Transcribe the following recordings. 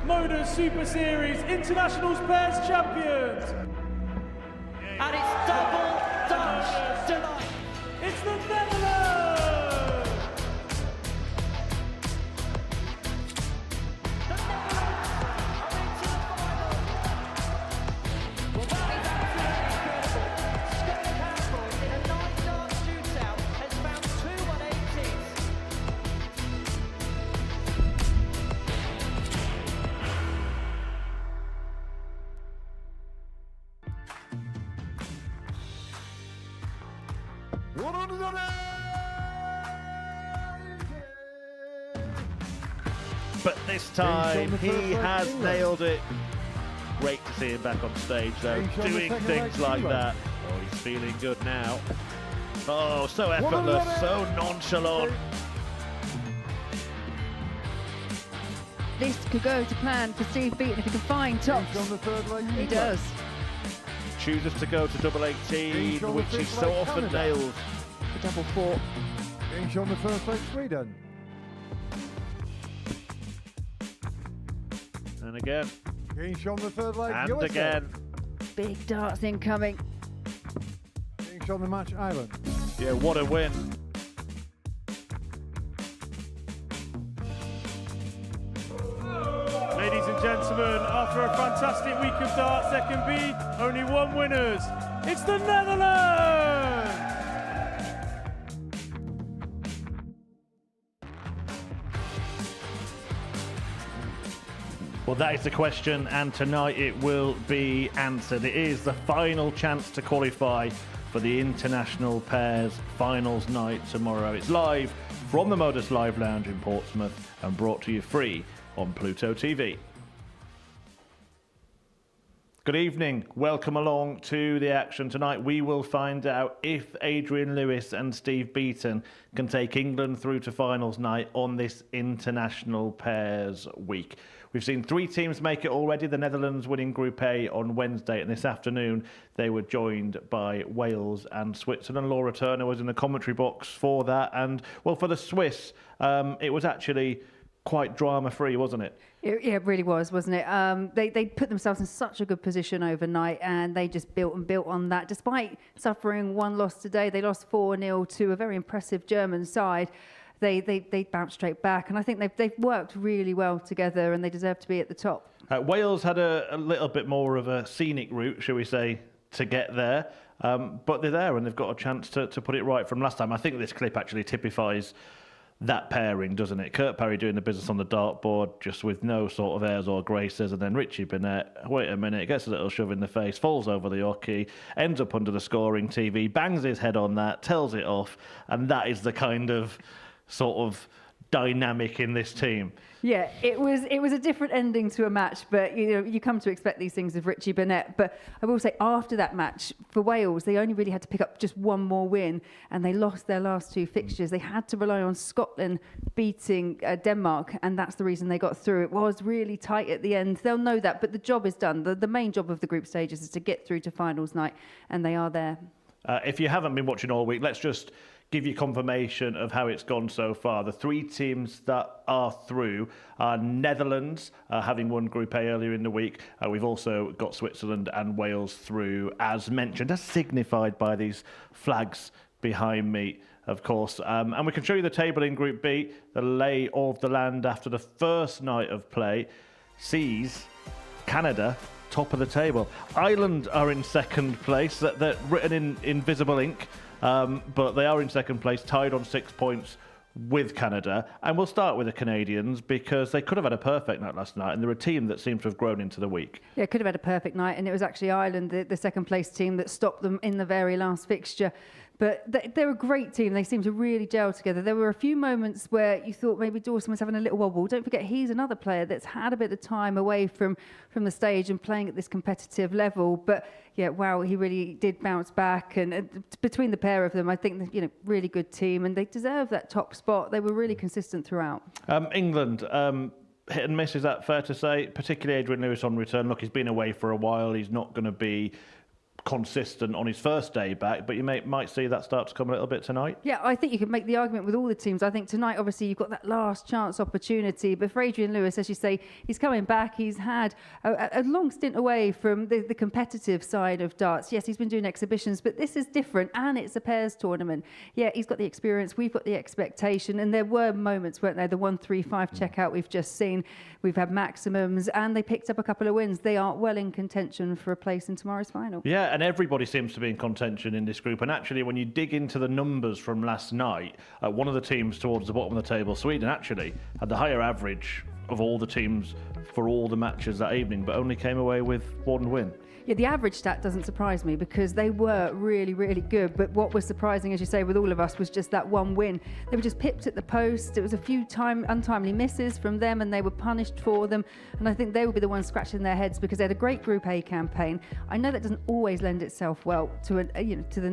Modus Super Series Internationals Pairs Champions. And it's double Dutch delight. It's the Netherlands! The Netherlands are into the final. Well, that is absolutely incredible. Scott Campbell in a 9-dart shootout has found 2 180s. But this time he has nailed it. Great to see him back on stage though, doing things like that. Oh, he's feeling good now. Oh, so effortless, so nonchalant. This could go to plan for Steve Beaton if he can find tops. He does. Chooses to go to double 18, which he so often nails. The double 4. Getting shown the first leg, Sweden. And again. Getting shown the third leg, And USA. again. Big darts incoming. Getting shown the match, Ireland. Yeah, what a win. Ladies and gentlemen, after a fantastic week of darts, there can be only one winners. It's the Netherlands! Well, that is the question, and tonight it will be answered. It is the final chance to qualify for the International Pairs Finals night tomorrow. It's live from the Modus Live Lounge in Portsmouth and brought to you free on Pluto TV. Good evening. Welcome along to the action. Tonight we will find out if Adrian Lewis and Steve Beaton can take England through to finals night on this International Pairs week. We've seen 3 teams make it already. The Netherlands winning Group A on Wednesday, and this afternoon they were joined by Wales and Switzerland. Laura Turner was in the commentary box for that, and well, for the Swiss, it was actually quite drama-free, wasn't it? Yeah, it really was, wasn't it? They put themselves in such a good position overnight, and they just built on that. Despite suffering 1 loss today, they lost 4-0 to a very impressive German side. They bounced straight back, and I think they've worked really well together, and they deserve to be at the top. Wales had a little bit more of a scenic route, shall we say, to get there, but they're there, and they've got a chance to put it right from last time. I think this clip actually typifies that pairing, doesn't it? Kurt Parry doing the business on the dartboard, just with no sort of airs or graces, and then Richie Burnett, wait a minute, gets a little shove in the face, falls over the hockey, ends up under the scoring TV, bangs his head on that, tells it off, and that is the kind of sort of dynamic in this team. Yeah, it was a different ending to a match, but you come to expect these things of Richie Burnett. But I will say, after that match for Wales, they only really had to pick up just 1 more win, and they lost their last 2 fixtures. They had to rely on Scotland beating Denmark, and that's the reason they got through. It was really tight at the end. They'll know that, but the job is done. The main job of the group stages is to get through to finals night, and they are there. If you haven't been watching all week, let's just give you confirmation of how it's gone so far. The 3 teams that are through are Netherlands, having won Group A earlier in the week. We've also got Switzerland and Wales through, as mentioned, as signified by these flags behind me, of course. And we can show you the table in Group B. The lay of the land after the first night of play sees Canada top of the table. Ireland are in second place. They're written in invisible ink. But they are in second place, tied on 6 points with Canada. And we'll start with the Canadians because they could have had a perfect night last night, and they're a team that seems to have grown into the week. Yeah, could have had a perfect night, and it was actually Ireland, the second place team, that stopped them in the very last fixture. But they're a great team. They seem to really gel together. There were a few moments where you thought maybe Dawson was having a little wobble. Don't forget, he's another player that's had a bit of time away from the stage and playing at this competitive level. But yeah, wow, he really did bounce back. And between the pair of them, I think, really good team, and they deserve that top spot. They were really consistent throughout. England, hit and miss, is that fair to say? Particularly Adrian Lewis on return. Look, he's been away for a while. He's not going to be consistent on his first day back, but you might see that start to come a little bit tonight. Yeah, I think you can make the argument with all the teams. I think tonight, obviously, you've got that last chance opportunity. But for Adrian Lewis, as you say, he's coming back. He's had a long stint away from the competitive side of darts. Yes, he's been doing exhibitions, but this is different, and it's a pairs tournament. Yeah, he's got the experience. We've got the expectation. And there were moments, weren't there? The 1-3-5 checkout we've just seen. We've had maximums, and they picked up a couple of wins. They are well in contention for a place in tomorrow's final. Yeah, and everybody seems to be in contention in this group. And actually, when you dig into the numbers from last night, one of the teams towards the bottom of the table, Sweden, actually had the higher average of all the teams for all the matches that evening, but only came away with one win. Yeah, the average stat doesn't surprise me because they were really, really good. But what was surprising, as you say, with all of us was just that one win. They were just pipped at the post. It was a few untimely misses from them, and they were punished for them. And I think they will be the ones scratching their heads because they had a great Group A campaign. I know that doesn't always lend itself well to to the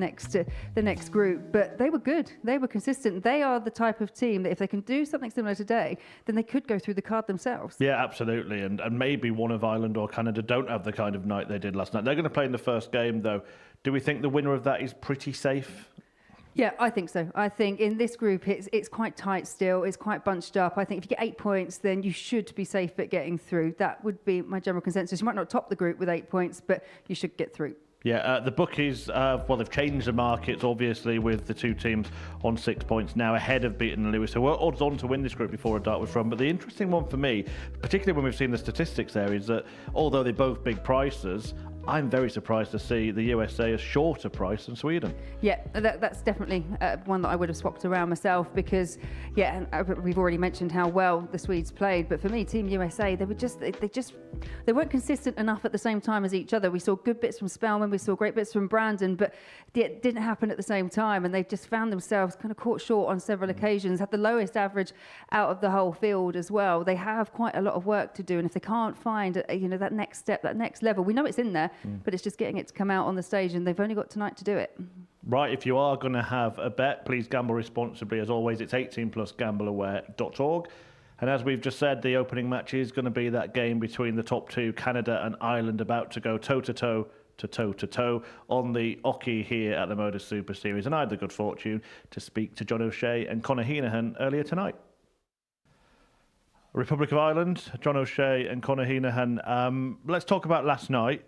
next group, but they were good. They were consistent. They are the type of team that if they can do something similar today, then they could go through the card themselves. Yeah, absolutely. And maybe one of Ireland or Canada don't have the kind of night they did last night. They're going to play in the first game, though. Do we think the winner of that is pretty safe? Yeah, I think so. I think in this group, it's quite tight still. It's quite bunched up. I think if you get 8 points, then you should be safe at getting through. That would be my general consensus. You might not top the group with 8 points, but you should get through. Yeah, the bookies, they've changed the markets, obviously, with the two teams on 6 points now ahead of Beaton and Lewis, who were odds on to win this group before a dart was run. But the interesting one for me, particularly when we've seen the statistics there, is that although they're both big prices, I'm very surprised to see the USA a shorter price than Sweden. Yeah, that's definitely one that I would have swapped around myself because, yeah, and we've already mentioned how well the Swedes played. But for me, Team USA, they weren't consistent enough at the same time as each other. We saw good bits from Spellman, we saw great bits from Brandon, but it didn't happen at the same time. And they just found themselves kind of caught short on several occasions, had the lowest average out of the whole field as well. They have quite a lot of work to do. And if they can't find, that next step, that next level, we know it's in there, but it's just getting it to come out on the stage, and they've only got tonight to do it. Right, if you are going to have a bet, please gamble responsibly. As always, it's 18+, gambleaware.org. And as we've just said, the opening match is going to be that game between the top two, Canada and Ireland, about to go toe-to-toe to toe-to-toe on the Oki here at the Modus Super Series. And I had the good fortune to speak to John O'Shea and Conor Heenahan earlier tonight. Republic of Ireland, John O'Shea and Conor Heenahan. Let's talk about last night.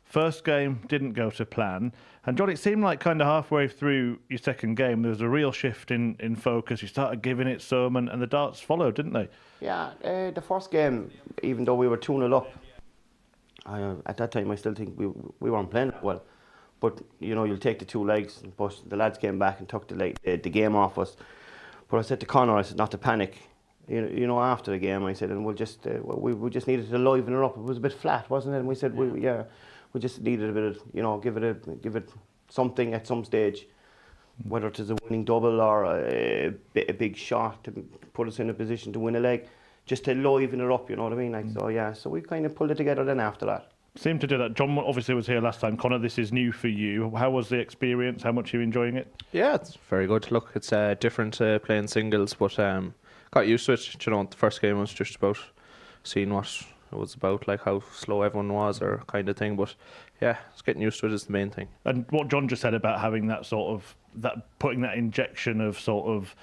First game didn't go to plan. And John, it seemed like kind of halfway through your second game, there was a real shift in focus. You started giving it some, and the darts followed, didn't they? Yeah, the first game, even though we were 2-0 up, at that time I still think we weren't playing well. But, you'll take the two legs, but the lads came back and took the game off us. But I said to Conor, I said not to panic. After the game, I said, and we just needed to liven it up. It was a bit flat, wasn't it? And we said, we just needed a bit of, give it something at some stage, whether it is a winning double or a big shot to put us in a position to win a leg, just to liven it up, you know what I mean? So we kind of pulled it together then after that. Seemed to do that. John obviously was here last time. Conor, this is new for you. How was the experience? How much are you enjoying it? Yeah, it's very good. Look, it's different playing singles, but got used to it. The first game was just about seeing what it was about, like how slow everyone was or kind of thing. But yeah, it's getting used to it is the main thing. And what John just said about having that putting that injection of sort of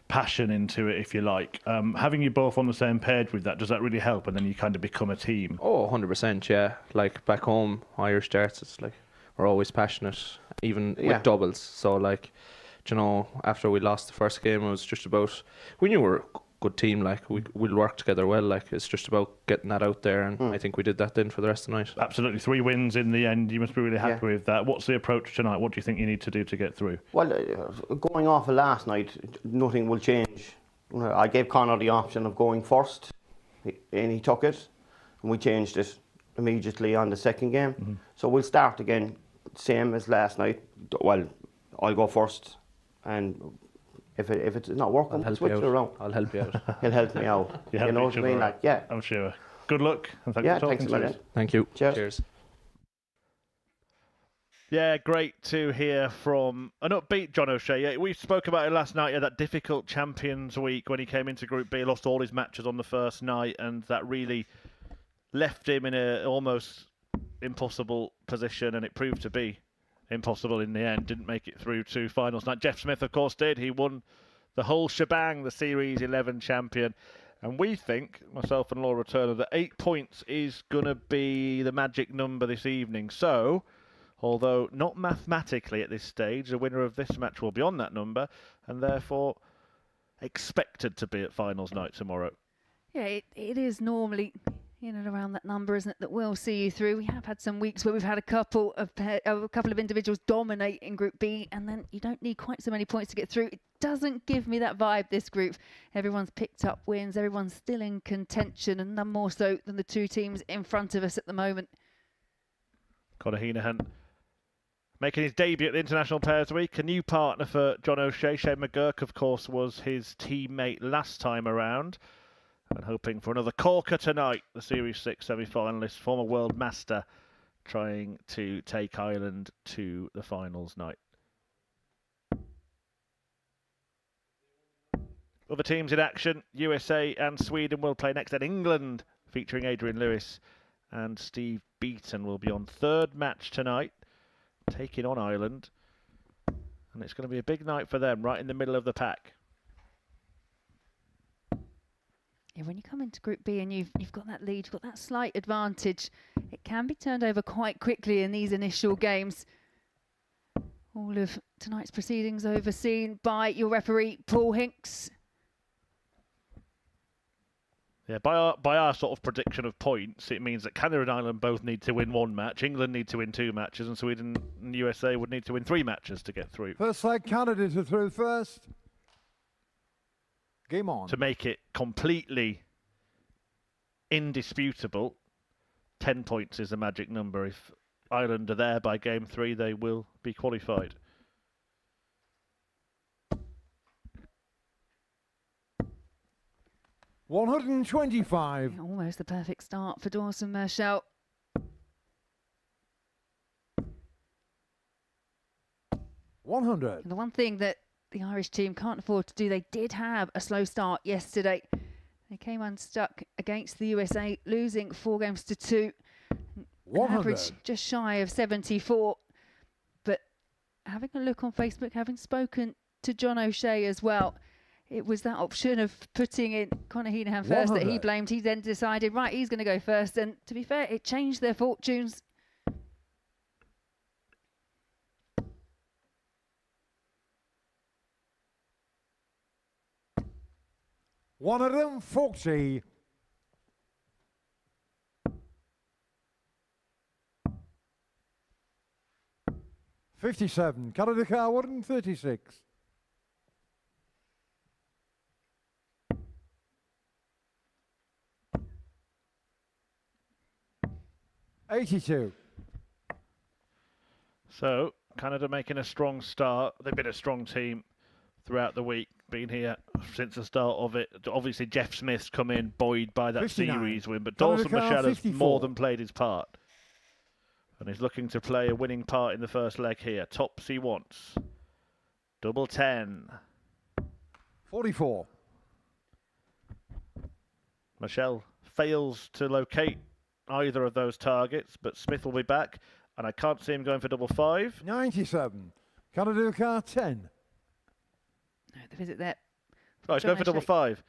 passion into it, if you like, having you both on the same page with that, does that really help? And then you kind of become a team? Oh, 100%, yeah. Like back home, Irish darts, it's like we're always passionate, even with doubles. So like, after we lost the first game, it was just about, we knew we were a good team, like we'll work together well, like it's just about getting that out there, and I think we did that then for the rest of the night. Absolutely, 3 wins in the end. You must be really happy with that. What's the approach tonight? What do you think you need to do to get through? Well, going off of last night, nothing will change. I gave Conor the option of going first, and he took it, and we changed it immediately on the second game. So we'll start again, same as last night. Well, I'll go first, and if it's not working, we'll switch it around. I'll help you out. He'll help me out. You know what I mean? Like, yeah. I'm sure. Good luck, and thanks for talking to us. Thank you. Cheers. Yeah, great to hear from an upbeat John O'Shea. Yeah, we spoke about it last night, that difficult Champions Week when he came into Group B, lost all his matches on the first night, and that really left him in an almost impossible position, and it proved to be impossible in the end. Didn't make it through to finals night. Jeff Smith, of course, did. He won the whole shebang, the Series 11 champion. And we think, myself and Laura Turner, that 8 points is going to be the magic number this evening. So, although not mathematically at this stage, the winner of this match will be on that number, and therefore expected to be at finals night tomorrow. Yeah, it is normally in and around that number, isn't it, that will see you through. We have had some weeks where we've had a couple of individuals dominate in Group B, and then you don't need quite so many points to get through. It doesn't give me that vibe, this group. Everyone's picked up wins, everyone's still in contention, and none more so than the two teams in front of us at the moment. Conor Heenan making his debut at the International Pairs Week. A new partner for John O'Shea. Shane McGurk, of course, was his teammate last time around. And hoping for another corker tonight. The Series 6 semi-finalist, former world master, trying to take Ireland to the finals night. Other teams in action. USA and Sweden will play next. And England, featuring Adrian Lewis and Steve Beaton, will be on third match tonight, taking on Ireland. And it's going to be a big night for them, right in the middle of the pack. Yeah, when you come into Group B and you've got that lead, you've got that slight advantage, it can be turned over quite quickly in these initial games. All of tonight's proceedings overseen by your referee, Paul Hinks. Yeah, by our sort of prediction of points, it means that Canada and Ireland both need to win one match, England need to win 2 matches, and Sweden and USA would need to win 3 matches to get through. First leg, Canada to through first. Game on. To make it completely indisputable, 10 points is the magic number. If Ireland are there by game 3, they will be qualified. $125. Almost the perfect start for Dawson Marshall. $100. And the one thing that the Irish team can't afford to do, they did have a slow start yesterday. They came unstuck against the USA, losing 4 games to 2. 100. Average just shy of 74. But having a look on Facebook, having spoken to John O'Shea as well, it was that option of putting in Conor Heenan first that he 100. blamed. He then decided, right, he's going to go first. And to be fair, it changed their fortunes. $140. $57. Canada car, $136. $82. So, Canada making a strong start. They've been a strong team throughout the week, been here since the start of it. Obviously, Jeff Smith's come in buoyed by that 59. series win, but Canada Dawson car, Marshall has 54. more than played his part. And he's looking to play a winning part in the first leg here. Tops he wants. Double 10. 44. Marshall fails to locate either of those targets, but Smith will be back, and I can't see him going for double 5. 97. Canada car, 10. No, the visit there. Oh, he's going for double 5.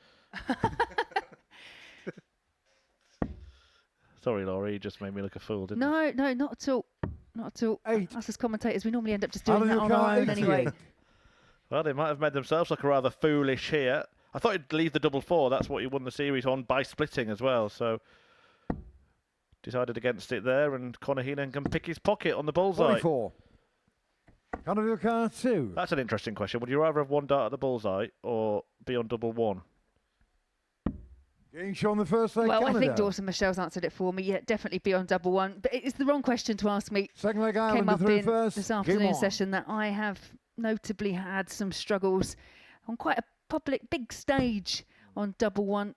Sorry, Laurie, you just made me look a fool, didn't you? No, not at all. Not at all. 8. Us as commentators, we normally end up just doing Canada that on our car, own anyway. 88. Well, they might have made themselves look rather foolish here. I thought he'd leave the double 4. That's what he won the series on by splitting as well. So decided against it there, and Conor Heenan can pick his pocket on the bullseye. 44. Canada car, 2. That's an interesting question. Would you rather have 1 dart at the bullseye or be on double 1? Getting shown the first leg, Well, Canada. I think Dawson Michelle's answered it for me. Yeah, definitely be on double 1. But it's the wrong question to ask me. Second leg, Came Ireland up through in first. this Game afternoon on. session that I have notably had some struggles on quite a public big stage on double 1.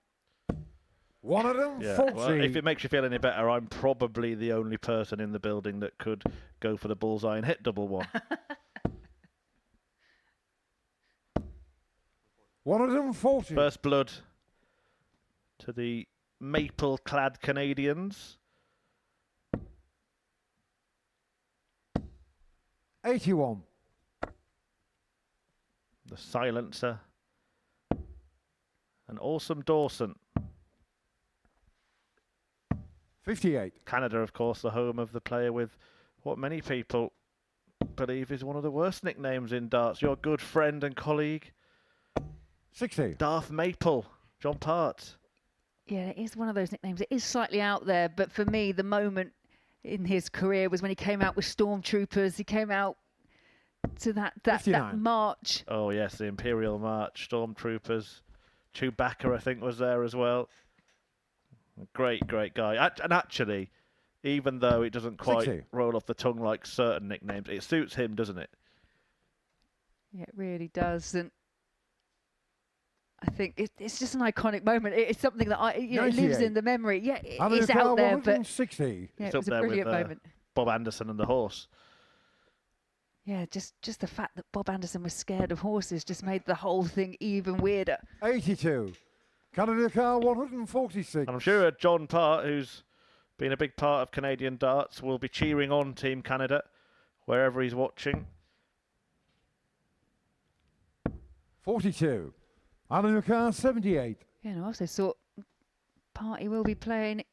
140. Yeah. Well, if it makes you feel any better, I'm probably the only person in the building that could go for the bullseye and hit double 1. 140. First blood to the maple-clad Canadians. 81. The silencer. And Awesome Dawson. 58. Canada, of course, the home of the player with what many people believe is one of the worst nicknames in darts. Your good friend and colleague, 60. Darth Maple, John Part. Yeah, it is one of those nicknames. It is slightly out there, but for me, the moment in his career was when he came out with Stormtroopers. He came out to that 59. march. Oh, yes, the Imperial March, Stormtroopers. Chewbacca, I think, was there as well. Great, great guy. And actually, even though it doesn't quite 60. roll off the tongue like certain nicknames, it suits him, doesn't it? Yeah, it really does. And I think it's just an iconic moment. It's something that it lives 98. in the memory. Yeah, Alan it's Carr, out there, but 160. yeah, It's it up was a there brilliant with moment. Bob Anderson and the horse. Yeah, just the fact that Bob Anderson was scared of horses just made the whole thing even weirder. 82. Canada Carr, 146. And I'm sure John Part, who's been a big part of Canadian darts, will be cheering on Team Canada wherever he's watching. 42. Alan Carr, 78. Yeah, and I also saw Party will be playing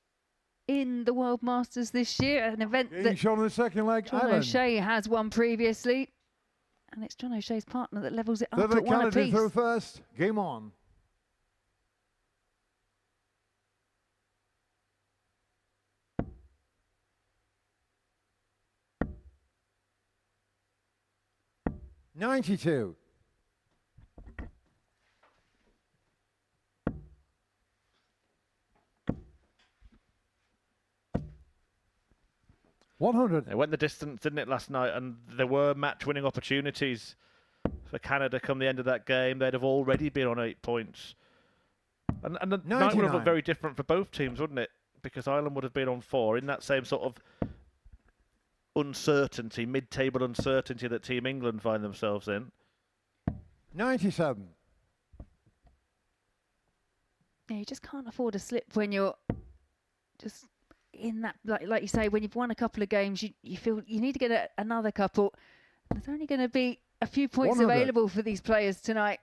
in the World Masters this year, an event Being that shown in the second leg, John Alan. O'Shea has won previously. And it's John O'Shea's partner that levels it up Third at one Canada apiece. through first. Game on. $92. $100. It went the distance, didn't it, last night? And there were match-winning opportunities for Canada come the end of that game. They'd have already been on 8 points. And the night would have 99. looked very different for both teams, wouldn't it? Because Ireland would have been on 4 in that same sort of uncertainty, mid-table uncertainty that Team England find themselves in. 97. Yeah, you just can't afford a slip when you're just in that, like you say, when you've won a couple of games, you feel you need to get another couple. There's only going to be a few points 100. available for these players tonight.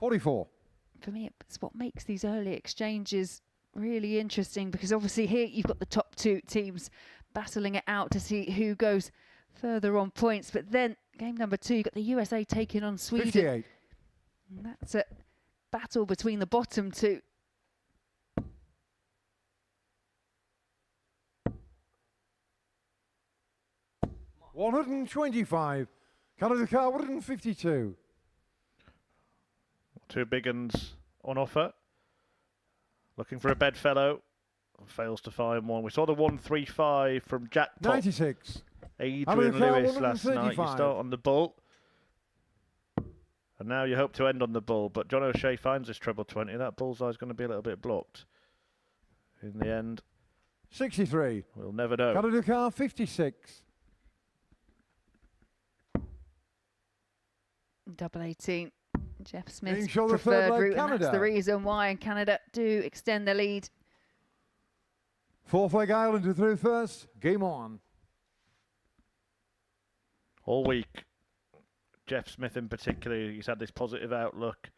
$44. For me, it's what makes these early exchanges really interesting, because obviously here you've got the top 2 teams battling it out to see who goes further on points. But then game number 2, you've got the USA taking on Sweden. 58. And that's a battle between the bottom 2. $125. Canada Carr, 152. 2 big uns on offer. Looking for a bedfellow. Fails to find one. We saw the 135 from Jack Top. 96. Adrian America, Lewis last night. You 135. start on the bull. And now you hope to end on the bull. But John O'Shea finds this treble 20. That bullseye's going to be a little bit blocked. In the end, 63. we'll never know. Canada Carr, 56. Double 18. Jeff Being Smith's shown the third preferred leg, route, and that's Canada. the reason why Canada do extend the lead. Fourth leg Ireland through first. Game on. All week, Jeff Smith in particular, he's had this positive outlook.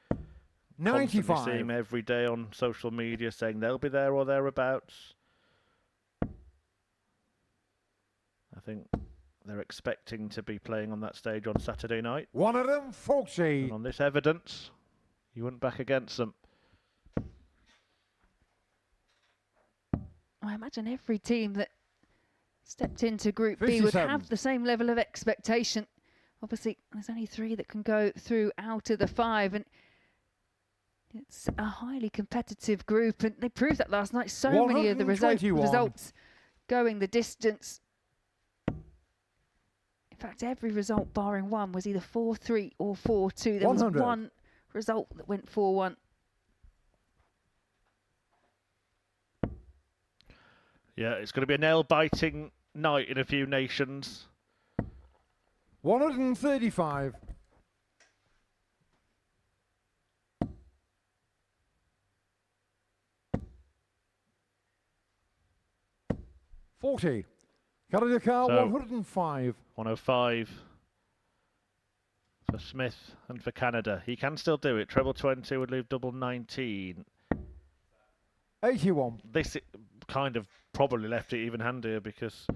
Constantly 95. seeing him every day on social media saying they'll be there or thereabouts. I think they're expecting to be playing on that stage on Saturday night. One of them, Folksy. And on this evidence, you wouldn't back against them. I imagine every team that stepped into Group B would 57. have the same level of expectation. Obviously, there's only 3 that can go through out of the 5, and it's a highly competitive group, and they proved that last night. So many of the 121. results going the distance. In fact, every result barring one was either 4-3 or 4-2. There was 100. one result that went 4-1. Yeah, it's going to be a nail-biting night in a few nations. 40. Canada car, So- 105. 105 for Smith and for Canada. He can still do it. Treble 20 would leave double 19. 81. This kind of probably left it even-handier because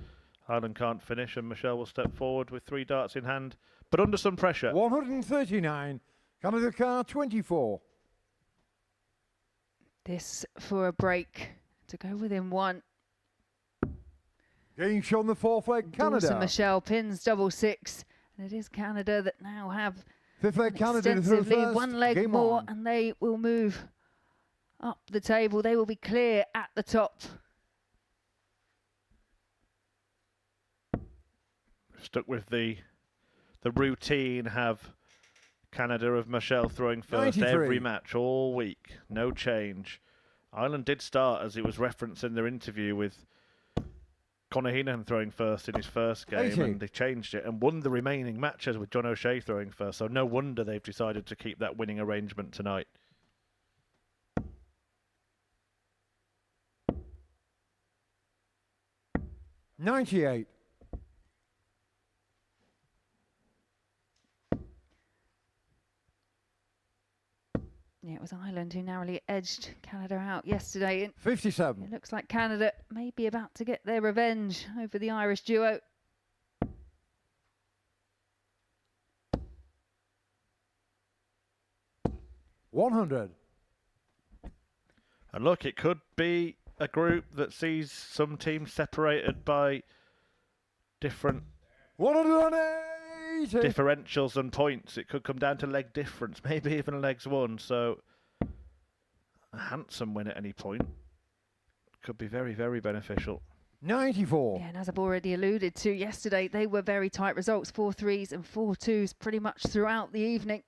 Ireland can't finish and Michelle will step forward with 3 darts in hand, but under some pressure. 139. Canada car, 24. This for a break to go within 1. Game shown the 4th leg, Canada. Dawson Michelle pins double 6, and it is Canada that now have 5th leg, Canada through extensively first. 1 leg Game more, on. and they will move up the table. They will be clear at the top. Stuck with the routine, have Canada of Michelle throwing first 93. every match all week. No change. Ireland did start, as it was referenced in their interview, with Conor Heenan throwing first in his first game, 80. and they changed it and won the remaining matches with John O'Shea throwing first. So no wonder they've decided to keep that winning arrangement tonight. $98. Yeah, it was Ireland who narrowly edged Canada out yesterday. And 57. it looks like Canada may be about to get their revenge over the Irish duo. $100. And look, it could be a group that sees some teams separated by different 180. differentials and points. It could come down to leg difference, maybe even legs won. So a handsome win at any point could be very, very beneficial. 94. Yeah, and as I've already alluded to yesterday, they were very tight results, 4 3s and 4 2s pretty much throughout the evening.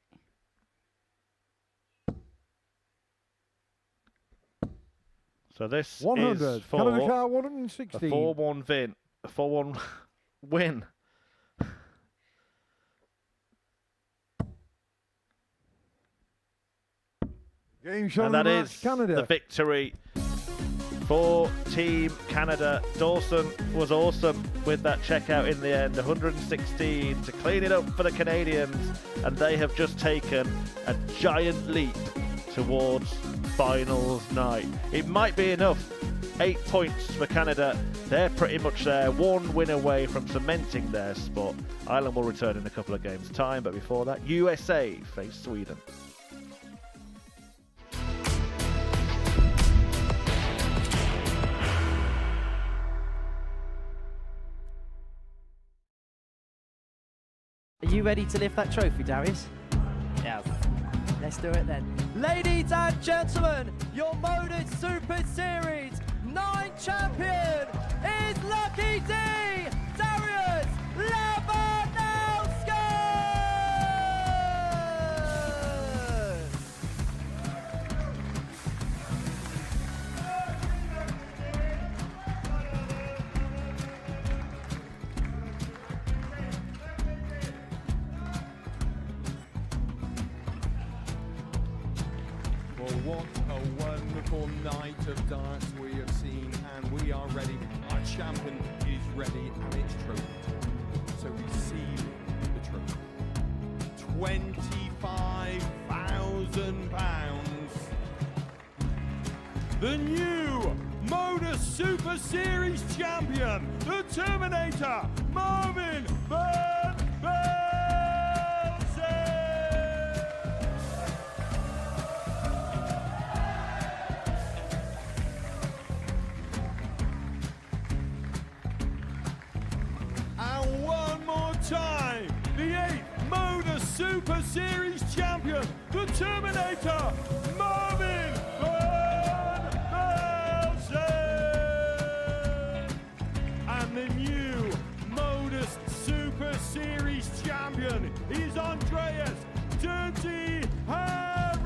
So this 100. is for Canada car, a 116. 4-1 win. A 4-1 win. Game shown And that the match, is Canada. the victory for Team Canada. Dawson was awesome with that checkout in the end, 116 to clean it up for the Canadians, and they have just taken a giant leap towards finals night. It might be enough. 8 points for Canada. They're pretty much there, 1 win away from cementing their spot. Ireland will return in a couple of games' time, but before that, USA face Sweden. Are you ready to lift that trophy, Darius? Yes. Let's do it then. Ladies and gentlemen, your Modus Super Series 9 champion is Lucky D, Darius Labanowski! Well, what a wonderful night of darts we have seen, and we are ready. Our champion is ready, and it's trophy time. So receive the trophy. £25,000. The new Modus Super Series champion, the Terminator, Marvin Van Velzen. And one more time, the 8th Modus Super Series champion, the Terminator, Marvin Van Velzen. And the new Modus Super Series champion is Andreas Dirty Harrison.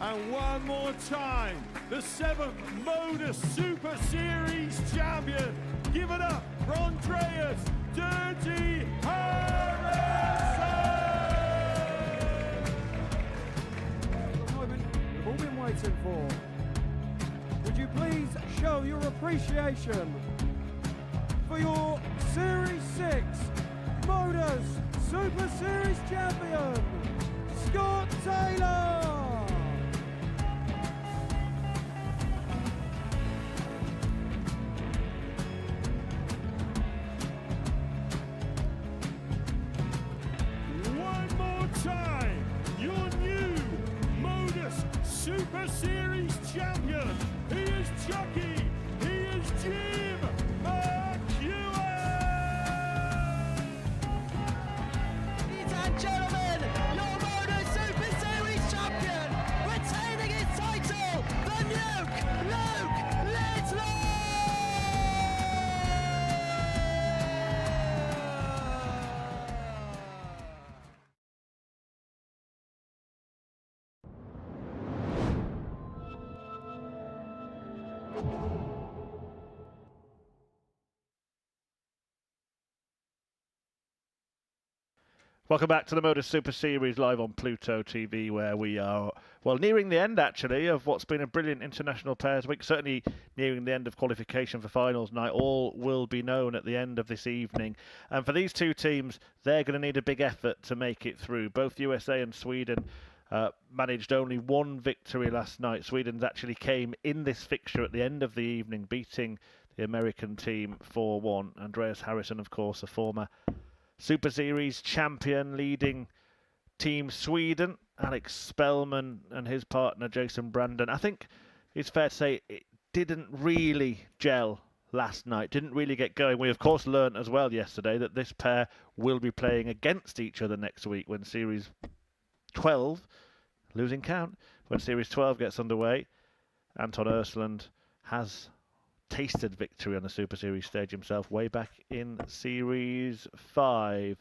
And one more time, the 7th Modus Super Series champion, Give it up for Andreas Dirty Harrison! The moment we've all been waiting for. Would you please show your appreciation for your Series 6 Modus Super Series champion, Scott Taylor! One more time, your new Modus Super Series champion. He is Chucky. He is Jim McEwen. Ladies and gentlemen, your Modus Super Series champion, retaining his title, the Nuke, Luke Littler! Welcome back to the Modus Super Series live on Pluto TV, where we are, well, nearing the end, actually, of what's been a brilliant international pairs week. Certainly nearing the end of qualification for finals night. All will be known at the end of this evening. And for these two teams, they're going to need a big effort to make it through. Both USA and Sweden managed only one victory last night. Sweden's actually came in this fixture at the end of the evening, beating the American team 4-1. Andreas Harrison, of course, a former Super Series champion, leading Team Sweden. Alex Spellman and his partner Jason Brandon. I think it's fair to say it didn't really gel last night, didn't really get going. We of course learned as well yesterday that this pair will be playing against each other next week when Series 12, losing count, when Series 12 gets underway. Anton Östlund has tasted victory on the Super Series stage himself way back in Series 5.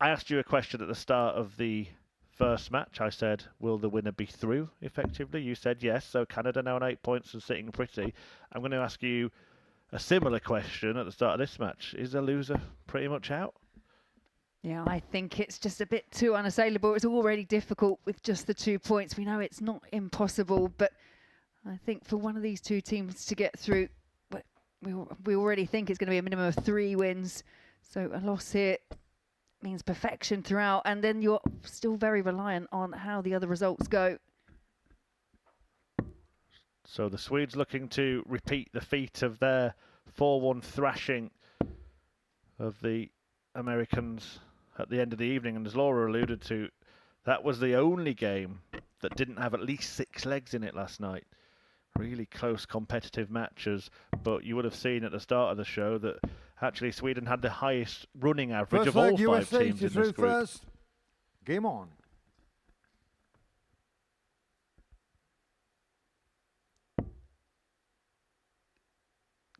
I asked you a question at the start of the first match. I said, will the winner be through effectively? You said yes, so Canada now on 8 points and sitting pretty. I'm going to ask you a similar question at the start of this match. Is the loser pretty much out? Yeah, I think it's just a bit too unassailable. It's already difficult with just the 2 points. We know it's not impossible, but I think for one of these two teams to get through, we already think it's going to be a minimum of 3 wins. So a loss here means perfection throughout, and then you're still very reliant on how the other results go. So the Swedes looking to repeat the feat of their 4-1 thrashing of the Americans at the end of the evening. And as Laura alluded to, that was the only game that didn't have at least 6 legs in it last night. Really close competitive matches, but you would have seen at the start of the show that actually Sweden had the highest running average First of all leg, 5 USA teams in through this group. first. Game on.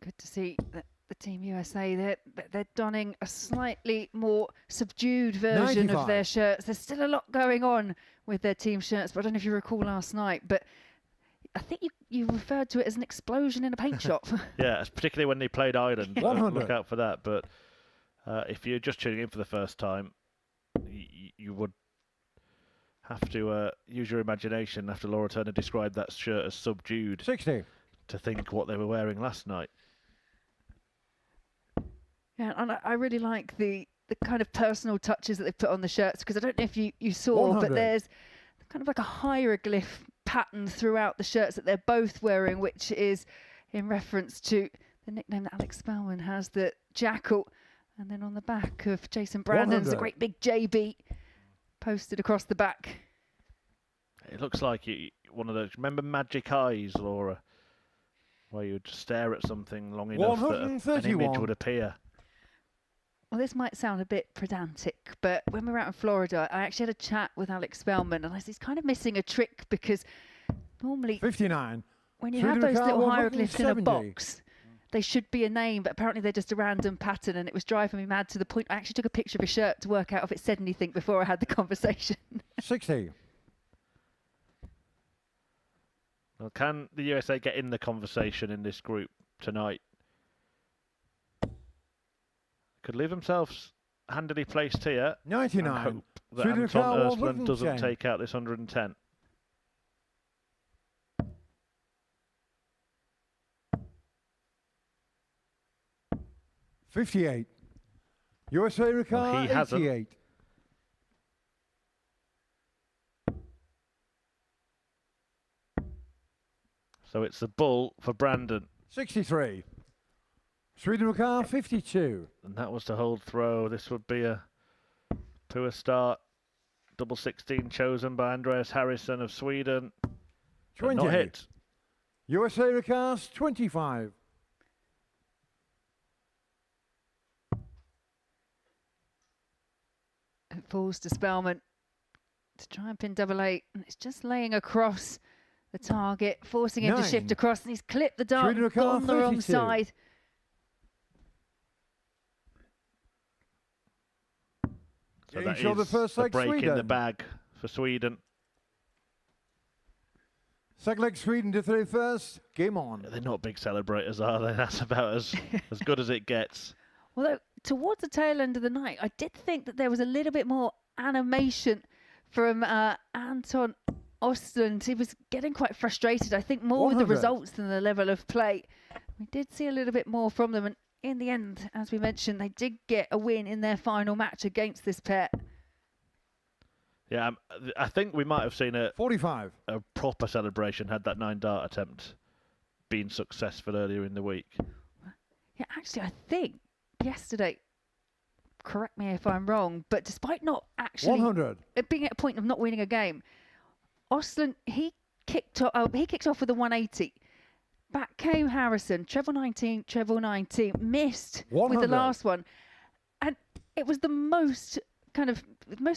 Good to see that the Team USA, they're donning a slightly more subdued version 95. of their shirts. There's still a lot going on with their team shirts, but I don't know if you recall last night, but I think you referred to it as an explosion in a paint shop. Yeah, particularly when they played Ireland. 100. Look out for that. But if you're just tuning in for the first time, you would have to use your imagination after Laura Turner described that shirt as subdued 60. to think what they were wearing last night. Yeah, and I really like the kind of personal touches that they've put on the shirts, because I don't know if you saw, 100. but there's kind of like a hieroglyph pattern throughout the shirts that they're both wearing, which is in reference to the nickname that Alex Spellman has, the Jackal. And then on the back of Jason Brandon's a 100. great big JB posted across the back. It looks like one of those. Remember Magic Eyes, Laura? Where you'd stare at something long enough that an image 131. would appear. Well, this might sound a bit pedantic, but when we were out in Florida, I actually had a chat with Alex Spellman, and I said he's kind of missing a trick, because normally 59. when you Sweden have those account little hieroglyphs in a 170. box, they should be a name, but apparently they're just a random pattern, and it was driving me mad to the point I actually took a picture of his shirt to work out if it said anything before I had the conversation. 60. Well, can the USA get in the conversation in this group tonight? could leave themselves handily placed here. 99. And hope that Sweden Anton car Östlund doesn't 110. take out this 110. $58. USA car he hasn't. 88. So it's the bull for Brandon. 63. Sweden car 52. And that was the hold throw. This would be a poor start. Double 16 chosen by Andreas Harrison of Sweden. But 20. not hit. USA cars 25. It falls to Spellman to try and pin double eight, and it's just laying across the target, forcing him to 9. shift across, and he's clipped the dart, Sweden got on the wrong 32. side. So Getting that shot the is first the leg, break in the Sweden. bag for Sweden. Second leg Sweden to 31st. Game on. They're not big celebrators, are they? That's about as good as it gets. Although towards the tail end of the night, I did think that there was a little bit more animation from Anton Östlund. He was getting quite frustrated, I think, more with the 100. results than the level of play. We did see a little bit more from them, and in the end, as we mentioned, they did get a win in their final match against this pair. Yeah, I think we might have seen 45. a proper celebration had that 9-dart attempt been successful earlier in the week. Yeah, actually, I think yesterday, correct me if I'm wrong, but despite not actually 100. being at a point of not winning a game, Östlund, he kicked off with a 180. Back came Harrison, treble 19, missed with 100. the last one. And it was the most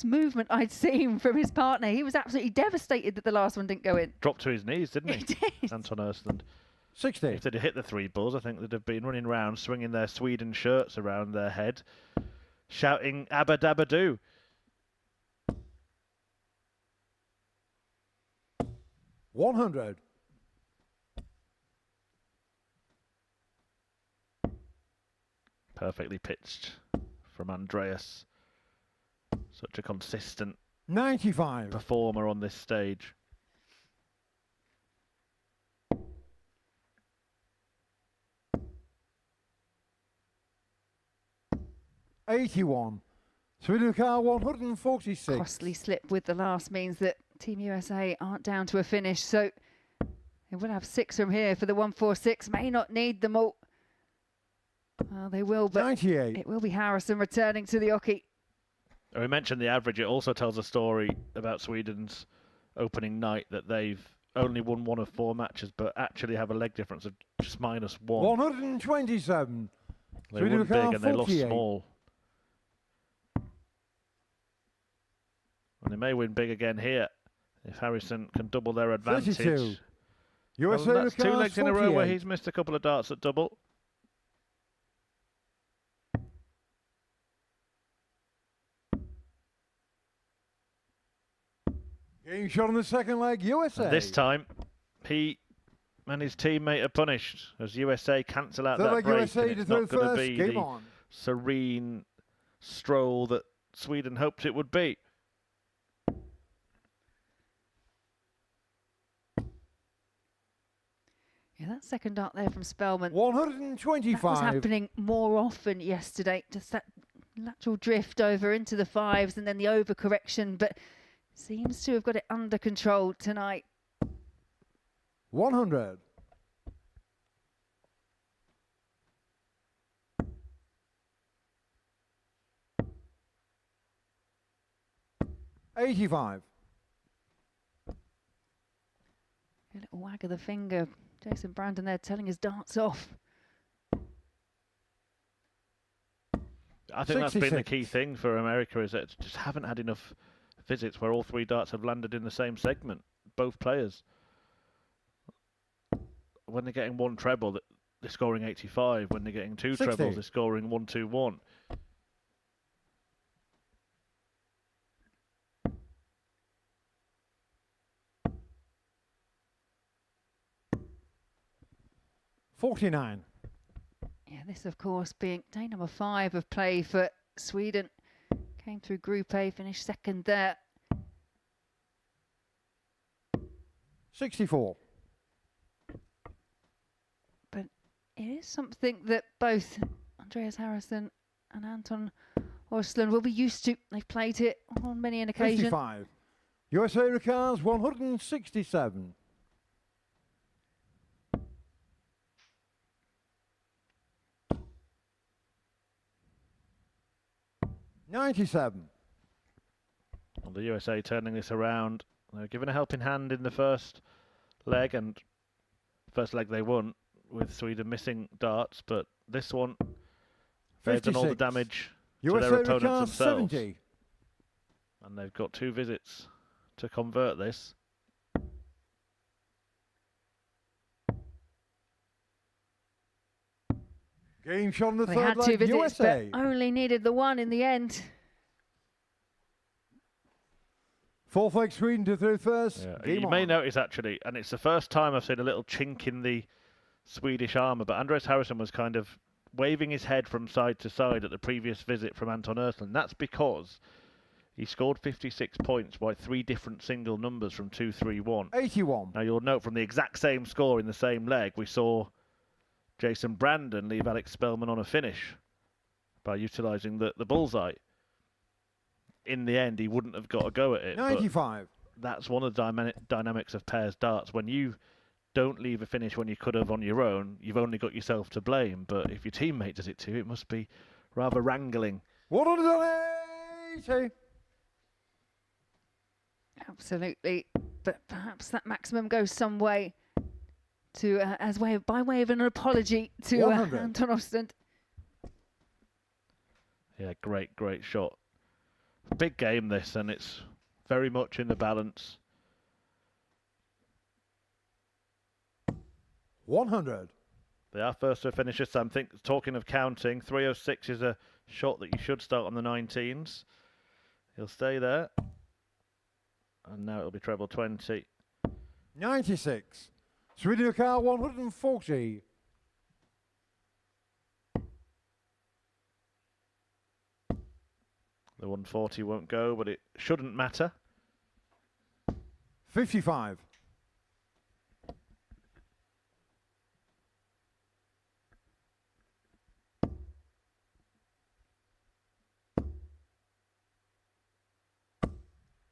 movement I'd seen from his partner. He was absolutely devastated that the last one didn't go in. Dropped to his knees, didn't he? He did. Anton Östlund. 60. If they'd have hit the 3 bulls, I think they'd have been running round, swinging their Sweden shirts around their head, shouting "Abba Dabba Doo." $100. Perfectly pitched from Andreas. Such a consistent 95. performer on this stage. $81. Sweden car 146. Costly slip with the last means that Team USA aren't down to a finish, so they will have 6 from here for the 146. May not need them all. Well, they will, but 98. it will be Harrison returning to the Oki. We mentioned the average. It also tells a story about Sweden's opening night, that they've only won 1 of 4 matches, but actually have a leg difference of just -1. 127. They Sweden won big car and they lost 48. small. And they may win big again here if Harrison can double their advantage. 32. Well, USA that's 2 cars legs in a row where 48. he's missed a couple of darts at double. Getting shot on the second leg, USA. And this time, he and his teammate are punished as USA cancel out Third that leg, break. USA And to it's not going to 31st. be Game the on. serene stroll that Sweden hoped it would be. Yeah, that second dart there from Spellman. 125. That was happening more often yesterday. Just that lateral drift over into the 5s and then the overcorrection, but seems to have got it under control tonight. 100. $85. A little wag of the finger. Jason Brandon there telling his darts off. I think that's been the 66. key thing for America, is that just haven't had enough visits where all 3 darts have landed in the same segment, both players. When they're getting 1 treble, they're scoring 85. When they're getting 2 60. trebles, they're scoring 121. $49. Yeah, this of course being day number 5 of play for Sweden. Came through Group A, finished second there. 64. But it is something that both Andreas Harrison and Anton Osland will be used to. They've played it on many an occasion. 55. USA records 167. $97. Well, the USA turning this around. They were given a helping hand in the first leg, and first leg they won with Sweden missing darts, but this one they've done all the damage to USA their opponents records themselves. 70. And they've got 2 visits to convert this. Game shot on the They third had 2 leg, visits, USA. but only needed the one in the end. Fourth leg Sweden to through first. Yeah. Game You on. may notice actually, and it's the first time I've seen a little chink in the Swedish armour, but Andreas Harrison was kind of waving his head from side to side at the previous visit from Anton Östlund. That's because he scored 56 points by 3 different single numbers from 2-3-1. 81. Now you'll note from the exact same score in the same leg, we saw Jason Brandon leave Alex Spellman on a finish by utilising the bullseye. In the end, he wouldn't have got a go at it. 95. But that's one of the dynamics of pairs darts. When you don't leave a finish when you could have on your own, you've only got yourself to blame. But if your teammate does it too, it must be rather wrangling. 180. Absolutely, but perhaps that maximum goes some way to by way of an apology to 100. Anton Östlund. Yeah, great shot. Big game this, and it's very much in the balance. 100. They are first to finish this. I'm talking of counting, 306 is a shot that you should start on the 19s. He'll stay there. And now it'll be treble 20. 96. Sweden car 140. The 140 won't go, but it shouldn't matter. 55.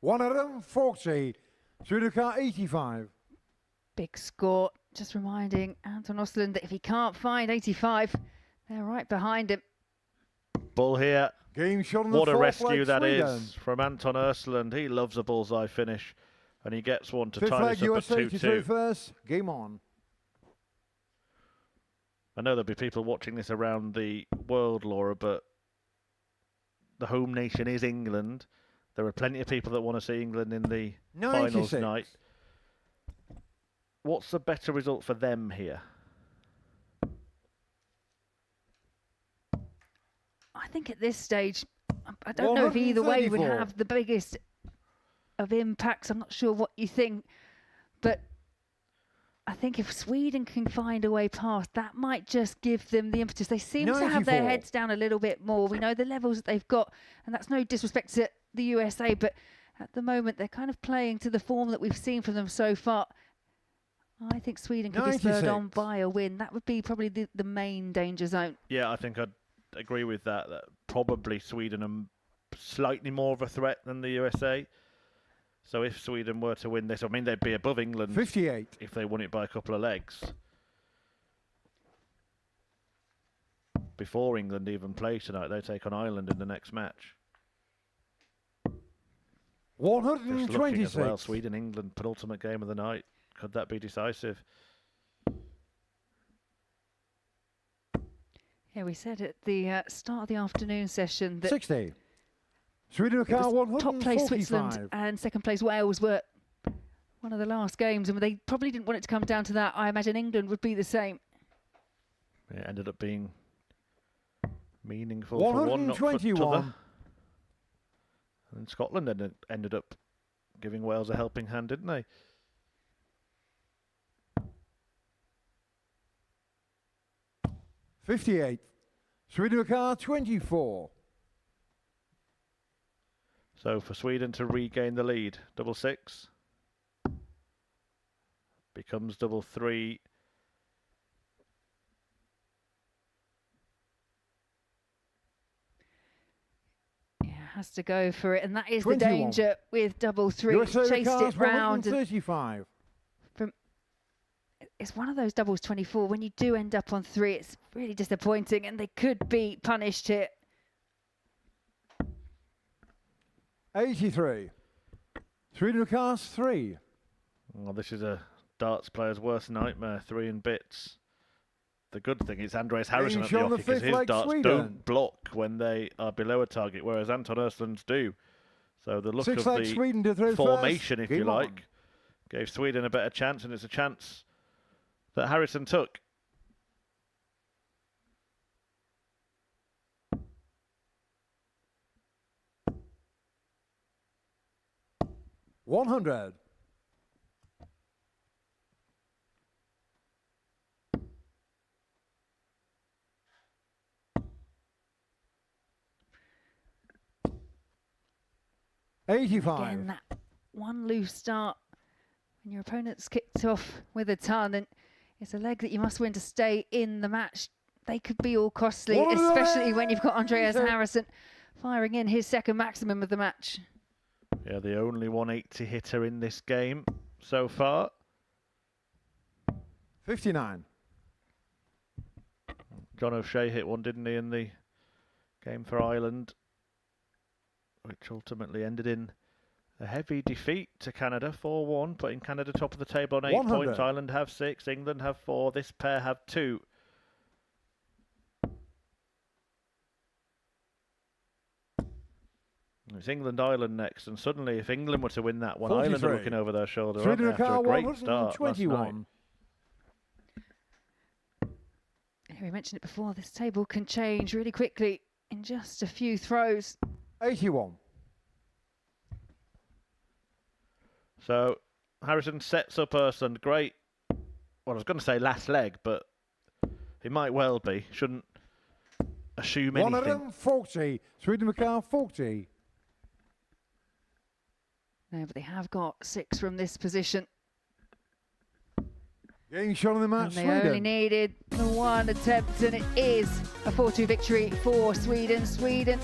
$140. Sweden car 85. Big score. Just reminding Anton Östlund that if he can't find 85, they're right behind him. Bull here. Game shot on the What a fourth rescue leg, that Sweden. is from Anton Östlund. He loves a bullseye finish, and he gets one to Fifth tie leg this up USA at to through 2-2. first. Game on. I know there'll be people watching this around the world, Laura, but the home nation is England. There are plenty of people that want to see England in the 96. finals night. What's the better result for them here? I think at this stage, I don't know if either way would 134. have the biggest of impacts. I'm not sure what you think, but I think if Sweden can find a way past, that might just give them the impetus. They seem to have their 94. heads down a little bit more. We know the levels that they've got, and that's no disrespect to the USA, but at the moment they're kind of playing to the form that we've seen from them so far. I think Sweden could be spurred 96. on by a win. That would be probably the main danger zone. Yeah, I think I'd agree with that. That probably Sweden are slightly more of a threat than the USA. So if Sweden were to win this, I mean, they'd be above England 58. if they won it by a couple of legs. Before England even play tonight, they take on Ireland in the next match. Just looking as 126. well, Sweden-England, penultimate game of the night. Could that be decisive? Yeah, we said at the start of the afternoon session that 60. Sweden it car was top place 145. Switzerland and second place Wales were one of the last games, and they probably didn't want it to come down to that. I imagine England would be the same. It ended up being meaningful for one, not for 121. t'other. And Scotland ended up giving Wales a helping hand, didn't they? 58th. Sweden car 24. So for Sweden to regain the lead, double 6 becomes double 3. Yeah, has to go for it, and that is 21. the danger with double 3. USA Chased cars it round. And 135. it's one of those doubles 24. When you do end up on 3, it's really disappointing, and they could be punished here. 83. Sweden cars 3. Well, this is a darts player's worst nightmare, 3 and bits. The good thing is Andreas Harrison at the shown the hockey because fifth his leg, darts Sweden. don't block when they are below a target, whereas Anton Östlund's do. So the look Six of leg the Sweden to throw formation, first. if you Game on. like, gave Sweden a better chance, and it's a chance that Harrison took. $100. $85. Again, that one loose start when your opponent's kicked off with a ton, and it's a leg that you must win to stay in the match. They could be all costly, especially when you've got Andreas Harrison firing in his second maximum of the match. Yeah, the only 180 hitter in this game so far. 59. John O'Shea hit one, didn't he, in the game for Ireland, which ultimately ended in a heavy defeat to Canada, 4-1, putting Canada top of the table on 8 100. points. Ireland have 6, England have 4, this pair have 2. It's England-Ireland next, and suddenly if England were to win that one, 43. Ireland are looking over their shoulder Sweden after car a great start last night. 121. We mentioned it before, this table can change really quickly in just a few throws. 81. So Harrison sets up Östlund. Great. Well, I was going to say last leg, but it might well be. Shouldn't assume anything. 140. Sweden car 40. No, but they have got 6 from this position. Getting shot in the match, And they only Sweden. needed the one attempt, and it is a 4-2 victory for Sweden. Sweden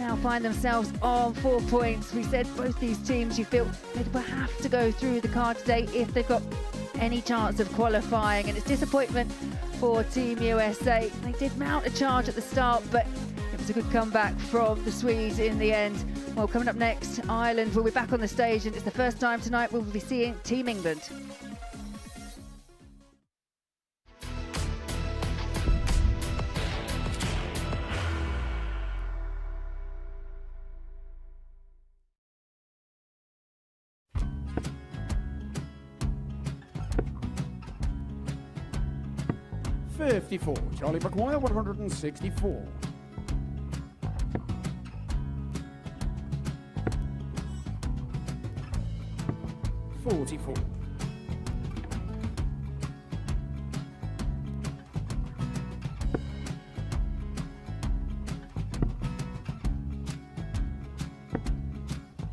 now find themselves on 4 points. We said both these teams, you feel they will have to go through the card today if they've got any chance of qualifying, and it's disappointment for Team USA. They did mount a charge at the start, but it was a good comeback from the Swedes in the end. Well, coming up next, Ireland will be back on the stage, and it's the first time tonight we'll be seeing Team England. $54. Charlie McGuire, 164. $44.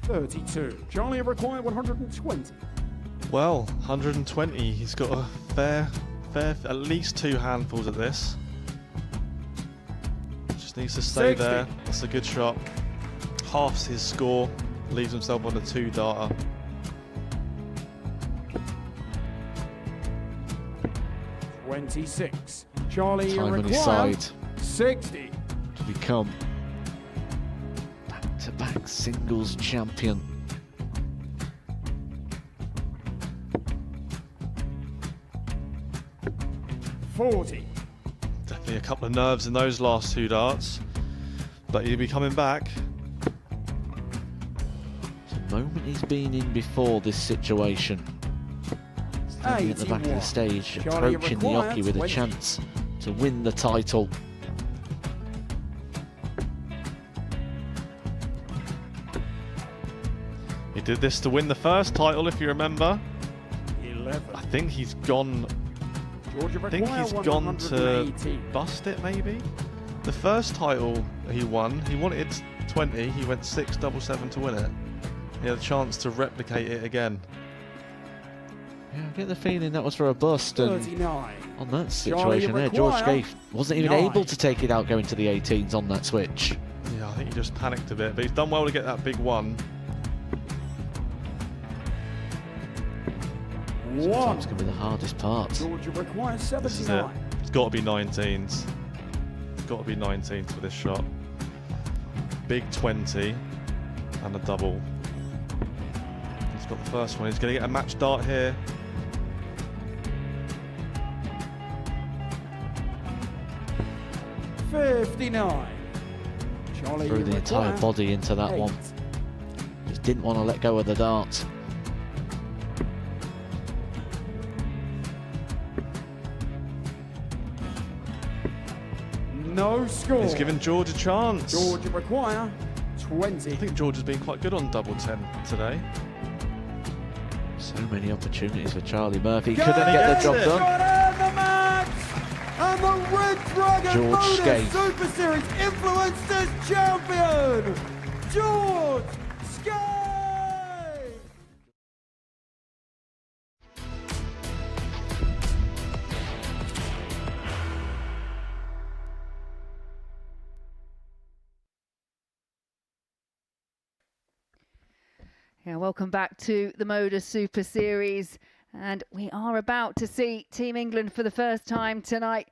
$32. Charlie required 120. Well, 120. He's got a fair, at least 2 handfuls at this. Just needs to stay 60. there. That's a good shot. Halves his score. Leaves himself on a 2-darter. $26. Charlie Time on his required side 60. to become back-to-back singles champion. $40. Definitely a couple of nerves in those last 2 darts. But he'll be coming back. The moment he's been in before this situation. Standing at the back of the 81. stage, Charlie approaching the required hockey with a 20. chance to win the title. He did this to win the first title, if you remember. 11. I think he's gone Georgia I think require he's gone to 180. bust it, maybe. The first title he wanted 20. He went 6-7-7 to win it. He had a chance to replicate it again. Yeah, I get the feeling that was for a bust. And 39. on that Charlie situation there, George require Scaife wasn't even 9. able to take it out going to the 18s on that switch. Yeah, I think he just panicked a bit, but he's done well to get that big one. Sometimes can be the hardest part. Georgia requires This is it. 79. It's got to be 19s. It's got to be 19s for this shot. Big 20 and a double. He's got the first one. He's going to get a match dart here. $59. Charlie Threw the entire require body into that 8. one. Just didn't want to let go of the dart. No score. He's given George a chance. Georgia require 20. I think George has been quite good on double 10 today. So many opportunities for Charlie Murphy. Go Couldn't get the gets job it. done. Got in the match! And the Red Dragon George Modus Scaife. Super Series Influencers Champion, George Scaife! Yeah, welcome back to the Modus Super Series, and we are about to see Team England for the first time tonight.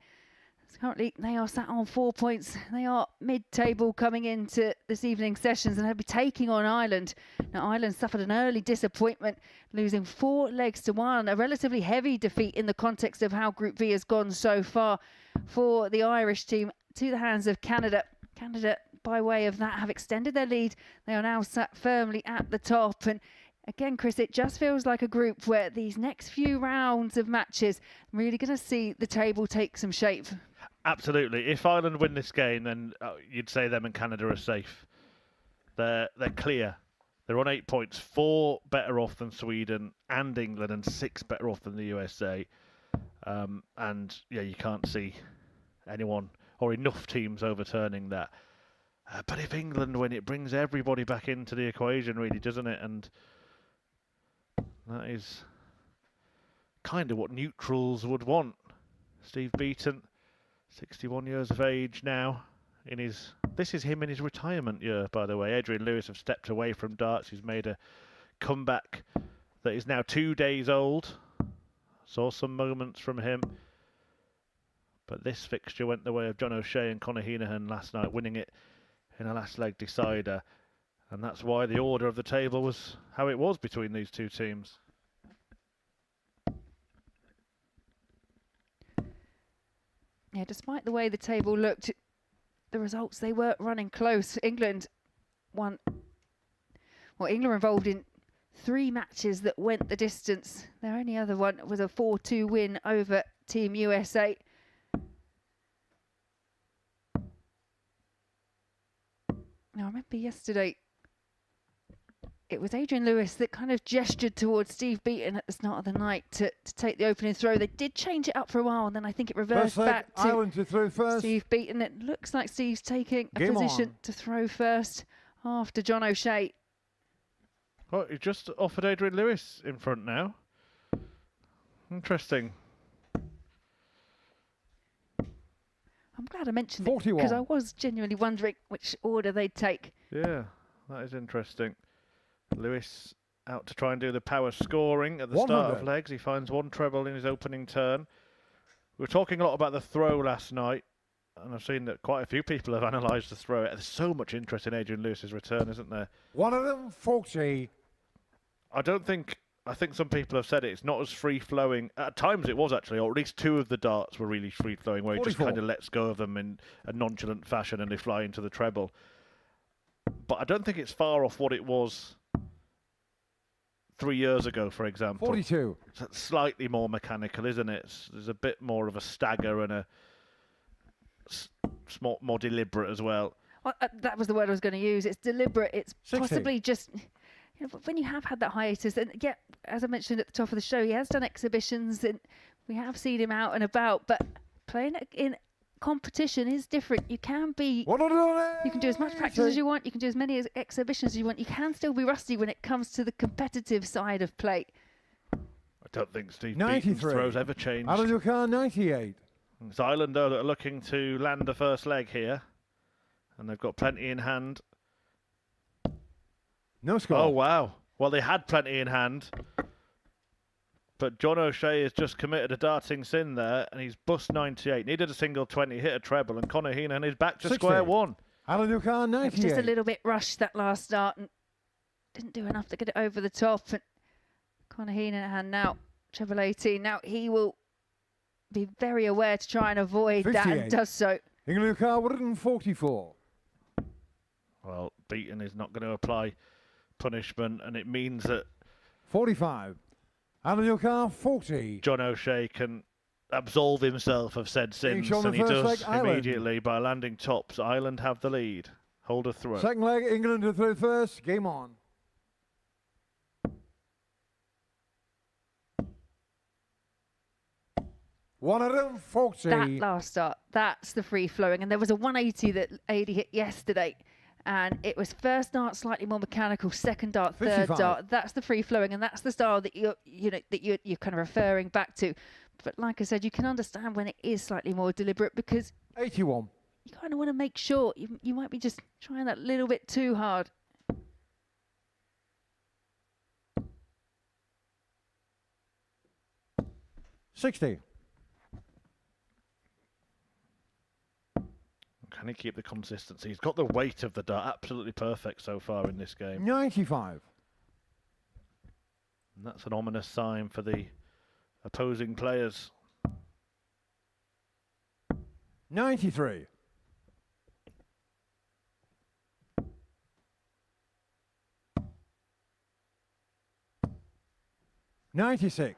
Currently, they are sat on 4 points. They are mid-table coming into this evening's sessions, and they'll be taking on Ireland. Now, Ireland suffered an early disappointment, losing 4 legs to 1, a relatively heavy defeat in the context of how Group V has gone so far for the Irish team to the hands of Canada. Canada, by way of that, have extended their lead. They are now sat firmly at the top. And again, Chris, it just feels like a group where these next few rounds of matches, I'm really going to see the table take some shape. Absolutely. If Ireland win this game, then you'd say them and Canada are safe. They're clear. They're on 8 points, 4 better off than Sweden and England, and 6 better off than the USA. And yeah, you can't see anyone or enough teams overturning that. But if England win, it brings everybody back into the equation, really, doesn't it? And that is kind of what neutrals would want. Steve Beaton, 61 years of age now. This is him in his retirement year, by the way. Adrian Lewis have stepped away from darts. He's made a comeback that is now 2 days old. Saw some moments from him. But this fixture went the way of John O'Shea and Conor Heenahan last night, winning it in a last leg decider. And that's why the order of the table was how it was between these two teams. Yeah, despite the way the table looked, the results, they were running close. England won. Well, England were involved in 3 matches that went the distance. Their only other one was a 4-2 win over Team USA. Now, I remember yesterday, it was Adrian Lewis that kind of gestured towards Steve Beaton at the start of the night to take the opening throw. They did change it up for a while, and then I think it reversed back to Ireland to throw first. Steve Beaton. It looks like Steve's taking a Game position on. to throw first after John O'Shea. Oh, he just offered Adrian Lewis in front now. Interesting. I'm glad I mentioned it 41. because I was genuinely wondering which order they'd take. Yeah, that is interesting. Lewis out to try and do the power scoring at the start 100. of legs. He finds 1 treble in his opening turn. We were talking a lot about the throw last night, and I've seen that quite a few people have analysed the throw. There's so much interest in Adrian Lewis's return, isn't there? One of them, 40. I think some people have said it's not as free-flowing. At times it was actually, or at least 2 of the darts were really free-flowing, where he just 44. kind of lets go of them in a nonchalant fashion and they fly into the treble. But I don't think it's far off what it was 3 years ago, for example. 42. It's slightly more mechanical, isn't it? There's a bit more of a stagger and a more deliberate as well. Well, that was the word I was going to use. It's deliberate. It's 60. possibly just, when you have had that hiatus, and yeah, as I mentioned at the top of the show, he has done exhibitions, and We have seen him out and about, but playing in competition is different. You can be, you can do as much practice as you want, you can do as many exhibitions as you want. You can still be rusty when it comes to the competitive side of play. I don't think Steve Beaton's throws ever changed. Out of your car, 98. It's Ireland though that are looking to land the first leg here, and they've got plenty in hand. No score. Oh wow! Well, they had plenty in hand, but John O'Shea has just committed a darting sin there, and he's bust 98. Needed a single 20, hit a treble, and Conor Heenan is back to 60. square one. Alan Ducan, 98. Just a little bit rushed that last start and didn't do enough to get it over the top. And Conor Heenan now, treble 18. Now he will be very aware to try and avoid 58. that, and does so. England car, 144. Well, Beaton is not going to apply punishment, and it means that 45. Alan Ducan, 40. John O'Shea can absolve himself of said sins, and he does immediately by landing tops. Ireland have the lead. Hold a throw. Second leg, England to throw first. Game on. One of them, 40. That last start, that's the free flowing, and there was a 180 that AD hit yesterday, and it was first dart slightly more mechanical, second dart, third 55. dart. That's the free flowing, and that's the style that you're kind of referring back to. But like I said, you can understand when it is slightly more deliberate, because 81. you kind of want to make sure you might be just trying that little bit too hard. $60. Can he keep the consistency? He's got the weight of the dart absolutely perfect so far in this game. 95. And that's an ominous sign for the opposing players. 93. $96.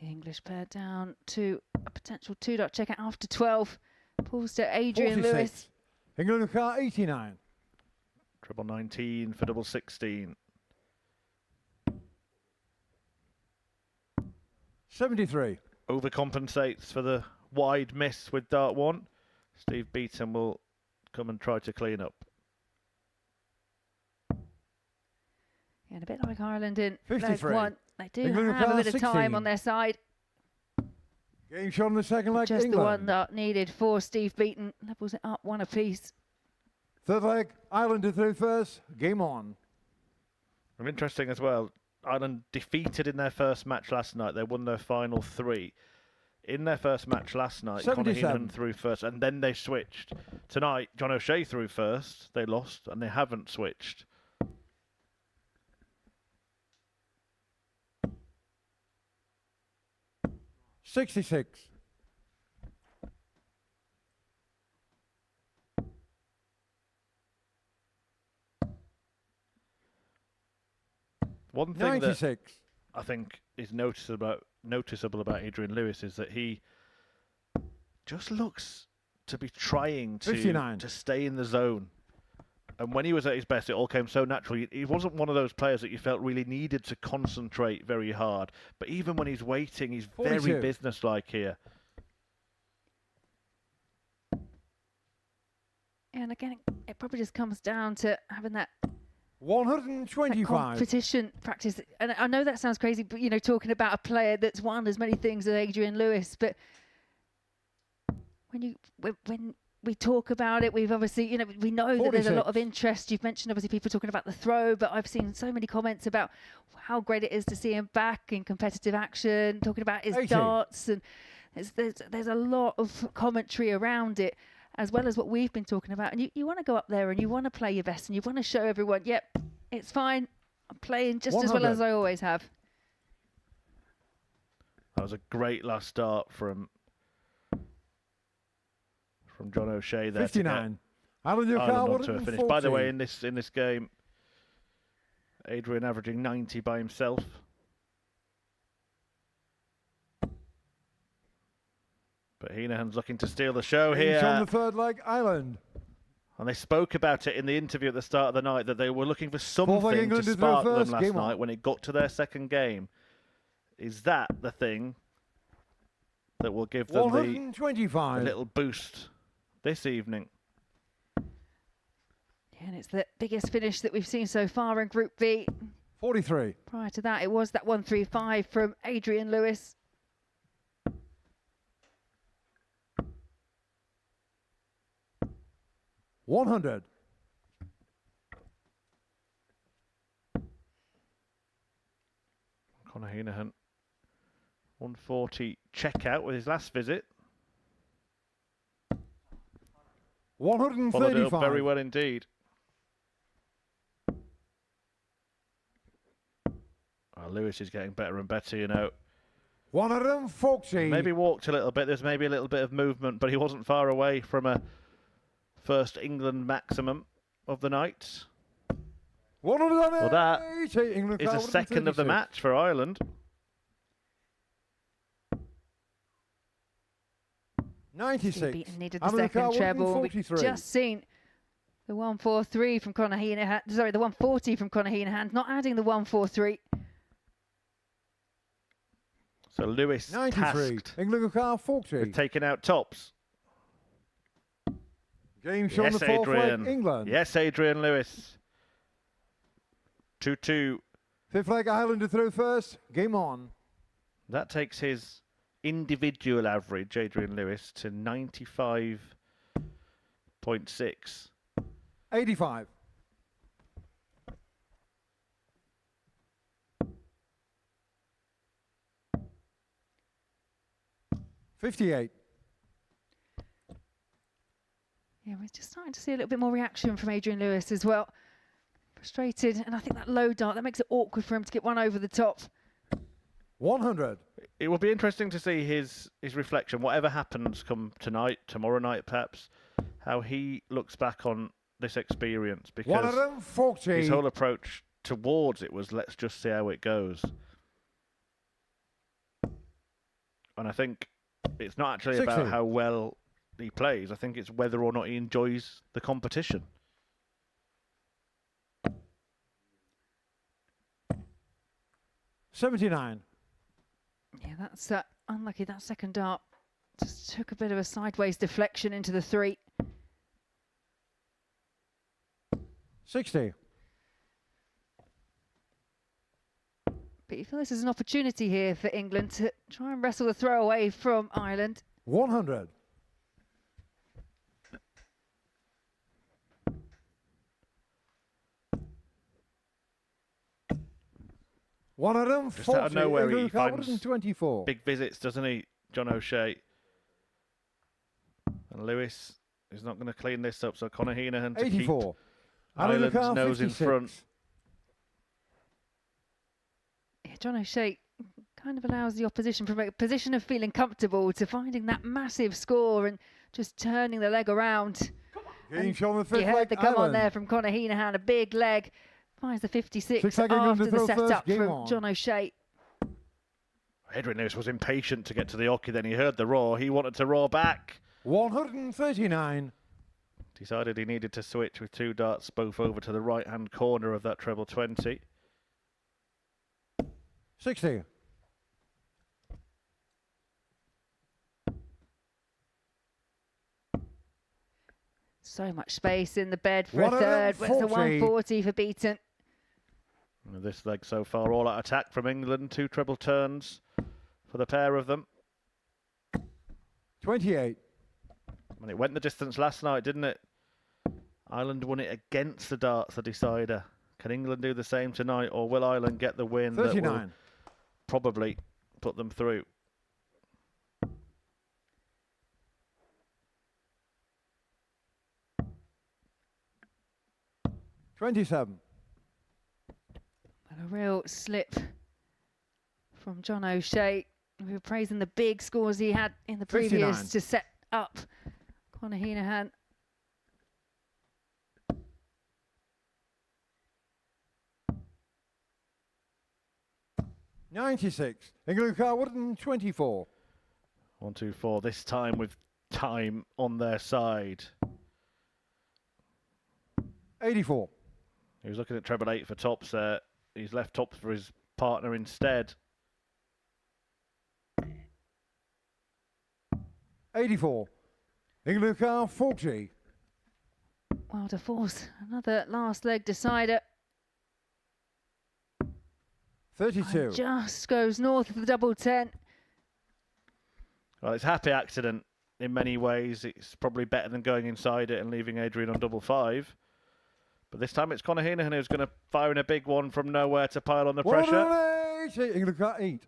The English pair down to a potential 2-dot checkout after 12. Pulls to Adrian 46. Lewis. England car, 89. Treble 19 for double 16. 73. Overcompensates for the wide miss with dart 1. Steve Beaton will come and try to clean up. And a bit like Ireland in leg 53. 1. They do England have a car, bit of time 16. on their side. Game shot in the second leg, Just England. the one that needed for Steve Beaton. Levels it up one apiece. Third leg, Ireland to throw first. Game on. And interesting as well, Ireland defeated in their first match last night. They won their final 3. In their first match last night, Conor 77. Heenan threw first, and then they switched. Tonight, John O'Shea threw first. They lost, and they haven't switched. $66. One thing 96. that I think is noticeable about Adrian Lewis is that he just looks to be trying 59. to stay in the zone. And when he was at his best, it all came so naturally. He wasn't one of those players that you felt really needed to concentrate very hard. But even when he's waiting, he's 42. very businesslike here. And again, it probably just comes down to having that 125. competition practice. And I know that sounds crazy, but, you know, talking about a player that's won as many things as Adrian Lewis. But when we talk about it, we've obviously, you know, we know that there's a lot of interest. You've mentioned obviously people talking about the throw, but I've seen so many comments about how great it is to see him back in competitive action, talking about his 80. darts, and there's a lot of commentary around it, as well as what we've been talking about. And you want to go up there and you want to play your best and you want to show everyone, yep, it's fine. I'm playing just as well as I always have. That was a great last start from John O'Shea there. 59. Alan Ireland onto a finish. By the way, 140. in this game, Adrian averaging 90 by himself. But Heenan's looking to steal the show here. Each on the third leg, Ireland. And they spoke about it in the interview at the start of the night, that they were looking for something to England spark them first, last game night on. when it got to their second game. Is that the thing that will give them the 125. little boost this evening? Yeah, and it's the biggest finish that we've seen so far in Group B. 43. Prior to that, it was that 135 from Adrian Lewis. $100. Conor Heenahan, 140 checkout with his last visit. Followed it up 135. very well indeed. Lewis is getting better and better, you know. 140. Maybe walked a little bit. There's maybe a little bit of movement, but he wasn't far away from a first England maximum of the night. 180. Well, that England is a second of the 136. match for Ireland. 96. Beaton needed the America second treble. We've 143. just seen the 143 from Conor Heenahan. Sorry, the 140 from Conor Heenahan, not adding the 143. So Lewis 93. tasked England car 40. with taking out tops. Game shown Yes, the fourth leg, Adrian. England. Yes, Adrian Lewis. 2-2. Fifth leg, Ireland to throw first. Game on. That takes his individual average, Adrian Lewis, to 95.6. 85. $58. Yeah, we're just starting to see a little bit more reaction from Adrian Lewis as well. Frustrated, and I think that low dart, that makes it awkward for him to get one over the top. 100. It will be interesting to see his reflection, whatever happens come tonight, tomorrow night perhaps, how he looks back on this experience, because 140. his whole approach towards it was, let's just see how it goes. And I think it's not actually 60. about how well he plays. I think it's whether or not he enjoys the competition. $79. Yeah, that's unlucky. That second dart just took a bit of a sideways deflection into the 3. 60. But you feel this is an opportunity here for England to try and wrestle the throw away from Ireland. 100. Just out of nowhere, he finds 124. big visits, doesn't he, John O'Shea? And Lewis is not going to clean this up, so Conor Heenahan to 84. keep Ireland's America, nose in 56. front. Yeah, John O'Shea kind of allows the opposition from a position of feeling comfortable to finding that massive score and just turning the leg around. Game shown the fifth You heard leg, the come on Ireland. there from Conor Heenahan, a big leg. Finds the 56 Six-leg England after to the throw first, setup game from on. John O'Shea. Adrian Lewis was impatient to get to the hockey, then he heard the roar. He wanted to roar back. 139. Decided he needed to switch with 2 darts, both over to the right-hand corner of that treble 20. 60. So much space in the bed for a third. It's a 140 for Beaton. This leg so far, all out attack from England. 2 treble turns for the pair of them. 28. And it went the distance last night, didn't it? Ireland won it against the darts, the decider. Can England do the same tonight, or will Ireland get the win that will 39. probably put them through? $27. And a real slip from John O'Shea. We were praising the big scores he had in the previous 59. to set up Conor Heenahan. $96. England car 124. 1-2-4, this time with time on their side. 84. He was looking at treble 8 for tops there. He's left tops for his partner instead. 84. England car 40. Well, to force another last leg decider. 32. And just goes north of the double 10. Well, it's a happy accident in many ways. It's probably better than going inside it and leaving Adrian on double 5. But this time it's Conor Heenan who's going to fire in a big one from nowhere to pile on the pressure. 180. England car 8.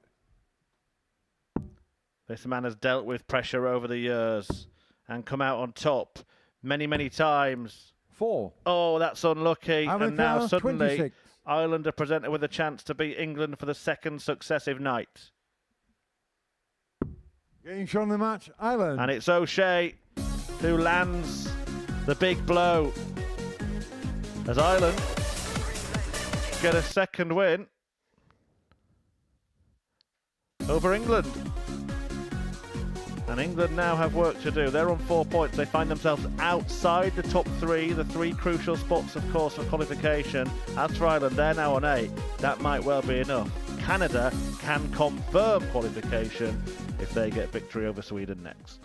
This man has dealt with pressure over the years and come out on top many, many times. 4. Oh, that's unlucky. And now suddenly 26. Ireland are presented with a chance to beat England for the second successive night. Getting shot in the match, Ireland. And it's O'Shea who lands the big blow as Ireland get a second win over England. And England now have work to do. They're on 4 points. They find themselves outside the top 3, the 3 crucial spots, of course, for qualification. As for Ireland, they're now on 8. That might well be enough. Canada can confirm qualification if they get victory over Sweden next.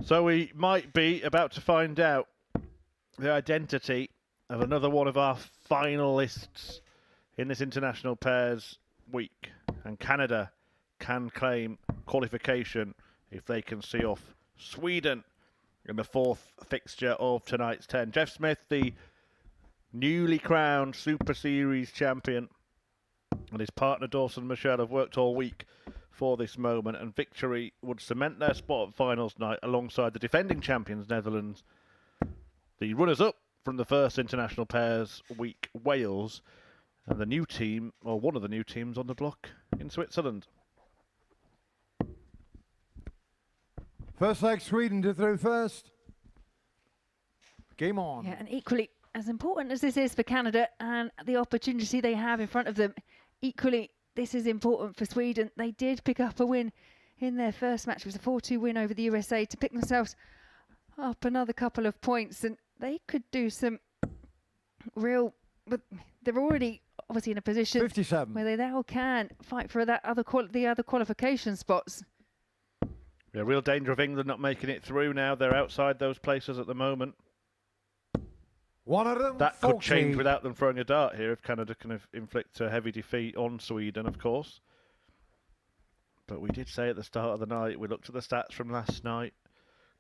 So we might be about to find out the identity of another one of our finalists in this international pairs week, and Canada can claim qualification if they can see off Sweden in the fourth fixture of tonight's 10. Jeff Smith, the newly crowned Super Series champion, and his partner Dawson Michelle have worked all week for this moment, and victory would cement their spot at finals night alongside the defending champions Netherlands, the runners-up from the first international pairs week Wales, and the new team, or one of the new teams on the block in Switzerland. First leg, Sweden to throw first. Game on. Yeah, and equally as important as this is for Canada and the opportunity they have in front of them, equally this is important for Sweden. They did pick up a win in their first match. It was a 4-2 win over the USA to pick themselves up another couple of points, and they could do some real, but they're already obviously in a position 57. where they now can fight for that the other qualification spots. Yeah, real danger of England not making it through now. They're outside those places at the moment. One of them. That could change without them throwing a dart here if Canada can inflict a heavy defeat on Sweden, of course. But we did say at the start of the night, we looked at the stats from last night.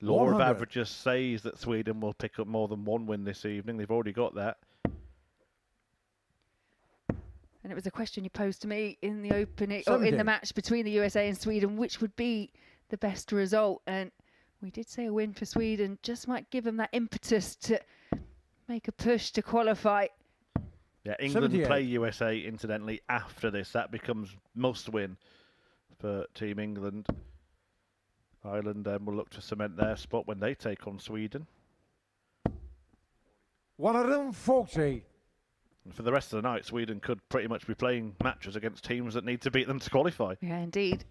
Law of 100. averages says that Sweden will pick up more than one win this evening. They've already got that. And it was a question you posed to me in the opening, or in the match between the USA and Sweden, which would be the best result. And we did say a win for Sweden just might give them that impetus to make a push to qualify. Yeah, England 78. play USA, incidentally, after this. That becomes must-win for Team England. Ireland then will look to cement their spot when they take on Sweden. One of them, 40. And for the rest of the night, Sweden could pretty much be playing matches against teams that need to beat them to qualify. Yeah, indeed.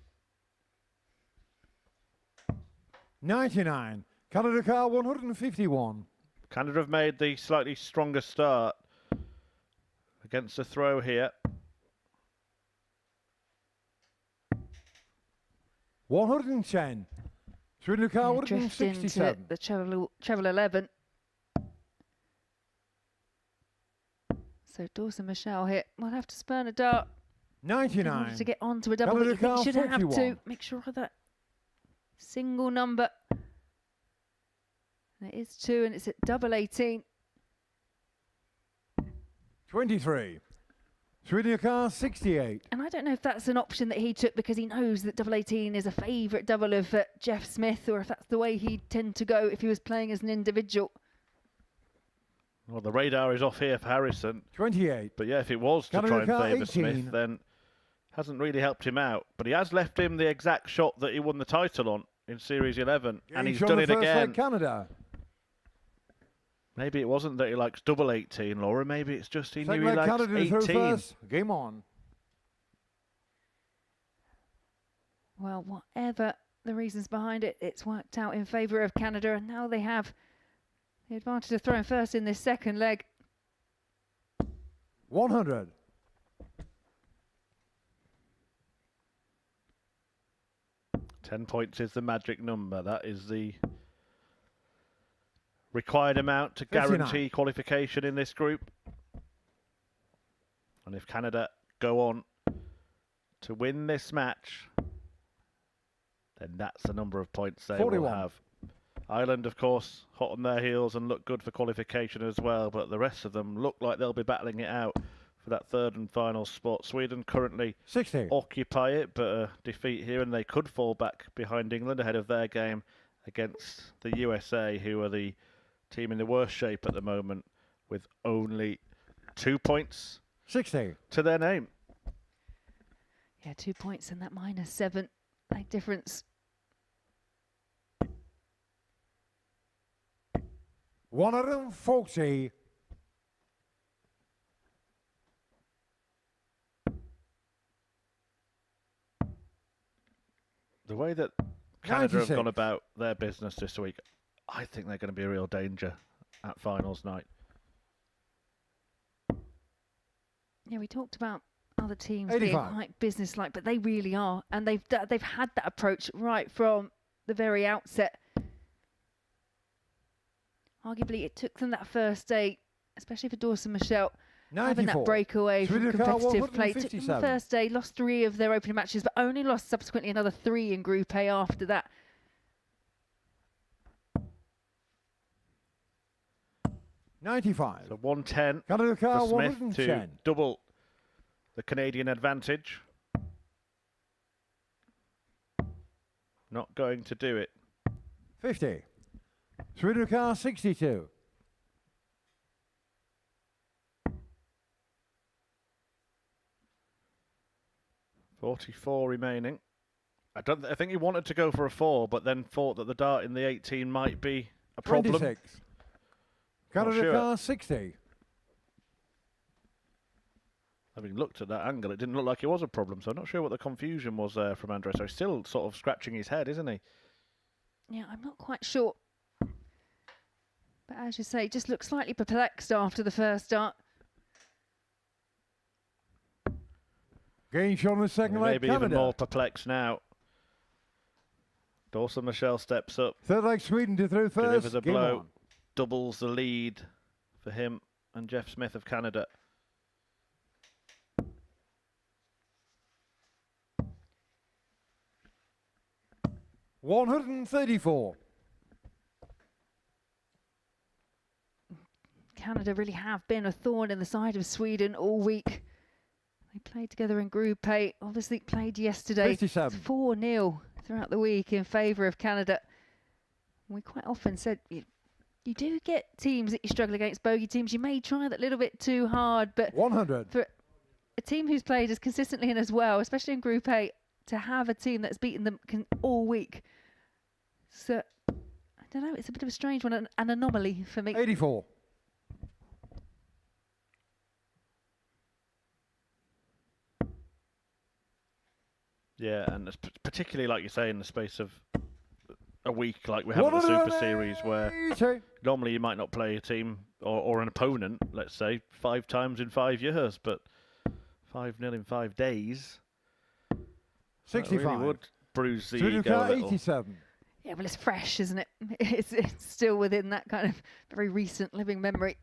99. Canada car 151. Canada have made the slightly stronger start against the throw here. 110. Sweden car Yeah, drift into 167. the treble 11. So Dawson Michelle here will have to spurn a dart in order 99. to get onto a double. Canada But you car should have to 41. make sure of that single number. And it is 2, and it's at double 18. 23. Sweden car 68. And I don't know if that's an option that he took because he knows that double 18 is a favourite double of Jeff Smith, or if that's the way he'd tend to go if he was playing as an individual. Well, the radar is off here for Harrison. 28. But yeah, if it was to Canada try and car favour 18. Smith, then hasn't really helped him out. But he has left him the exact shot that he won the title on in Series 11. And he's Gage on done the it first again. leg, Canada. Maybe it wasn't that he likes double 18, Laura. Maybe it's just he Second knew he leg, likes Canada to throw 18. first. Game on. Well, whatever the reasons behind it, it's worked out in favour of Canada, and now they have the advantage of throwing first in this second leg. 100. £10 points is the magic number. That is the required amount to 59. guarantee qualification in this group. And if Canada go on to win this match, then that's the number of points they 41. will have. Ireland, of course, hot on their heels and look good for qualification as well, but the rest of them look like they'll be battling it out for that third and final spot. Sweden currently 60. occupy it, but a defeat here and they could fall back behind England ahead of their game against the USA, who are the team in the worst shape at the moment with only 2 points 60. to their name. Yeah, 2 points and that -7 leg difference. 140. The way that Canada have 96. gone about their business this week, I think they're going to be a real danger at finals night. Yeah, we talked about other teams 85. being quite businesslike, but they really are, and they've had that approach right from the very outset. Arguably, it took them that first day, especially for Dawson Michelle, having that 94. breakaway from Sridhar competitive play. Took them the 157. first day, lost 3 of their opening matches, but only lost subsequently another 3 in Group A after that. 95. So 110 Canada car for Smith 110. to double the Canadian advantage. Not going to do it. 50. Sridhar car 62. .44 remaining. I think he wanted to go for a 4, but then thought that the dart in the 18 might be a problem. 26. Canada sure. car 60. Having looked at that angle, it didn't look like it was a problem, so I'm not sure what the confusion was there from Andres. So he's still sort of scratching his head, isn't he? Yeah, I'm not quite sure. But as you say, just looked slightly perplexed after the first dart. Gain shot on the second leg, Maybe Canada. even more perplexed now. Dawson Michelle steps up. Third leg Sweden to through first. Delivers a Game blow. on. Doubles the lead for him and Jeff Smith of Canada. $134. Canada really have been a thorn in the side of Sweden all week. They played together in Group A, obviously played yesterday. 57. 4-0 throughout the week in favour of Canada. We quite often said you do get teams that you struggle against, bogey teams. You may try that little bit too hard, but 100. for a team who's played as consistently and as well, especially in Group A, to have a team that's beaten them all week. So, I don't know, it's a bit of a strange one, an anomaly for me. 84. Yeah, and it's particularly, like you say, in the space of a week like we have at the Super Series, where normally you might not play a team or an opponent, let's say, 5 times in 5 years, but 5-0 in 5 days. 65. Really would bruise the Sridhar ego car a little. 87. Yeah, well, it's fresh, isn't it? It's still within that kind of very recent living memory.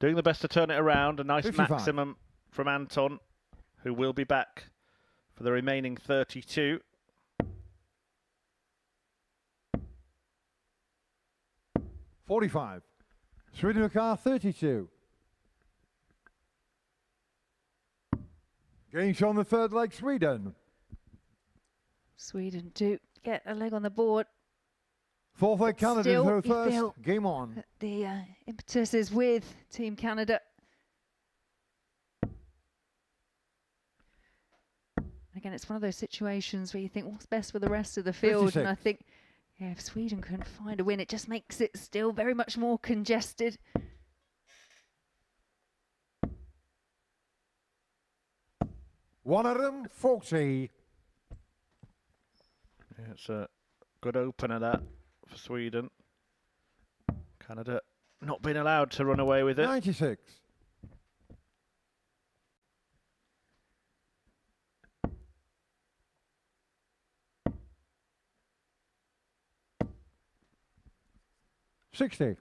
Doing the best to turn it around. A nice 55. maximum from Anton, who will be back for the remaining 32. $45. Sridhar car 32. Gain shot on the third leg, Sweden. Sweden do get a leg on the board. Fourth leg, Canada Still, through you first. feel Game on. that the impetus is with Team Canada. Again, it's one of those situations where you think, what's best for the rest of the field? 56. And I think, yeah, if Sweden couldn't find a win, it just makes it still very much more congested. $140. Yeah, it's a good opener that for Sweden. Canada not being allowed to run away with it. 96. $60.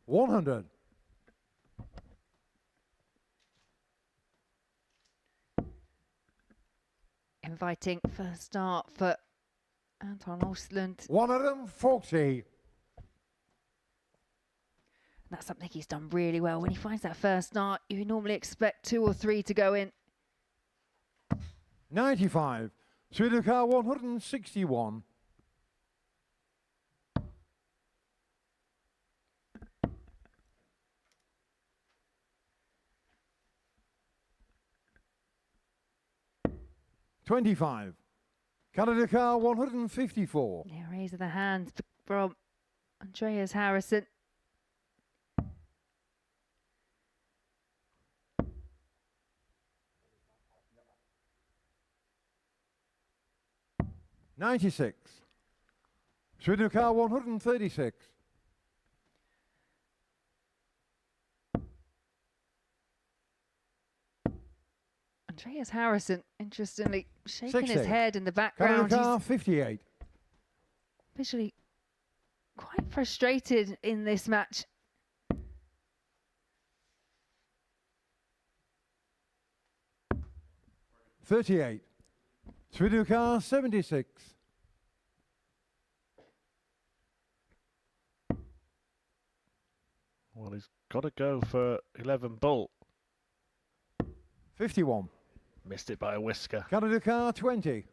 $100. Inviting first start for Anton Ostlund. $140. That's something he's done really well. When he finds that first start, you normally expect 2 or 3 to go in. 95. Sridhar car 161. $25. Canada car 154. Yeah, raise of the hands from Andreas Harrison. $96. Sridhar car 136. Andreas Harrison, interestingly, shaking 60. his head in the Canada background. car, He's 58. visually quite frustrated in this match. $38. Sweden car, 76. Well, he's got to go for 11 bolt. 51. Missed it by a whisker. Canada car, 20.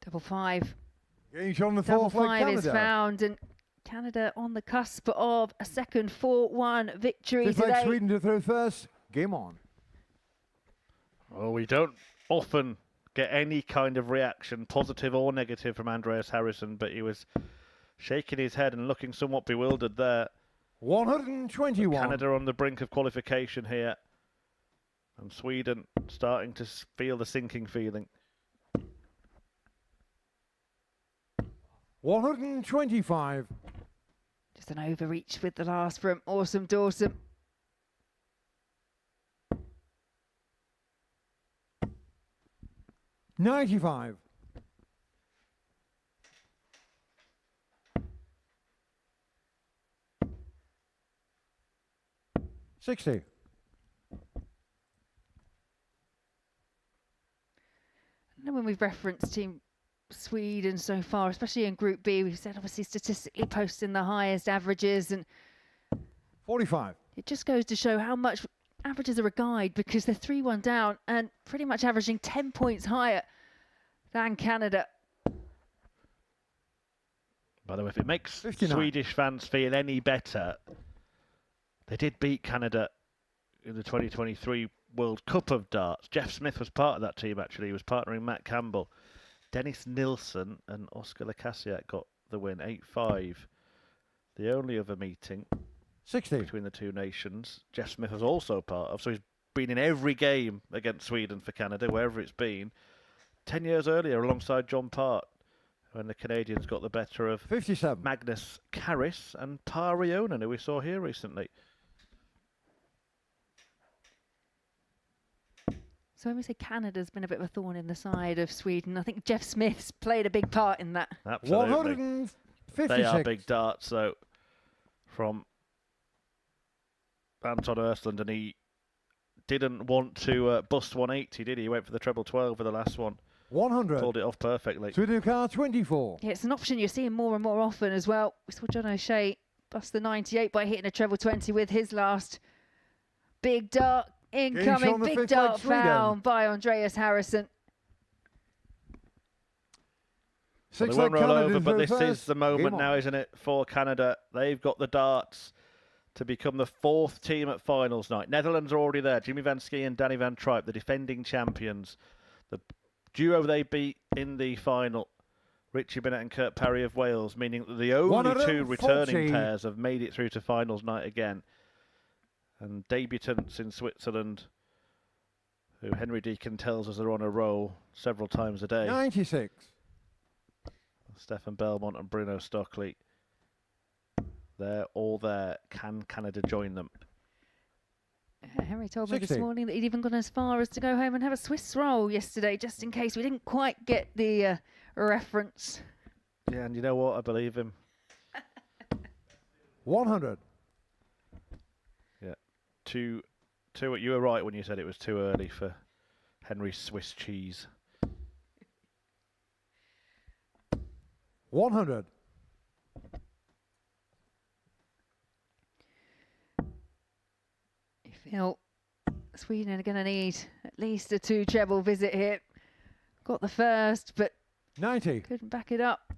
Double five. Gauge on the Double fourth leg, five is Canada. found, and Canada on the cusp of a second 4-1 victory Fifth leg, today. Sweden to throw first. Game on. Well, we don't often get any kind of reaction, positive or negative, from Andreas Harrison, but he was shaking his head and looking somewhat bewildered there. 121. Canada on the brink of qualification here, and Sweden starting to feel the sinking feeling. 125. Just an overreach with the last from Awesome Dawson. $95. $60. I know when we've referenced Team Sweden so far, especially in Group B, we've said obviously statistically posting the highest averages, and 45. it just goes to show how much averages are a guide, because they're 3-1 down and pretty much averaging 10 points higher than Canada. By the way, if it makes 59. Swedish fans feel any better, they did beat Canada in the 2023 World Cup of Darts. Jeff Smith was part of that team, actually. He was partnering Matt Campbell. Dennis Nilsson and Oscar Lacasiak got the win, 8-5. The only other meeting 60. between the two nations, Jeff Smith was also part of, so he's been in every game against Sweden for Canada, wherever it's been. 10 years earlier, alongside John Part, when the Canadians got the better of 57. Magnus Karris and Per Rionen, who we saw here recently. So when we say Canada's been a bit of a thorn in the side of Sweden, I think Jeff Smith's played a big part in that. Absolutely. 156. They are big darts, though, from Anton Östlund, and he didn't want to bust 180, did he? He went for the treble 12 for the last one. 100. Pulled it off perfectly. Sweden car, 24. Yeah, it's an option you're seeing more and more often as well. We saw John O'Shea bust the 98 by hitting a treble 20 with his last big dart. Incoming big dart found by Andreas Harrison. Well, they won't roll over, but this is the moment now, isn't it, for Canada? They've got the darts to become the fourth team at finals night. Netherlands are already there. Jimmy Van Ski and Danny Van Tripe, the defending champions. The duo they beat in the final, Richie Bennett and Kurt Parry of Wales, meaning that the only two returning pairs have made it through to finals night again. And debutants in Switzerland, who Henry Deacon tells us are on a roll several times a day. 96. Stefan Belmont and Bruno Stockley. They're all there. Can Canada join them? Henry told me 60. this morning that he'd even gone as far as to go home and have a Swiss roll yesterday, just in case we didn't quite get the reference. Yeah, and you know what? I believe him. 100. Yeah. You were right when you said it was too early for Henry's Swiss cheese. 100. You feel Sweden are going to need at least a 2 treble visit here. Got the first, but 90. couldn't back it up.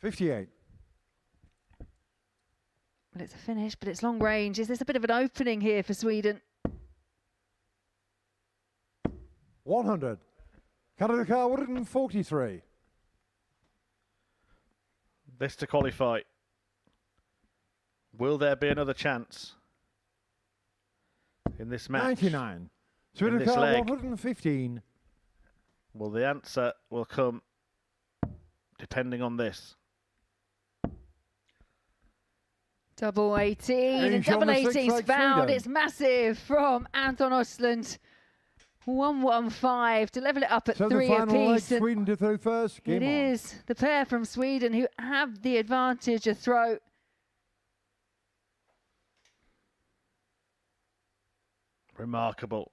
$58. Well, it's a finish, but it's long range. Is this a bit of an opening here for Sweden? 100. Canada car, 143. This to qualify. Will there be another chance in this match? 99. in this Sweden leg? 115. Well, the answer will come depending on this. Double 18 and Inch on double the 18's six-leg found. Sweden. It's massive from Anton Östlund. 1-1-5 to level it up at So 3 the final leg, apiece. And Sweden to throw first. it Game on. is the pair from Sweden who have the advantage of throw. Remarkable.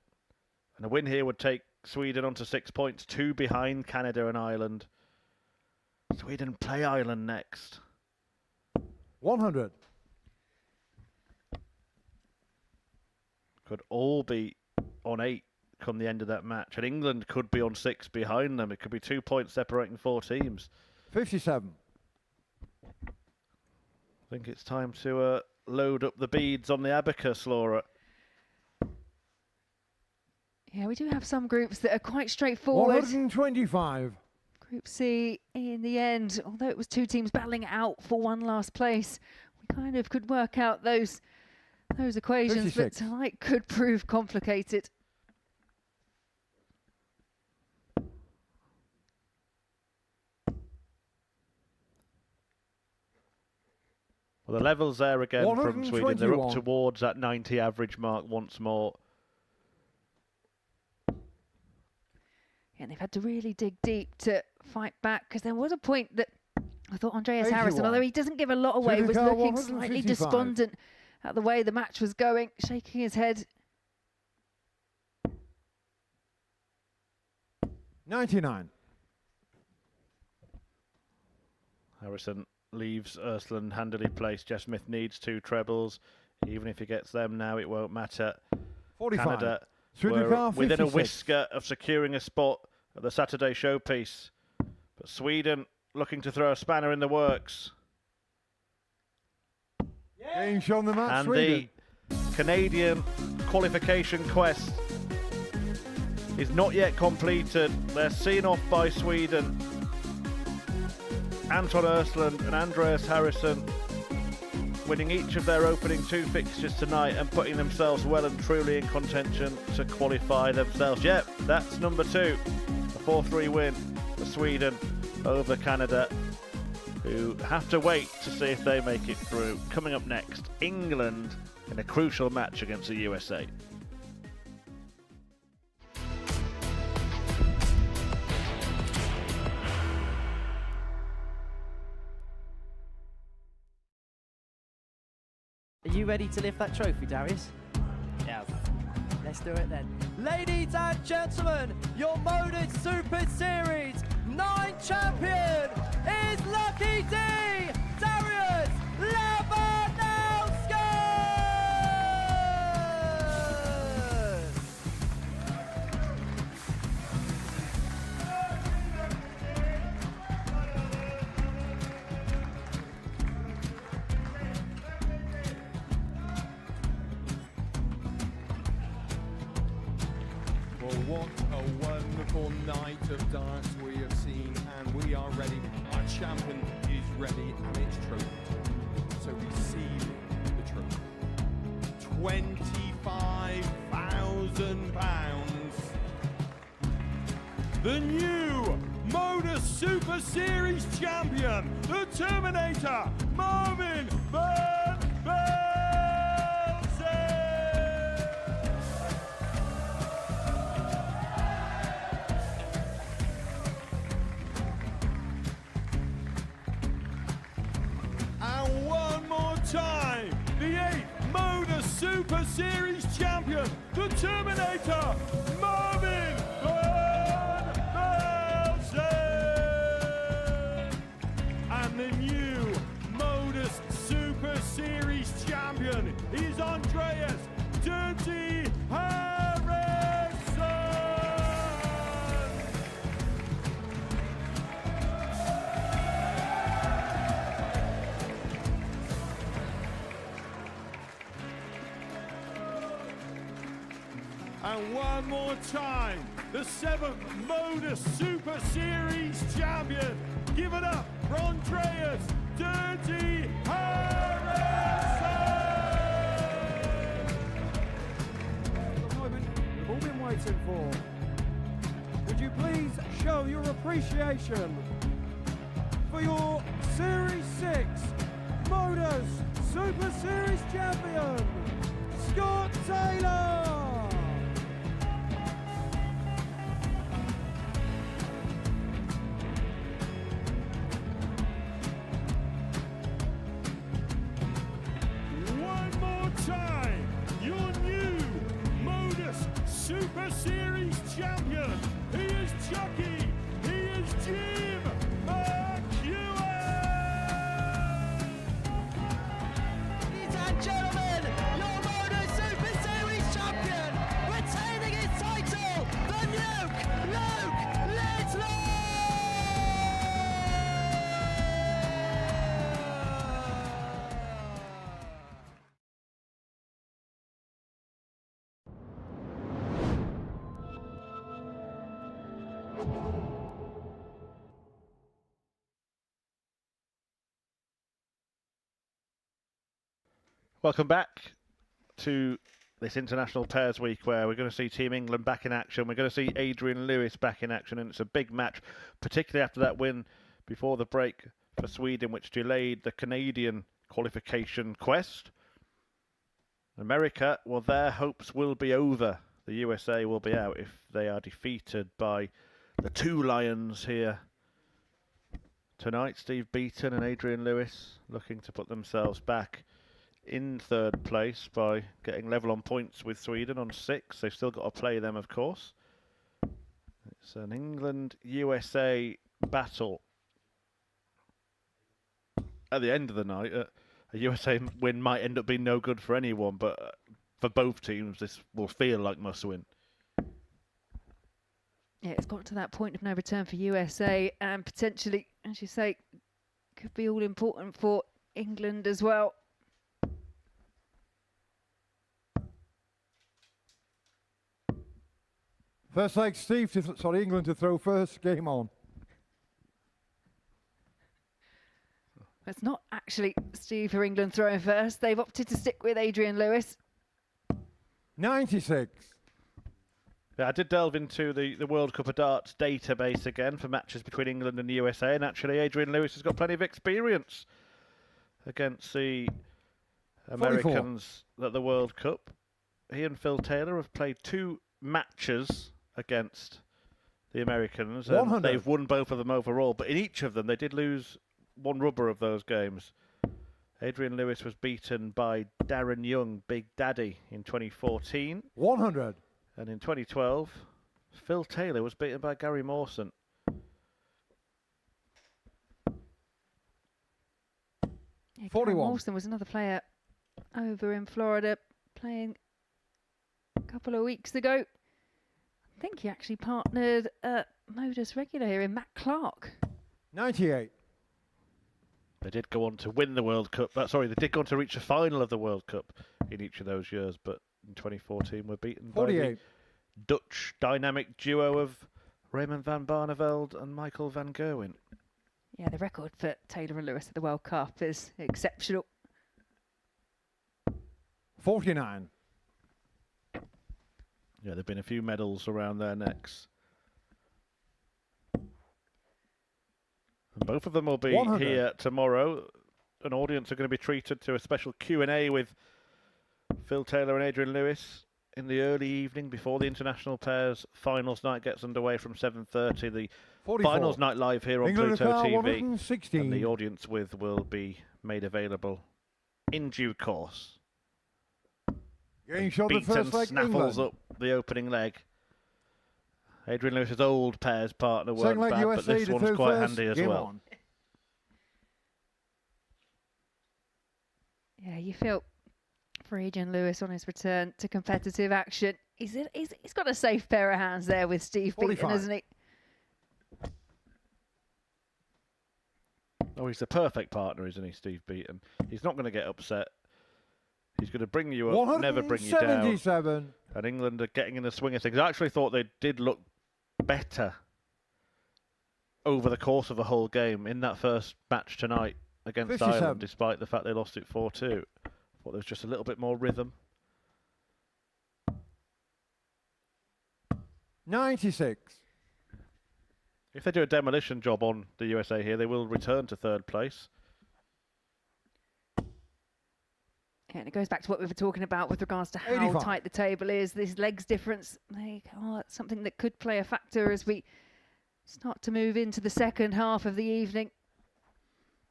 And a win here would take Sweden onto 6 points, 2 behind Canada and Ireland. Sweden play Ireland next. 100. Could all be on 8 come the end of that match. And England could be on 6 behind them. It could be 2 points separating 4 teams. 57. I think it's time to load up the beads on the abacus, Laura. Yeah, we do have some groups that are quite straightforward. 125. Group C, in the end, although it was 2 teams battling it out for one last place, we kind of could work out those equations, 56. but tonight could prove complicated. Well, the levels there again from Sweden. They're up 121. towards that 90 average mark once more. And they've had to really dig deep to fight back, because there was a point that I thought Andreas 81. Harrison, although he doesn't give a lot away, was Sweden looking 155. slightly despondent at the way the match was going, shaking his head. 99. Harrison leaves Östlund handily placed. Jeff Smith needs 2 trebles. Even if he gets them now, it won't matter. 45. Canada Sweden were car within a 56. whisker of securing a spot at the Saturday showpiece. But Sweden looking to throw a spanner in the works. Game shown the match, And Sweden. the Canadian qualification quest is not yet completed. They're seen off by Sweden. Anton Östlund and Andreas Harrison winning each of their opening 2 fixtures tonight and putting themselves well and truly in contention to qualify themselves. Yep, that's number 2. A 4-3 win for Sweden over Canada, who have to wait to see if they make it through. Coming up next, England in a crucial match against the USA. Are you ready to lift that trophy, Darius? Yes. Let's do it then. Ladies and gentlemen, your Modus Super Series 9 champion is Lucky D, Darius Lewandowski! Well, what a wonderful night of darts we have seen, and we are ready. Our champion is ready, and it's trophy. So receive the trophy. £25,000. The new Modus Super Series champion, the Terminator, Marvin Van Velzen. And one more time, the 8th Modus Super Series champion, the Terminator, Marvin Van Velzen. And the new Modus Super Series champion is Andreas Dirty Harrison. And one more time, the 7th Modus Super Series champion. Give it up for Andreas Dirty Harrison! At the moment, we've all been waiting waiting for? Would you please show your appreciation for your Series 6 Modus Super Series champion, Scott Taylor! One more time, your new Modus Super Series champion. He is Chucky. He is Jim McEwen. Ladies and gentlemen, your Modus Super Series champion, retaining his title, the Nuke, Luke Littler! Welcome back to this International Pairs Week where we're going to see Team England back in action. We're going to see Adrian Lewis back in action, and it's a big match, particularly after that win before the break for Sweden, which delayed the Canadian qualification quest. America, well, their hopes will be over. The USA will be out if they are defeated by the two Lions here tonight. Steve Beaton and Adrian Lewis looking to put themselves back in third place by getting level on points with Sweden on 6. They've still got to play them, of course. It's an England-USA battle. At the end of the night, a USA win might end up being no good for anyone, but for both teams, this will feel like must-win. Yeah, it's got to that point of no return for USA, and potentially, as you say, could be all important for England as well. First leg, Steve, England to throw first. Game on. It's not actually Steve for England throwing first. They've opted to stick with Adrian Lewis. 96. Yeah, I did delve into the World Cup of Darts database again for matches between England and the USA, and actually Adrian Lewis has got plenty of experience against the Americans at the World Cup. He and Phil Taylor have played 2 matches against the Americans, and 100. they've won both of them overall, but in each of them they did lose one rubber of those games. Adrian Lewis was beaten by Darren Young, Big Daddy, in 2014. 100. And in 2012, Phil Taylor was beaten by Gary Mawson. Yeah, 41. Gary Mawson was another player over in Florida playing a couple of weeks ago. I think he actually partnered Modus regular here in Matt Clark. 98. They did go on to win the World Cup. They did go on to reach the final of the World Cup in each of those years, but in 2014 were beaten 48. by the Dutch dynamic duo of Raymond van Barneveld and Michael van Gerwen. Yeah, the record for Taylor and Lewis at the World Cup is exceptional. 49. Yeah, there have been a few medals around their necks. And both of them will be 100. here tomorrow. An audience are going to be treated to a special Q&A with Phil Taylor and Adrian Lewis in the early evening before the International Pairs Finals night gets underway from 7:30. The 44. Finals night live here on England Pluto car, TV. 116. And the audience with will be made available in due course. Game shot the Beaton first leg, snaffles England. up the opening leg. Adrian Lewis's old pairs partner weren't Second leg, bad, but USA this to one's throw quite first. handy as Game well. on. Yeah, you feel for Adrian Lewis on his return to competitive action. He's got a safe pair of hands there with Steve Beaton, 45. hasn't he? Oh, he's the perfect partner, isn't he, Steve Beaton? He's not going to get upset. He's going to bring you up, never bring you down. 177. And England are getting in the swing of things. I actually thought they did look better over the course of the whole game in that first match tonight against 57. Ireland, despite the fact they lost it 4-2. I thought there was just a little bit more rhythm. 96. If they do a demolition job on the USA here, they will return to third place. Yeah, and it goes back to what we were talking about with regards to how 85. tight the table is. This legs difference, it's something that could play a factor as we start to move into the second half of the evening.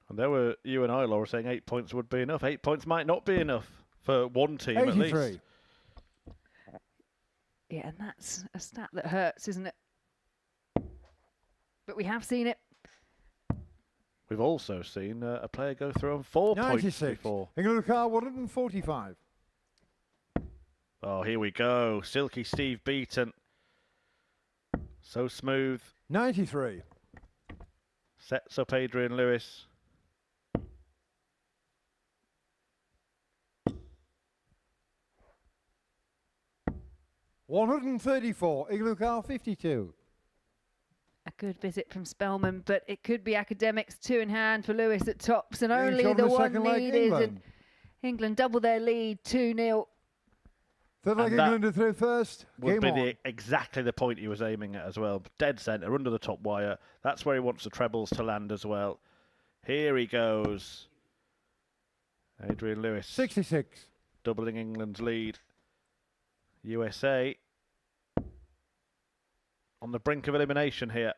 And there were you and I, Laura, saying 8 points would be enough. 8 points might not be enough for one team 83. at least. Yeah, and that's a stat that hurts, isn't it? But we have seen it. We've also seen a player go through on 4 points 96. before. England car 145. Oh, here we go. Silky Steve Beaton. So smooth. 93. Sets up Adrian Lewis. $134. England car 52. A good visit from Spellman, but it could be academics, 2 in hand for Lewis at tops, and Being only shot the on the one second leg, needed. England. And England double their lead, 2-0. Third leg And that England to through first. Would Game be on. exactly the point he was aiming at as well. Dead centre, under the top wire. That's where he wants the trebles to land as well. Here he goes. Adrian Lewis. 66. Doubling England's lead. USA on the brink of elimination here.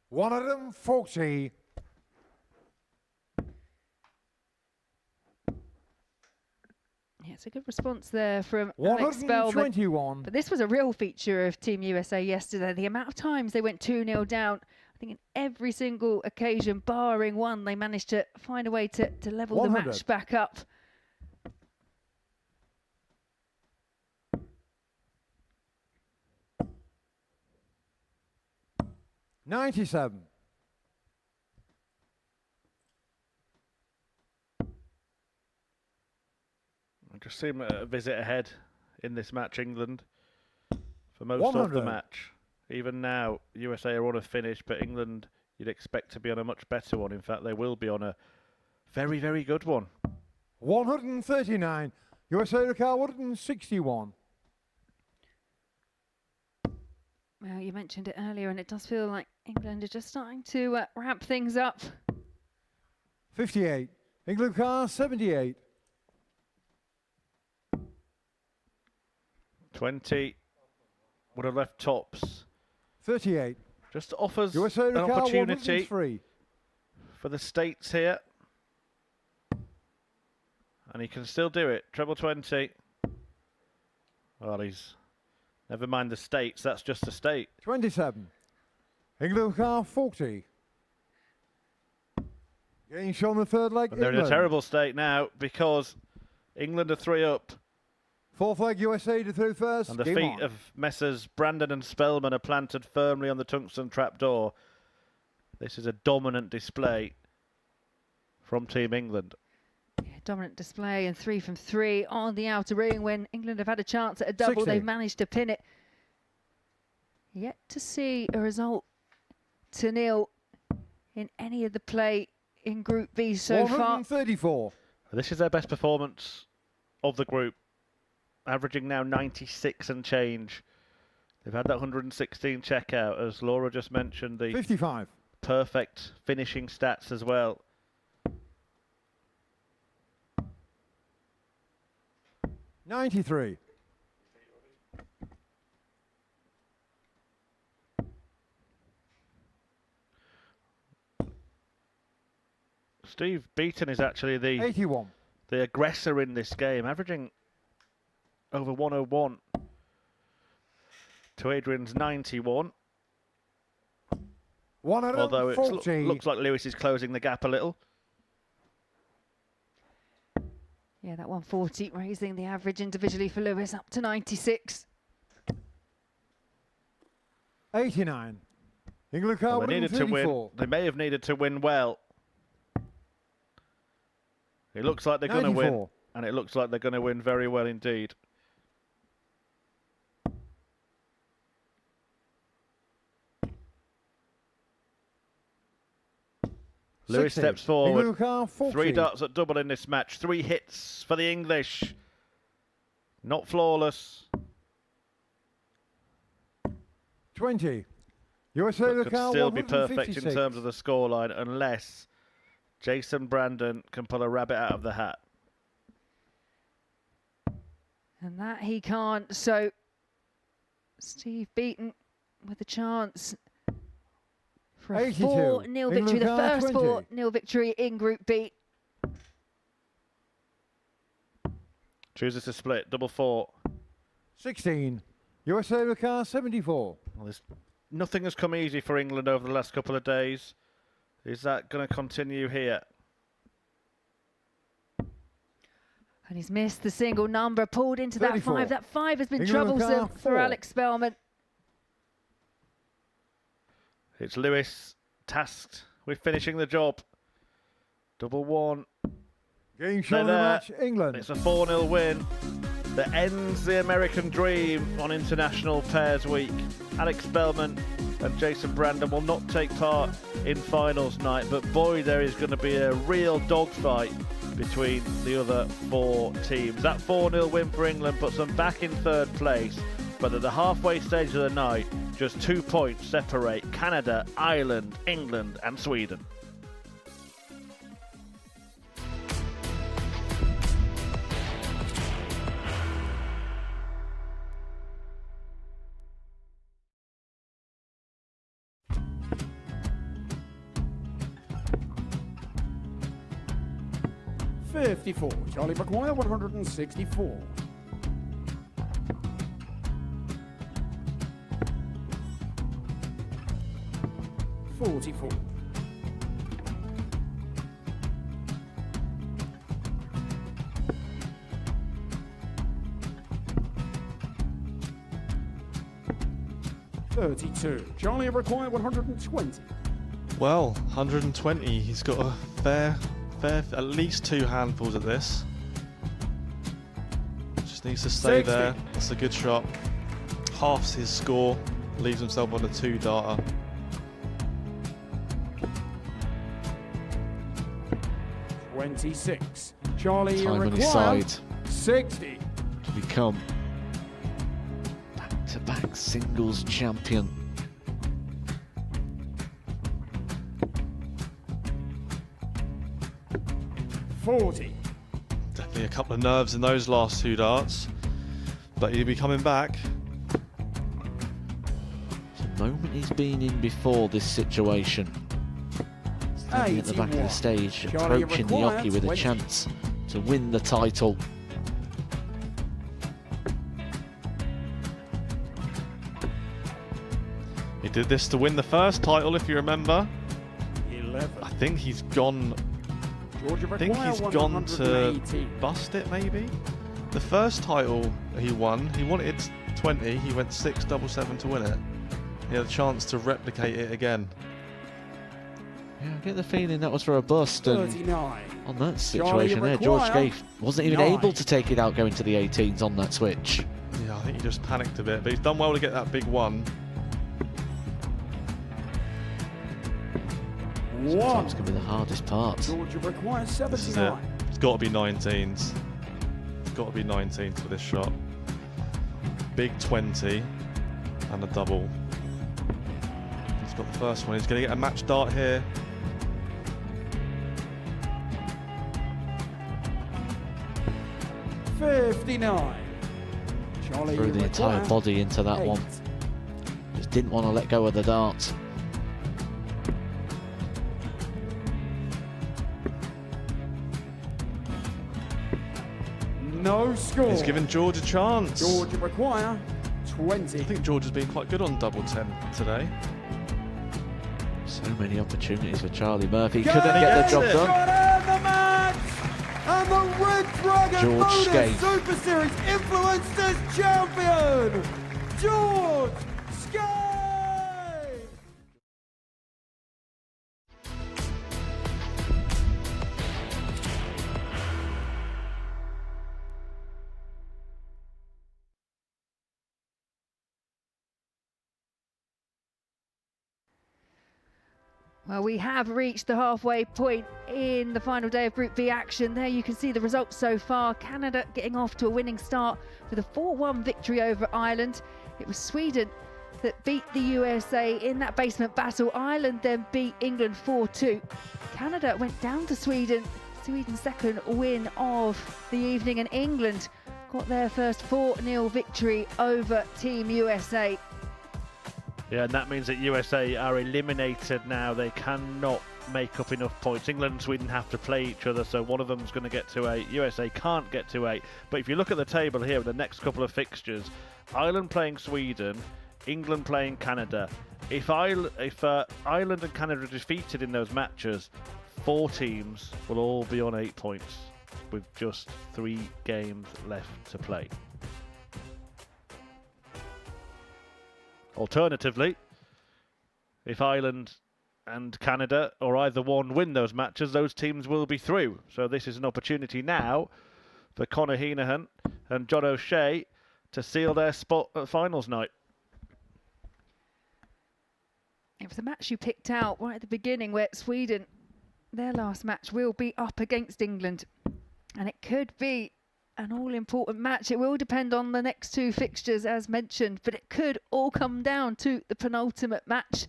140. Yeah, it's a good response there from Alex Spellman. 121. But this was a real feature of Team USA yesterday. The amount of times they went 2-0 down, I think in every single occasion, barring one, they managed to find a way to level 100. the match back up. $97. I just seem a visit ahead in this match, England, for most of the 100. match. Even now, USA are on a finish, but England, you'd expect to be on a much better one. In fact, they will be on a very, very good one. 139. USA car 161. Well, you mentioned it earlier, and it does feel like England are just starting to ramp things up. 58. England car 78. 20 would have left tops. 38. Just offers USA an car opportunity 103. for the States here. And he can still do it. Treble 20. Well, he's... Never mind the States, that's just a state. 27. England car 40. Getting shown the third leg. And they're in a terrible state now because England are 3 up. Fourth leg USA to through first. And the Game feet on. of Messrs Brandon and Spellman are planted firmly on the tungsten trapdoor. This is a dominant display from Team England. Yeah, dominant display and 3 from 3 on the outer ring when England have had a chance at a double. 60. They've managed to pin it. Yet to see a result to nil in any of the play in Group B so far. 134. This is their best performance of the group, averaging now 96 and change. They've had that 116 checkout, as Laura just mentioned, the 55. perfect finishing stats as well. 93. Steve Beaton is actually the 81. aggressor in this game, averaging over 101 to Adrian's 91. 140. Although it looks like Lewis is closing the gap a little. Yeah, that 140 raising the average individually for Lewis up to 96. 89. England car Well, they needed to win. 134. They may have needed to win well. It looks like they're going to win, 94. and it looks like they're going to win very well indeed. Lewis 60. steps forward. England car 40. 3 darts at double in this match. 3 hits for the English. Not flawless. 20. USA But could locale still be perfect in 156. terms of the scoreline unless Jason Brandon can pull a rabbit out of the hat. And that he can't. So Steve Beaton with a chance for a 82. 4-0 victory. The England first 20. 4-0 victory in Group B. Chooses to split. Double 4. 16. USA locale 74. Well, nothing has come easy for England over the last couple of days. Is that going to continue here? And he's missed the single number, pulled into 34. that 5. That 5 has been England troublesome locale for 4. Alex Spellman. It's Lewis tasked with finishing the job. Double 1. Game show of the match, England. It's a 4-0 win that ends the American dream on International Pairs Week. Alex Spellman and Jason Brandon will not take part in finals night, but boy, there is going to be a real dogfight between the other 4 teams. That 4-0 win for England puts them back in 3rd place, but at the halfway stage of the night, just 2 points separate Canada, Ireland, England and Sweden. Charlie McGuire, 164. 44. 32. Charlie required 120. Well, 120. He's got a fair, at least 2 handfuls at this. Just needs to stay 60. there. That's a good shot. Halves his score. Leaves himself on a 2-darter. $26. Charlie Time on his required side 60. to become back-to-back singles champion. $40. Definitely a couple of nerves in those last 2 darts, but he'll be coming back. It's the moment he's been in before this situation. Standing at the back of the 81. stage, Charlie approaching the required Yoki with a 20. chance to win the title. He did this to win the first title, if you remember. 11. I think he's gone. Georgia I think require he's gone to 118. bust it, maybe. The first title he won, he wanted 20. He went 6-7-7 to win it. He had a chance to replicate it again. Yeah, I get the feeling that was for a bust, and 39. on that Charlie situation there, George require Gay wasn't even 9. able to take it out going to the 18s on that switch. Yeah, I think he just panicked a bit, but he's done well to get that big one. Sometimes can be the hardest part. Georgia requires This is it. 79. It's got to be 19s. It's got to be 19s for this shot. Big 20 and a double. He's got the first one. He's going to get a match dart here. $59. Charlie Threw the entire require body into that 8. one. Just didn't want to let go of the dart. No score. He's given George a chance. Georgia require 20. I think George has been quite good on double 10 today. So many opportunities for Charlie Murphy. Go Couldn't get the job it. done. Got in the match! And the Red Dragon George Modus Skate. Super Series Influencers Champion, George Skate! Well, we have reached the halfway point in the final day of Group B action. There you can see the results so far. Canada getting off to a winning start with a 4-1 victory over Ireland. It was Sweden that beat the USA in that basement battle. Ireland then beat England 4-2. Canada went down to Sweden. Sweden's second win of the evening, and England got their first 4-0 victory over Team USA. Yeah, and that means that USA are eliminated now. They cannot make up enough points. England and Sweden have to play each other, so one of them's going to get to 8. USA can't get to 8. But if you look at the table here with the next couple of fixtures, Ireland playing Sweden, England playing Canada. If Ireland and Canada are defeated in those matches, 4 teams will all be on 8 points with just 3 games left to play. Alternatively, if Ireland and Canada or either one win those matches, those teams will be through. So this is an opportunity now for Conor Heenahan and John O'Shea to seal their spot at finals night. It was the match you picked out right at the beginning where Sweden, their last match, will be up against England. And it could be an all-important match. It will depend on the next 2 fixtures, as mentioned, but it could all come down to the penultimate match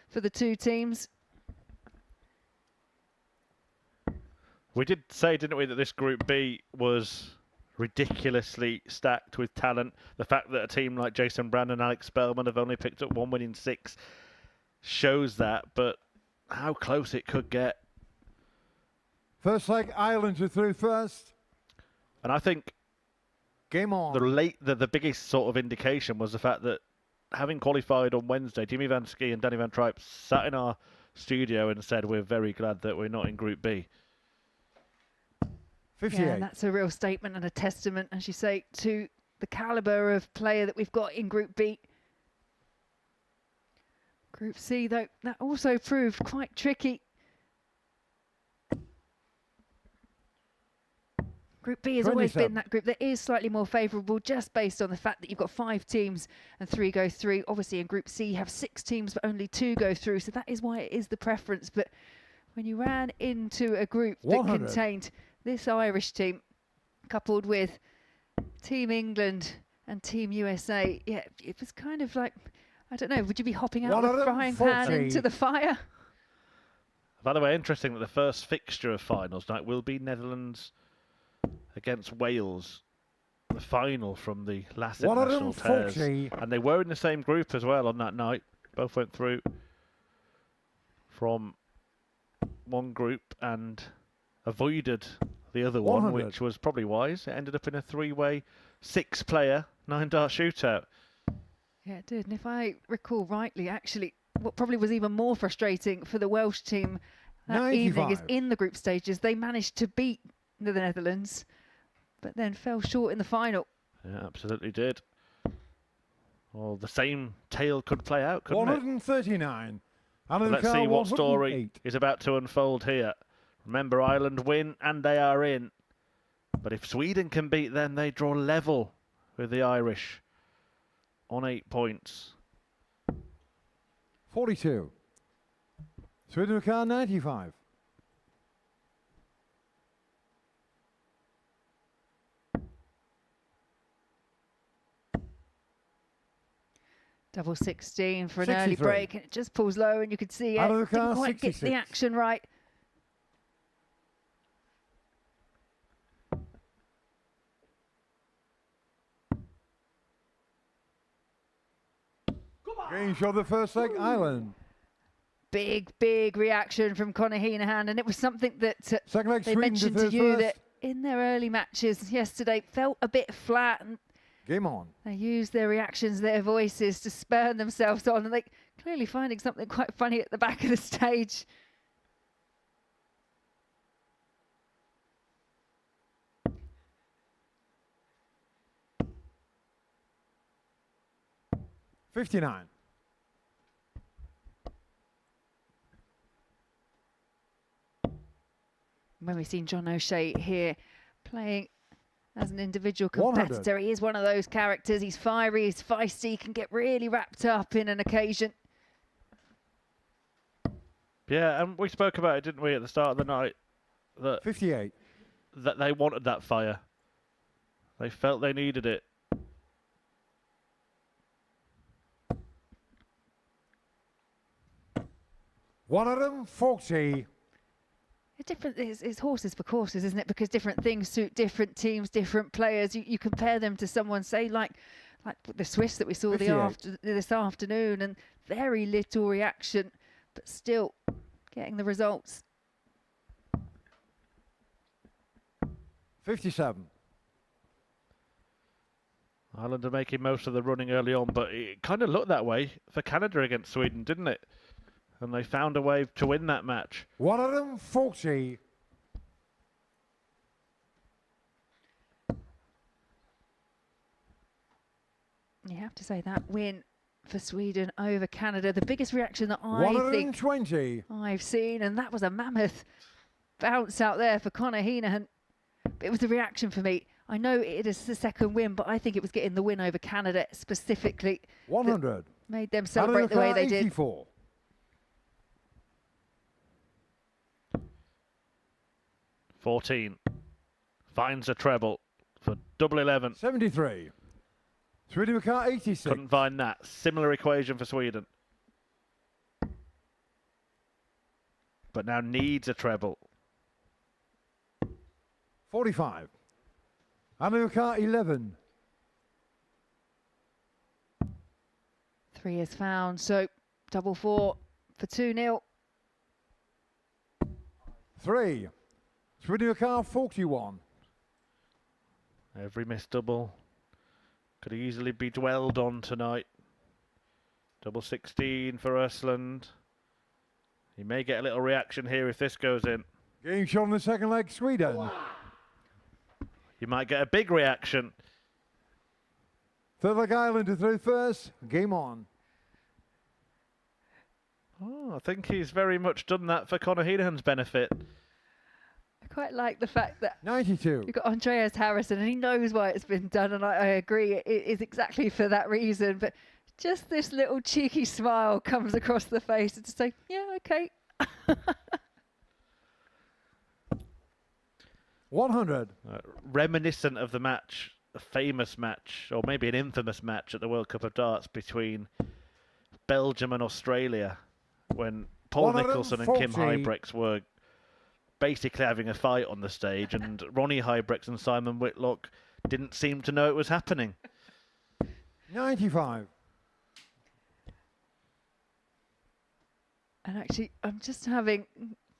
for the 2 teams. We did say, didn't we, that this Group B was ridiculously stacked with talent. The fact that a team like Jason Brand and Alex Spellman have only picked up 1 win in 6 shows that, but how close it could get. First leg, Ireland are through first. And I think game on. The biggest sort of indication was the fact that having qualified on Wednesday, Jimmy Van Ski and Danny Van Tripe sat in our studio and said, we're very glad that we're not in Group B. 58. Yeah, and that's a real statement and a testament, as you say, to the calibre of player that we've got in Group B. Group C, though, that also proved quite tricky. Group B has always been that group that is slightly more favourable, just based on the fact that you've got 5 teams and 3 go through. Obviously, in Group C, you have 6 teams, but only 2 go through. So that is why it is the preference. But when you ran into a group that contained this Irish team, coupled with Team England and Team USA, yeah, it was kind of like, I don't know, would you be hopping out of the frying pan into the fire? By the way, interesting that the first fixture of finals night will be Netherlands against Wales, the final from the last international tears. And they were in the same group as well on that night. Both went through from one group and avoided the other one, which was probably wise. It ended up in a 3-way, 6-player, 9-dart shootout. Yeah, it did. And if I recall rightly, actually, what probably was even more frustrating for the Welsh team that evening is in the group stages, they managed to beat the Netherlands, but then fell short in the final. Yeah, absolutely did. Well, the same tale could play out, couldn't 139. it? Let's see what story is about to unfold here. Remember, Ireland win and they are in. But if Sweden can beat them, they draw level with the Irish on 8 points. 42. Sweden car 95. Double 16 for an early break, and it just pulls low, and you could see it didn't quite get the action right. Game shot the first leg, Ireland. Big reaction from Conor Heenahan, and it was something that they Sweden mentioned to you that in their early matches yesterday felt a bit flat, and game on. They used their reactions, their voices to spur themselves on, and they clearly finding something quite funny at the back of the stage. $59. When we've seen John O'Shea here playing as an individual competitor, he is one of those characters. He's fiery, he's feisty, can get really wrapped up in an occasion. Yeah, and we spoke about it, didn't we, at the start of the night? That 58. That they wanted that fire. They felt they needed it. $140. It's horses for courses, isn't it? Because different things suit different teams, different players. You compare them to someone, say, like the Swiss that we saw this afternoon, and very little reaction, but still getting the results. 57. Ireland are making most of the running early on, but it kind of looked that way for Canada against Sweden, didn't it? And they found a way to win that match. 140. You have to say that win for Sweden over Canada, the biggest reaction that I think I've seen, and that was a mammoth bounce out there for Conor Heenan. It was the reaction for me. I know it is the second win, but I think it was getting the win over Canada specifically 100. Made them celebrate the way they did. 84. Finds a treble for double 11. 73. Sweden McCart 86. Couldn't find that. Similar equation for Sweden. But now needs a treble. 45. Anna McCart 11. 3 is found, so double 4 for 2-0. 3. Sweden McCart 41. Every missed double could easily be dwelled on tonight. Double 16 for Östlund. He may get a little reaction here if this goes in. Game shot on the second leg, Sweden. You might get a big reaction. Third leg Ireland to throw first. Game on. Oh, I think he's very much done that for Conor Heenan's benefit. I quite like the fact that 92. You've got Andreas Harrison, and he knows why it's been done, and I agree, it is exactly for that reason. But just this little cheeky smile comes across the face and to say, yeah, okay. 100. Reminiscent of the match, a famous match, or maybe an infamous match at the World Cup of Darts between Belgium and Australia, when Paul Nicholson and Kim Huybrechts were basically having a fight on the stage, and Ronnie Huybrechts and Simon Whitlock didn't seem to know it was happening. 95. And actually, I'm just having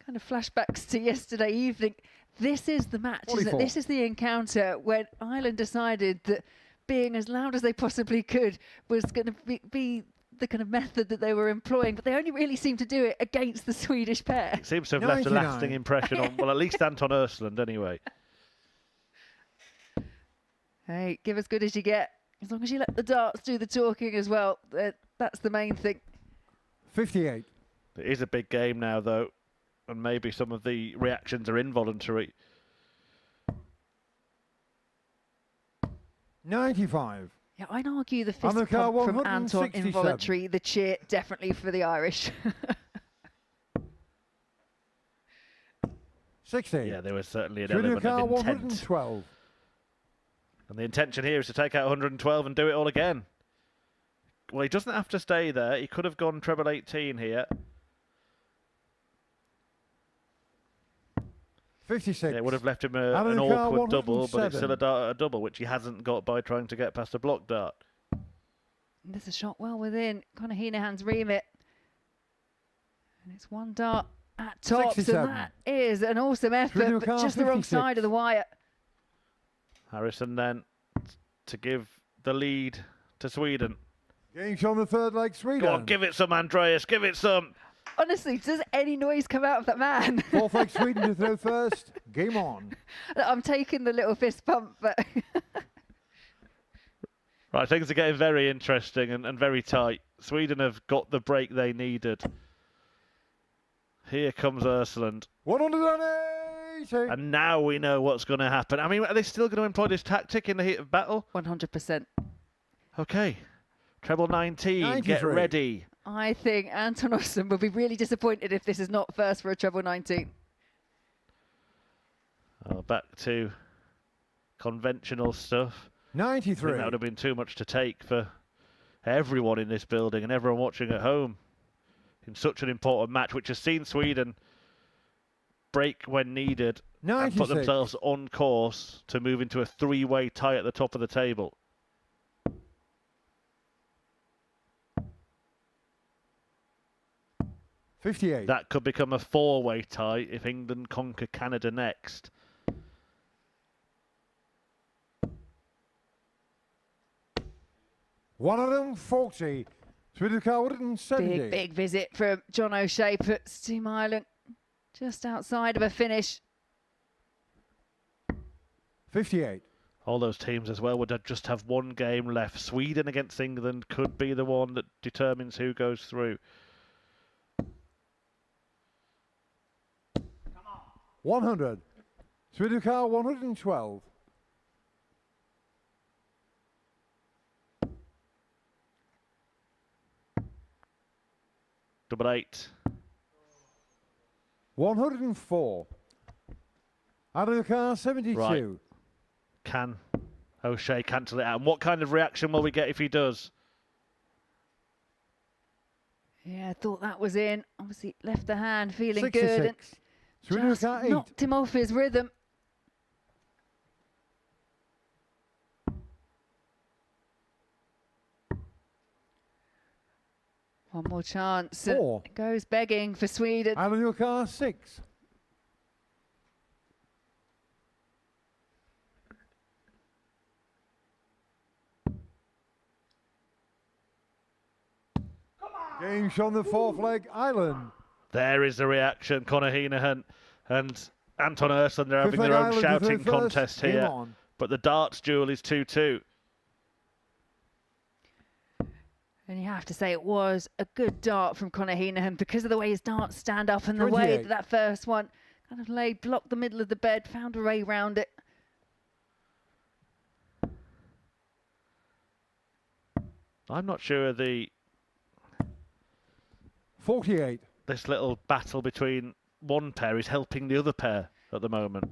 kind of flashbacks to yesterday evening. This is the match, isn't it? This is the encounter when Ireland decided that being as loud as they possibly could was going to be the kind of method that they were employing, but they only really seemed to do it against the Swedish pair. It seems to have left a lasting impression on, well, at least Anton Östlund anyway. Hey, give as good as you get. As long as you let the darts do the talking as well, that's the main thing. 58. It is a big game now, though, and maybe some of the reactions are involuntary. 95. Yeah, I'd argue the fist pump from Anton involuntary, the cheer definitely for the Irish. 60. Yeah, there was certainly an element of intent. 112. And the intention here is to take out 112 and do it all again. Well, he doesn't have to stay there. He could have gone treble 18 here. 56. Yeah, it would have left him an awkward double, but it's still a double, which he hasn't got by trying to get past a block dart. There's a shot well within Conor Heenan's remit. And it's one dart at tops, 67. and that is an awesome effort, but just the wrong side of the wire. Harrison then to give the lead to Sweden. Game shot on the third leg, Sweden. Go on, give it some, Andreas, give it some. Honestly, does any noise come out of that man? Fourth leg, Sweden to throw first. Game on. I'm taking the little fist pump, but... Right, things are getting very interesting and very tight. Sweden have got the break they needed. Here comes Östlund. 180. And now we know what's going to happen. I mean, are they still going to employ this tactic in the heat of battle? 100%. Okay. Treble 19, 93. get ready. I think Anton Osson will be really disappointed if this is not first for a treble 19. Back to conventional stuff. 93. I think that would have been too much to take for everyone in this building and everyone watching at home in such an important match, which has seen Sweden break when needed 96. and put themselves on course to move into a three-way tie at the top of the table. $58. That could become a four-way tie if England conquer Canada next. $140. Sweden 170. Big visit from John O'Shea puts Team Ireland just outside of a finish. 58. All those teams as well would just have one game left. Sweden against England could be the one that determines who goes through. 100. Sweden 112. Double 8. 104. Out of the car, 72. Right. Can O'Shea cancel it out? And what kind of reaction will we get if he does? Yeah, I thought that was in. Obviously left the hand feeling 66. good. And Sweden just 8. knocked him off his rhythm. One more chance. 4. It goes begging for Sweden. Out of your car, 6. Game on the fourth leg, Ireland. There is the reaction. Conor Heenahan and Anton Ursland are having Fifth leg their own Ireland, shouting the third contest game here. on. But the darts duel is 2-2. And you have to say it was a good dart from Conor Heenahan because of the way his darts stand up and the way 28. that first one kind of laid, blocked the middle of the bed, found a way round it. I'm not sure the 48. this little battle between one pair is helping the other pair at the moment.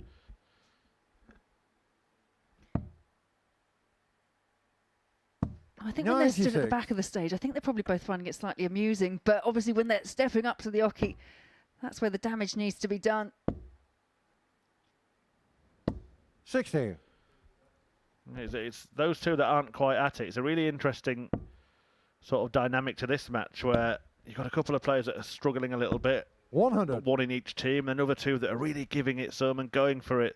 I think when they're stood at the 96. back of the stage, I think they're probably both finding it slightly amusing. But obviously when they're stepping up to the oche, that's where the damage needs to be done. 60. It's those two that aren't quite at it. It's a really interesting sort of dynamic to this match where you've got a couple of players that are struggling a little bit. 100. One in each team, and another two that are really giving it some and going for it.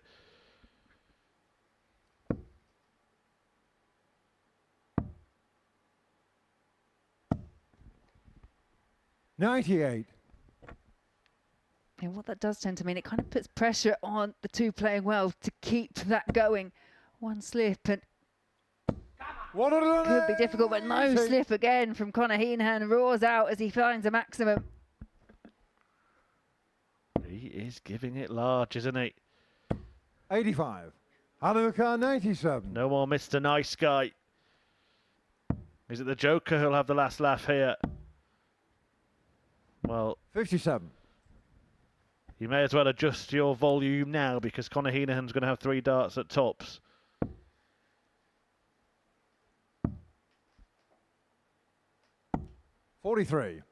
$98. And what that does tend to mean, it kind of puts pressure on the two playing well to keep that going. One slip and could be difficult, but no slip again from Conor Heenahan. Roars out as he finds a maximum. He is giving it large, isn't he? 85. Hanukkah 97. No more Mr. Nice Guy. Is it the Joker who'll have the last laugh here? Well, 57. you may as well adjust your volume now because Conor Heenahan's going to have 3 darts at tops. $43.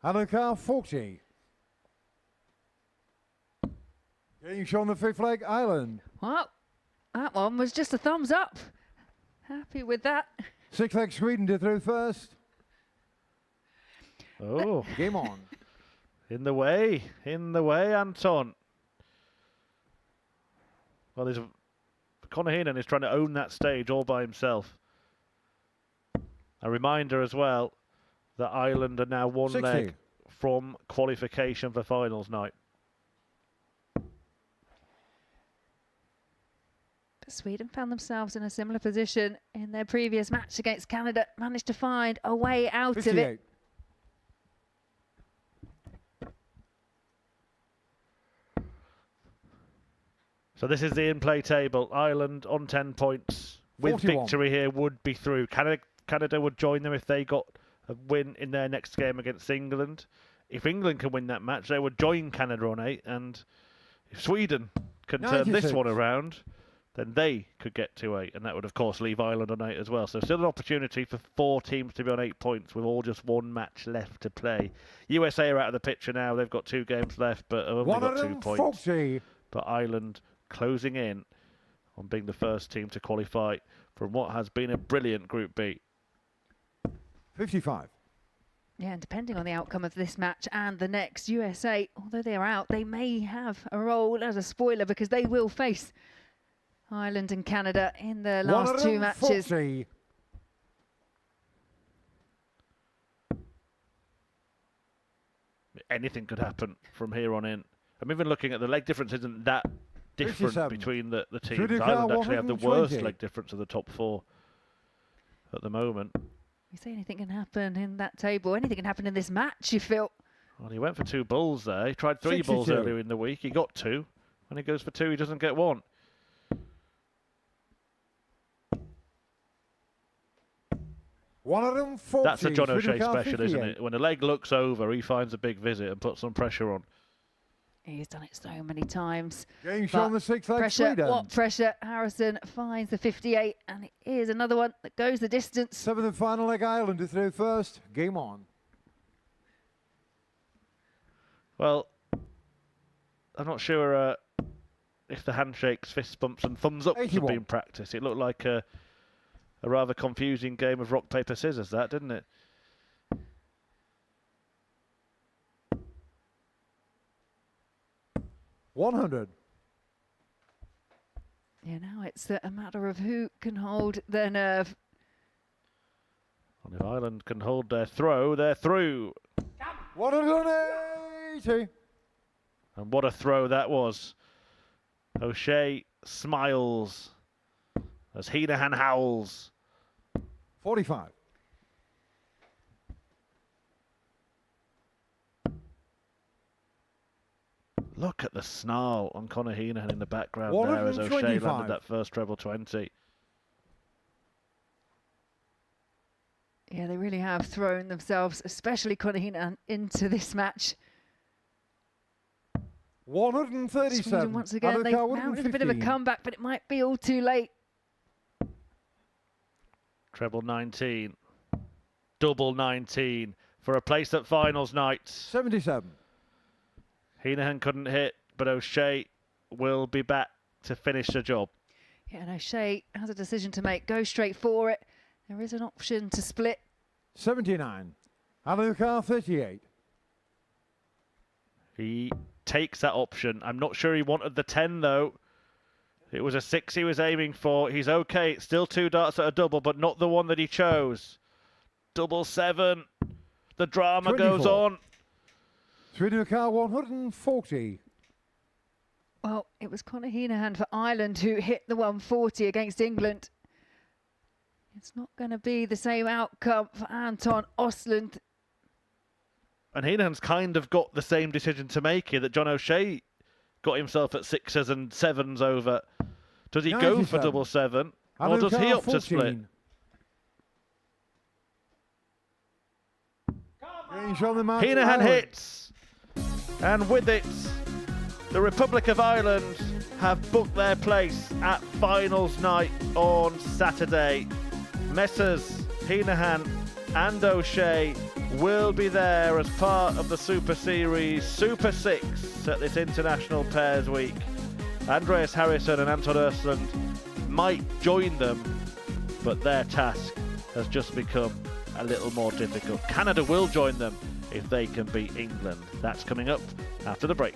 Hanukkah 40. Getting shown the fifth leg, Ireland. Well, that one was just a thumbs up. Happy with that. Sixth leg, Sweden to through first. Oh, Game on. in the way, Anton. Well, Conor Heenahan is trying to own that stage all by himself. A reminder as well that Ireland are now one 60. leg from qualification for finals night. But Sweden found themselves in a similar position in their previous match against Canada. Managed to find a way out of 58. it. So this is the in-play table. Ireland on 10 points. With 41. victory here would be through. Canada would join them if they got a win in their next game against England. If England can win that match, they would join Canada on 8, and if Sweden can turn this 96. one around, then they could get to 8, and that would, of course, leave Ireland on 8 as well. So still an opportunity for 4 teams to be on 8 points with all just one match left to play. USA are out of the picture now. They've got 2 games left, but have only got 2 points. 140. But Ireland closing in on being the first team to qualify from what has been a brilliant Group B. 55. Yeah, and depending on the outcome of this match and the next, USA, although they are out, they may have a role as a spoiler because they will face Ireland and Canada in the last 2 matches. 140. Anything could happen from here on in. I'm even looking at the leg difference isn't that different 57. between the teams. Trudy Ireland Carr, actually have the 120. worst leg difference of the top 4 at the moment. You say anything can happen in that table. Anything can happen in this match, you feel. Well, he went for 2 bulls there. He tried 3 bulls 62. earlier in the week. He got 2. When he goes for 2, he doesn't get 1. That's a John O'Shea special, isn't it? When a leg looks over, he finds a big visit and puts some pressure on. He's done it so many times. Game shown the 6 leg Pressure, Sweden. what pressure? Harrison finds the 58, and it is another one that goes the distance. 7th and final leg Ireland is through first. Game on. Well, I'm not sure if the handshakes, fist bumps and thumbs ups have 81. been practiced. It looked like a rather confusing game of rock, paper, scissors, that, didn't it? $100. Yeah, now it's a matter of who can hold their nerve. And if Ireland can hold their throw, they're through. 180. And what a throw that was. O'Shea smiles as Heenahan howls. 45. Look at the snarl on Conor Heenahan in the background there as O'Shea 125. landed that first treble 20. Yeah, they really have thrown themselves, especially Conor Heenahan, into this match. 137. Sweden once again, they mounted a bit of a comeback, but it might be all too late. Treble 19. Double 19 for a place at finals night. 77. Heenahan couldn't hit, but O'Shea will be back to finish the job. Yeah, and O'Shea has a decision to make. Go straight for it. There is an option to split. 79. Alucard 38. He takes that option. I'm not sure he wanted the 10 though. It was a 6 he was aiming for. He's okay. It's still 2 darts at a double, but not the one that he chose. Double 7. The drama 24. goes on. Alucard 140. Well, it was Conor Heenahan for Ireland who hit the 140 against England. It's not going to be the same outcome for Anton Osland. And Heenahan's kind of got the same decision to make here that John O'Shea got himself at 6s and 7s over. Does he go for 97. double 7 or does he opt to split? Heenahan hits, and with it, the Republic of Ireland have booked their place at finals night on Saturday. Messrs Heenahan and O'Shea will be there as part of the Super Series Super 6 at this International Pairs Week. Andreas Harrison and Anton Osland might join them, but their task has just become a little more difficult. Canada will join them if they can beat England. That's coming up after the break.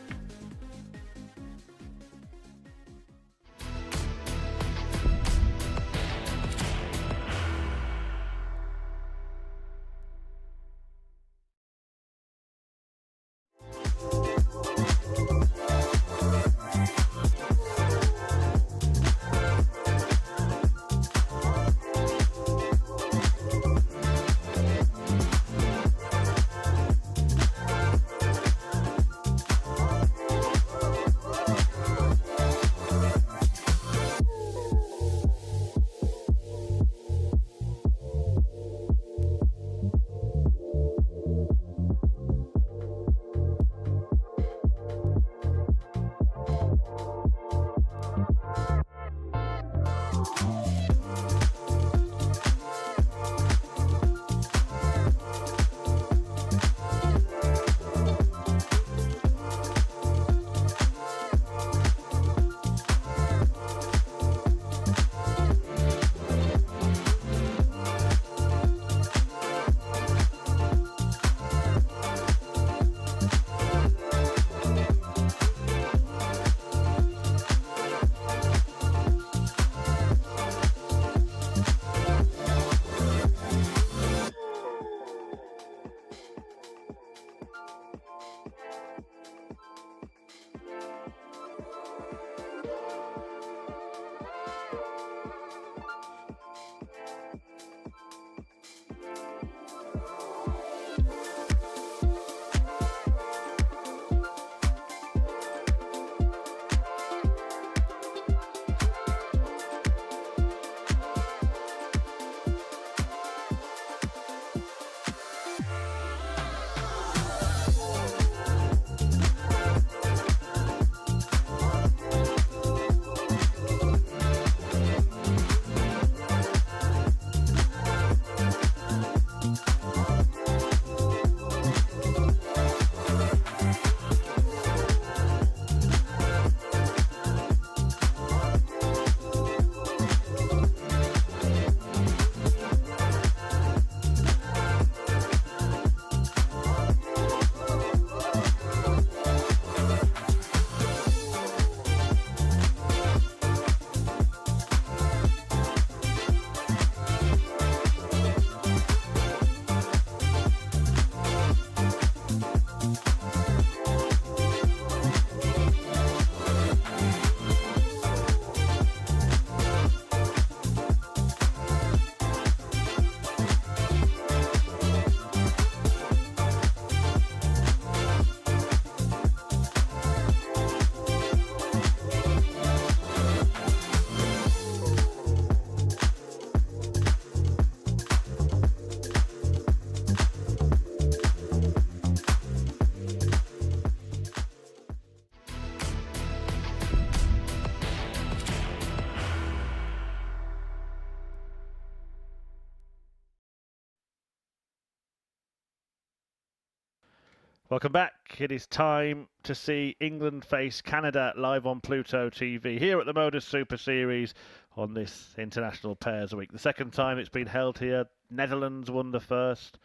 Welcome back. It is time to see England face Canada live on Pluto TV here at the Modus Super Series on this International Pairs Week. The second time it's been held here. Netherlands won the first.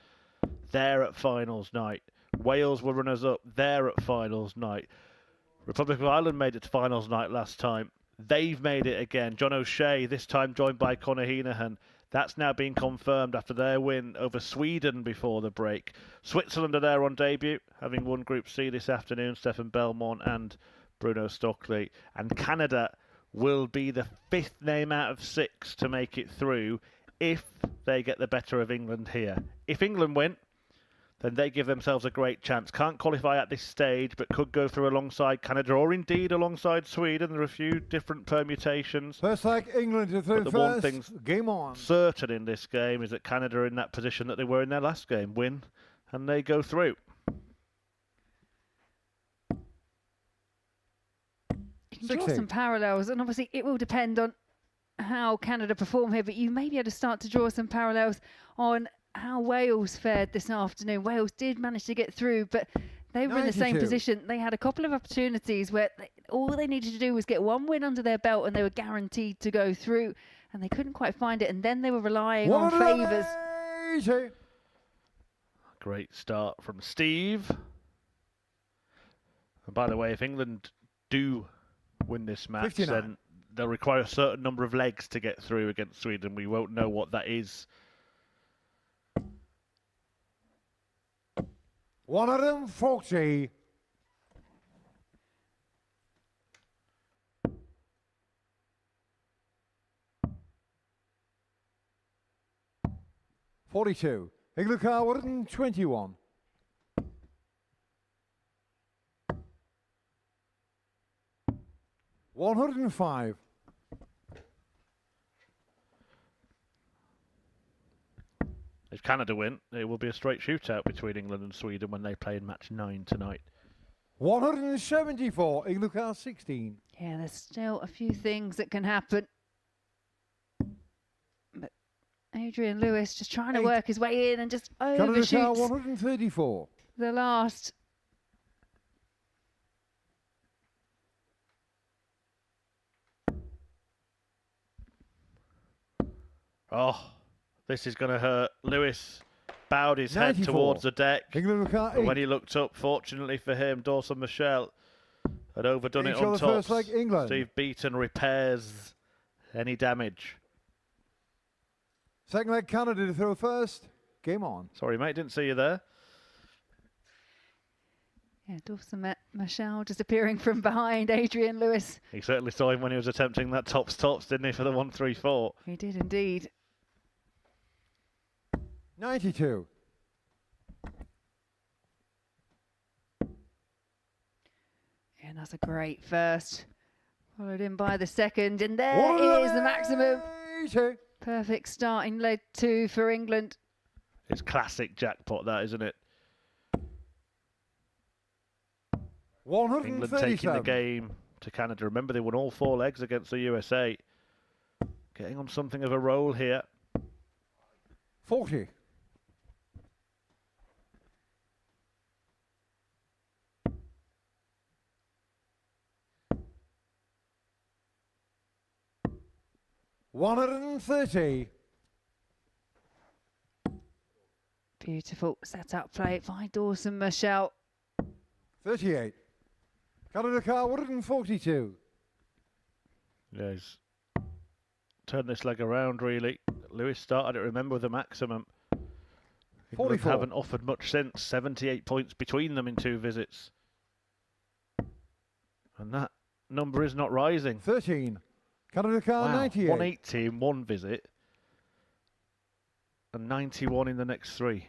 There at finals night. Wales were runners-up. There at finals night. Republic of Ireland made it to finals night last time. They've made it again. John O'Shea, this time joined by Conor Heenahan. That's now been confirmed after their win over Sweden before the break. Switzerland are there on debut, having won Group C this afternoon, Stefan Belmont and Bruno Stockley. And Canada will be the 5th name out of 6 to make it through if they get the better of England here. If England win, then they give themselves a great chance. Can't qualify at this stage, but could go through alongside Canada or indeed alongside Sweden. There are a few different permutations. First leg, England are through But the first. one thing's Game on. certain in this game is that Canada are in that position that they were in their last game. Win, and they go through. You can draw some parallels, and obviously it will depend on how Canada perform here, but you may be able to start to draw some parallels on how Wales fared this afternoon. Wales did manage to get through, but they were in the same 92. position. They had a couple of opportunities where all they needed to do was get one win under their belt and they were guaranteed to go through, and they couldn't quite find it, and then they were relying on favours. Great start from Steve. And by the way, if England do win this match, 59. then they'll require a certain number of legs to get through against Sweden. We won't know what that is. 140. $42. England car 121. $105. If Canada win, it will be a straight shootout between England and Sweden when they play in match 9 tonight. 174. England car 16. Yeah, there's still a few things that can happen. But Adrian Lewis just trying to work his way in and just Canada car overshoots 134. the last. Oh, this is going to hurt. Lewis bowed his head 94. towards the deck. England car And when 8. he looked up, fortunately for him, Dawson Michel had overdone it Each on on the top. first leg, England. Steve Beaton repairs any damage. Second leg, Canada to throw first. Game on. Sorry, mate, didn't see you there. Yeah, Dawson Michel disappearing from behind Adrian Lewis. He certainly saw him when he was attempting that tops, didn't he, for the 1-3-4. He did indeed. 92. And that's a great first. Followed in by the second. And there is the maximum. 80. Perfect starting leg 2 for England. It's classic jackpot, that, isn't it? England taking the 137. game to Canada. Remember, they won all 4 legs against the USA. Getting on something of a roll here. 40. $130. Beautiful set-up play by Dawson Michel. 38. Canada car 142. Yeah, he's turned this leg around, really. Lewis started it, remember, with a maximum. England 44. haven't offered much since. 78 points between them in 2 visits. And that number is not rising. 13. Canada car Wow, 98. 180 in 1 visit. And 91 in the next 3.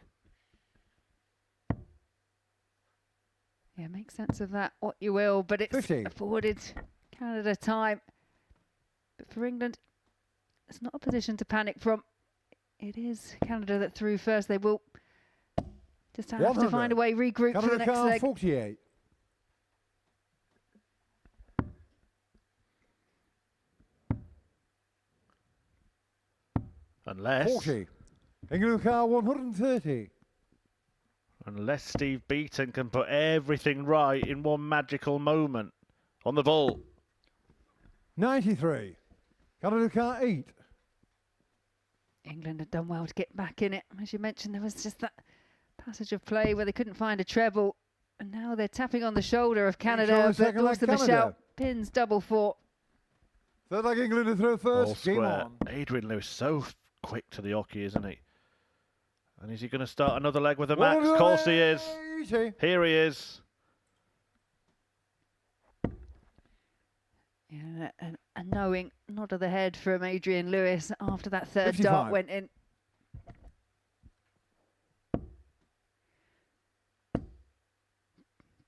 Yeah, make sense of that what you will, but it's 50. afforded Canada time. But for England, it's not a position to panic from. It is Canada that threw first. They will just have to 100. find a way, regroup for the Canada next car leg. 48. Unless... 40. England car 130. Unless Steve Beaton can put everything right in one magical moment. On the ball. 93. Canada 8. England had done well to get back in it. As you mentioned, there was just that passage of play where they couldn't find a treble. And now they're tapping on the shoulder of Canada. But Dawson Michelle pins double four. Third leg England to throw first. Ball Game square. on. Adrian Lewis so quick to the hockey, isn't he? And is he going to start another leg with a max? Of course he is. Here he is. Yeah, a knowing nod of the head from Adrian Lewis after that third 55. dart went in.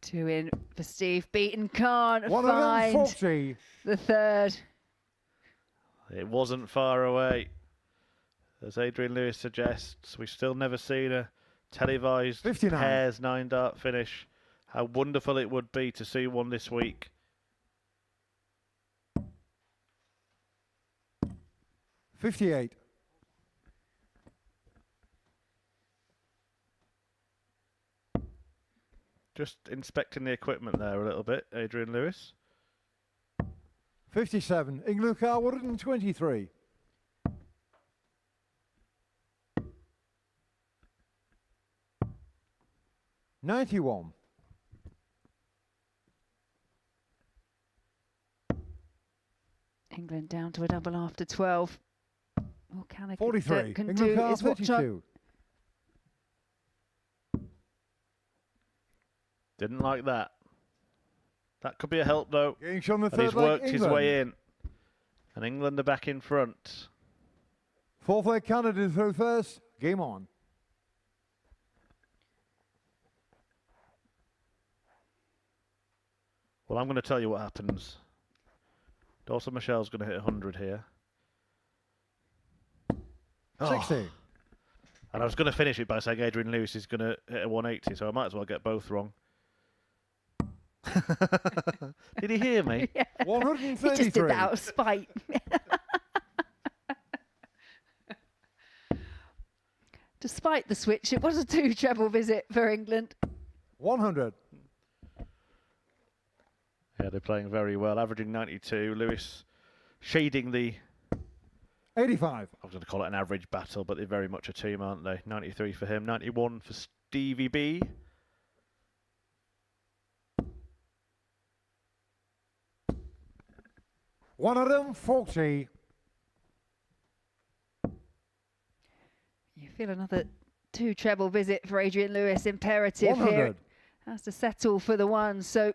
Two in for Steve Beaton. Can't find 140. the third. It wasn't far away. As Adrian Lewis suggests, we've still never seen a televised 59. pairs 9-dart finish. How wonderful it would be to see one this week. 58. Just inspecting the equipment there a little bit, Adrian Lewis. 57. England 123. $91. England down to a double after 12. All Canada 43. can England do car is watch on. 32. Didn't like that. That could be a help though. Getting shown the And third he's leg, worked his England. way in. And England are back in front. Fourth leg Canada to throw first. Game on. Well, I'm going to tell you what happens. Dawson Michelle's going to hit 100 here. 60. And I was going to finish it by saying Adrian Lewis is going to hit a 180, so I might as well get both wrong. Did he hear me? Yeah. 133. He just did that out of spite. Despite the switch, it was a two-treble visit for England. 100. Yeah, they're playing very well, averaging 92. Lewis shading the... 85. I was going to call it an average battle, but they're very much a team, aren't they? 93 for him, 91 for Stevie B. $140. You feel another two-treble visit for Adrian Lewis. Imperative 100. here. Has to settle for the one, so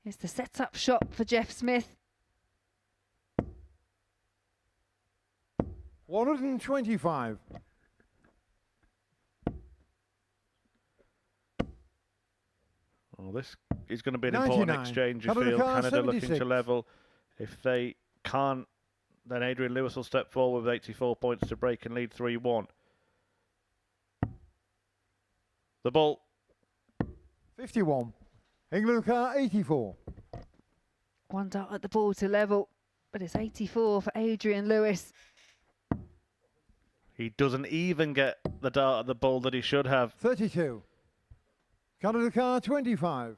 it's the set-up shot for Jeff Smith. 125. Well, this is going to be an important 99. exchange, you Canada feel. car, Canada looking to 76. level. If they can't, then Adrian Lewis will step forward with 84 points to break and lead 3-1. The ball. 51. England car 84. One dart at the ball to level, but it's 84 for Adrian Lewis. He doesn't even get the dart at the ball that he should have. 32. Canada car 25.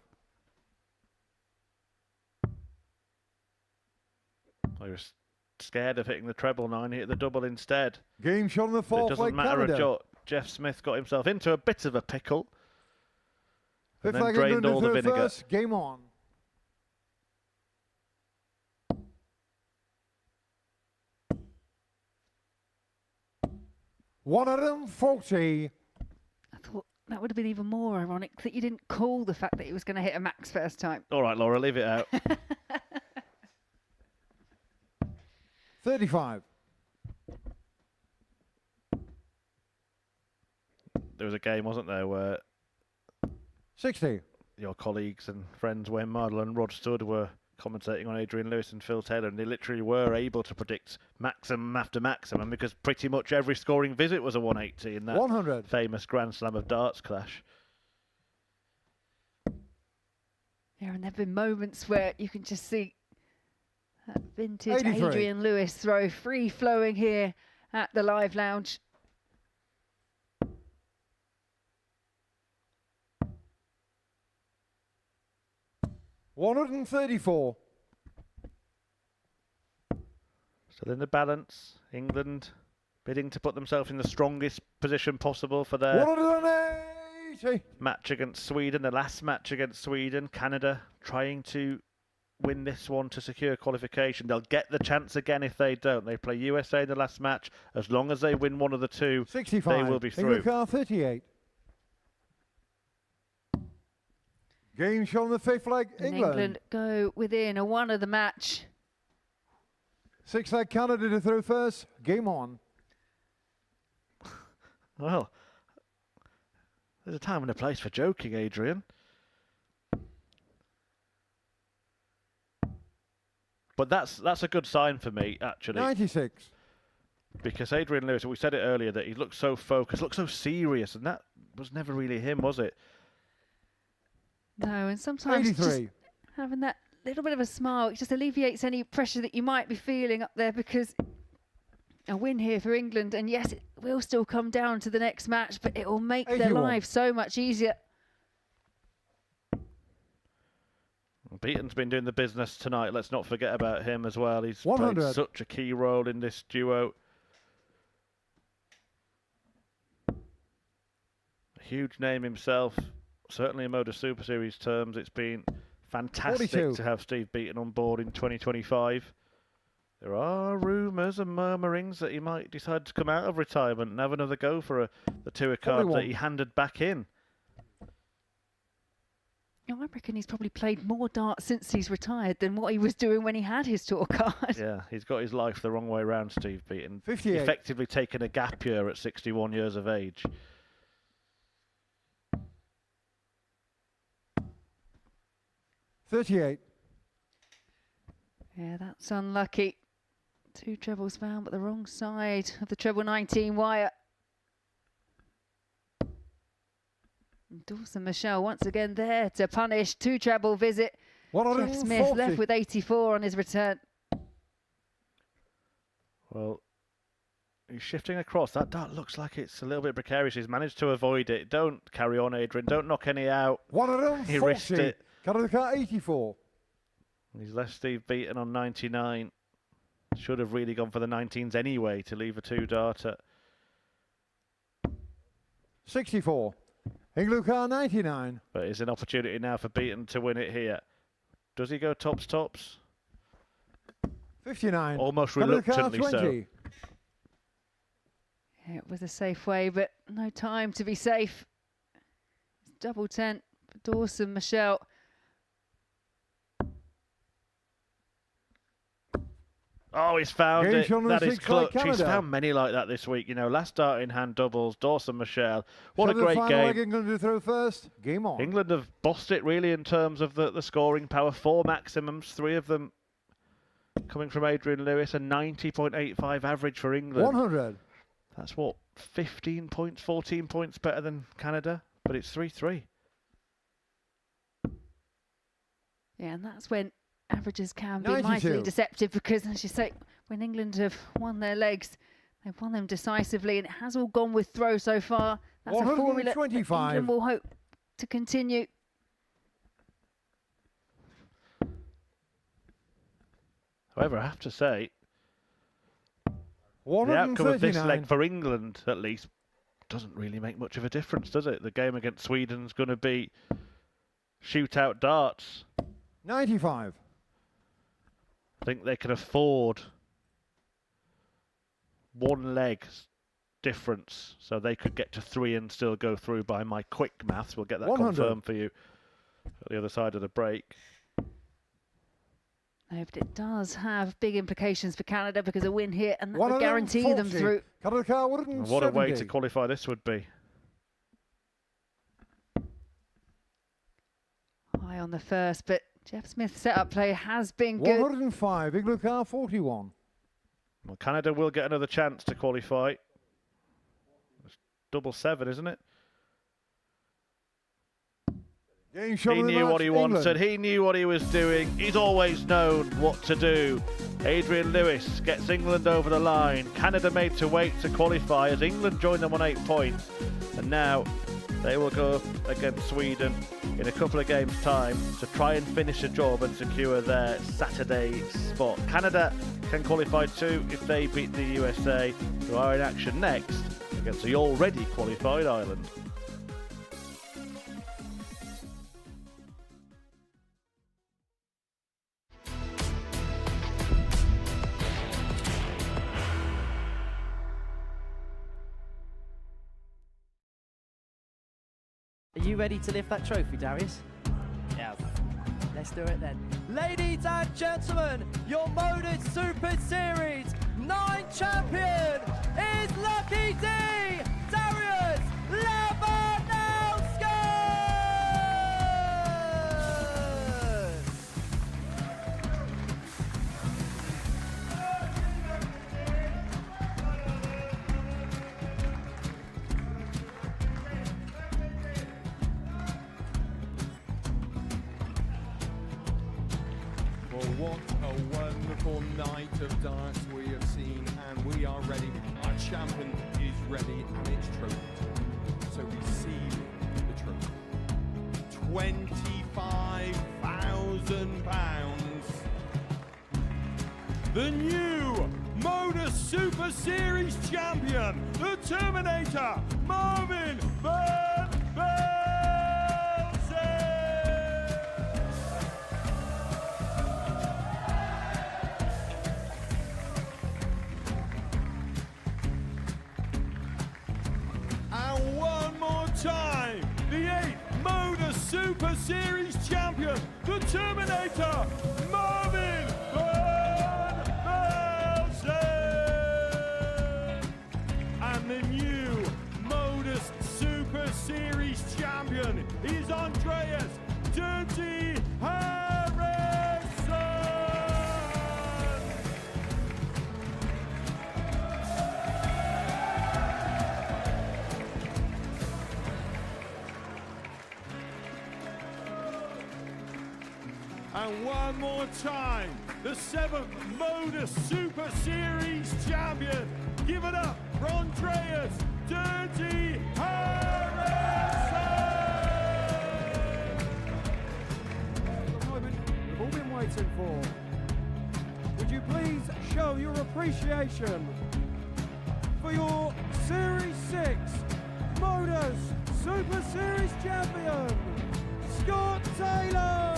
I was scared of hitting the treble 9. He hit the double instead. Game shot on the It fourth doesn't leg matter Canada. if Jeff Smith got himself into a bit of a pickle and Fifth then leg drained England all to the throw vinegar. first. Game on. $140. I thought that would have been even more ironic that you didn't call the fact that he was going to hit a max first time. All right, Laura, leave it out. 35. There was a game, wasn't there, where 60. your colleagues and friends Wayne Mardle and Rod Studd were commentating on Adrian Lewis and Phil Taylor, and they literally were able to predict maximum after maximum because pretty much every scoring visit was a 180 in that 100. famous Grand Slam of Darts clash. Yeah, and there have been moments where you can just see that vintage 83. Adrian Lewis throw free flowing here at the Live Lounge. 134. Still in the balance. England bidding to put themselves in the strongest position possible for their 180. match against Sweden, the last match against Sweden. Canada trying to win this one to secure qualification. They'll get the chance again if they don't. They play USA in the last match. As long as they win one of the two, 65. they will be through. England car 38. Game shown on the fifth leg, And England. England go within a one of the match. Sixth leg, Canada to throw first. Game on. Well, there's a time and a place for joking, Adrian. But that's a good sign for me, actually. 96. Because Adrian Lewis, we said it earlier, that he looked so focused, looked so serious, and that was never really him, was it? No, and sometimes 83. just having that little bit of a smile, it just alleviates any pressure that you might be feeling up there, because a win here for England, and yes, it will still come down to the next match, but it will make 81. their lives so much easier. Beaton's been doing the business tonight. Let's not forget about him as well. He's 100. played such a key role in this duo. A huge name himself. Certainly in Modus Super Series terms, it's been fantastic 42. to have Steve Beaton on board in 2025. There are rumours and murmurings that he might decide to come out of retirement and have another go for the tour card 41. that he handed back in. You know, I reckon he's probably played more darts since he's retired than what he was doing when he had his tour card. Yeah, he's got his life the wrong way round, Steve Beaton. 58. Effectively taken a gap year at 61 years of age. $38. Yeah, that's unlucky. Two trebles found, but the wrong side of the treble 19 wire. And Dawson Michelle once again there to punish. Two treble visit. Jeff 140. Smith left with 84 on his return. Well, he's shifting across. That dart looks like it's a little bit precarious. He's managed to avoid it. Don't carry on, Adrian. Don't knock any out. 140. He risked it. Canada car 84. He's left Steve Beaton on 99. Should have really gone for the 19s anyway to leave a two-darter. 64. England car 99. But it's an opportunity now for Beaton to win it here. Does he go tops? 59. Almost Canada car reluctantly so. 20. Yeah, it was a safe way, but no time to be safe. It's double 10 for Dawson Michelle. Oh, he's found Game it. shown on That the is sixth leg, clutch. He's Canada. found many like that this week. You know, last dart in hand doubles, Dawson Michelle. What a So the great final game. leg, England to throw first. Game on. England have bossed it really in terms of the scoring power. 4 maximums, 3 of them coming from Adrian Lewis, a 90.85 average for England. 100. That's what, 15 points, 14 points better than Canada, but it's 3-3. Yeah, and that's when averages can be 92. mightily deceptive, because, as you say, when England have won their legs, they've won them decisively, and it has all gone with throw so far. That's a formula that 125. England will hope to continue. However, I have to say, the outcome of this 139. leg for England, at least, doesn't really make much of a difference, does it? The game against Sweden's going to be shootout darts. 95. I think they can afford one leg's difference, so they could get to 3 and still go through by my quick maths. We'll get that 100. confirmed for you at the other side of the break. No, but it does have big implications for Canada, because a win here, and that would guarantee them through. Canada car And what a way to 170. qualify this would be. High on the first, but Jeff Smith's setup play has been good. 105. England car 41. Well, Canada will get another chance to qualify. It's double 7, isn't it? Game shot He of the knew match, what he England. wanted. He knew what he was doing. He's always known what to do. Adrian Lewis gets England over the line. Canada made to wait to qualify as England joined them on 8 points. And now They will go up against Sweden in a couple of games' time to try and finish the job and secure their Saturday spot. Canada can qualify too if they beat the USA, who are in action next against the already qualified Ireland. Are you ready to lift that trophy, Darius? Yes. Let's do it then. Ladies and gentlemen, your Modus Super Series 9 champion is Lucky D, Darius Lewandowski! Well, what a wonderful night of darts we have seen, and we are ready. Our champion is ready, and it's trophy. So receive the trophy. £25,000. The new Modus Super Series champion, the Terminator, Marvin Van Velzen. And one more time, the 8th Modus Super Series champion, the Terminator, Marvin Van Velzen. And the new Modus Super Series champion is Andreas Dirty Harrison. And one more time, the 7th Modus Super Series champion. Give it up for Andreas Dirty Harrison. The moment we've all been waiting for. Would you please show your appreciation for your Series 6 Modus Super Series champion, Scott Taylor?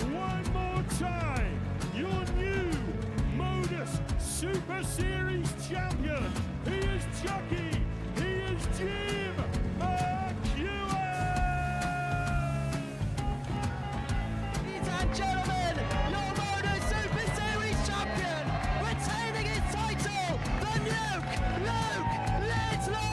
One more time, your new Modus Super Series champion. He is Chucky. He is Jim McEwen. Ladies and gentlemen, your Modus Super Series champion, retaining his title, the Nuke, Luke Littler!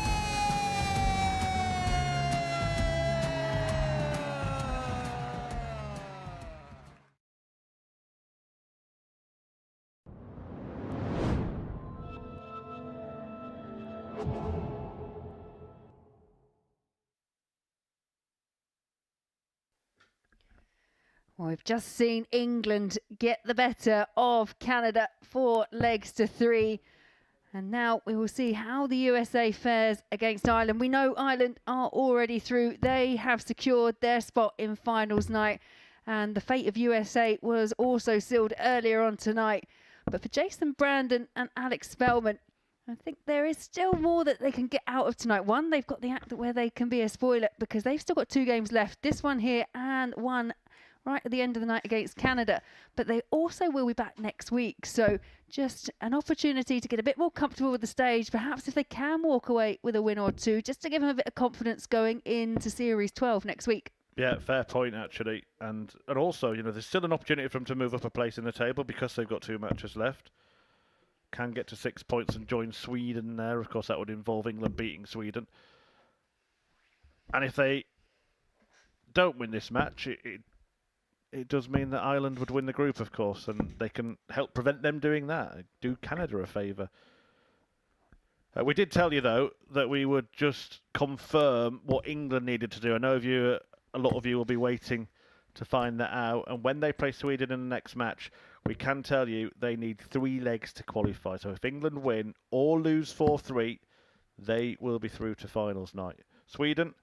Well, we've just seen England get the better of Canada 4-3. And now we will see how the USA fares against Ireland. We know Ireland are already through. They have secured their spot in finals night. And the fate of USA was also sealed earlier on tonight. But for Jason Brandon and Alex Spellman, I think there is still more that they can get out of tonight. One, they've got the act where they can be a spoiler because they've still got 2 games left. This one here and one right at the end of the night against Canada. But they also will be back next week. So just an opportunity to get a bit more comfortable with the stage. Perhaps if they can walk away with a win or 2, just to give them a bit of confidence going into Series 12 next week. Yeah, fair point, actually. And also, there's still an opportunity for them to move up a place in the table because they've got 2 matches left. Can get to 6 points and join Sweden there. Of course, that would involve England beating Sweden. And if they don't win this match, it does mean that Ireland would win the group, of course, and they can help prevent them doing that. Do Canada a favour. We did tell you, though, that we would just confirm what England needed to do. I know a lot of you will be waiting to find that out. And when they play Sweden in the next match, we can tell you they need 3 legs to qualify. So if England win or lose 4-3, they will be through to finals night. Sweden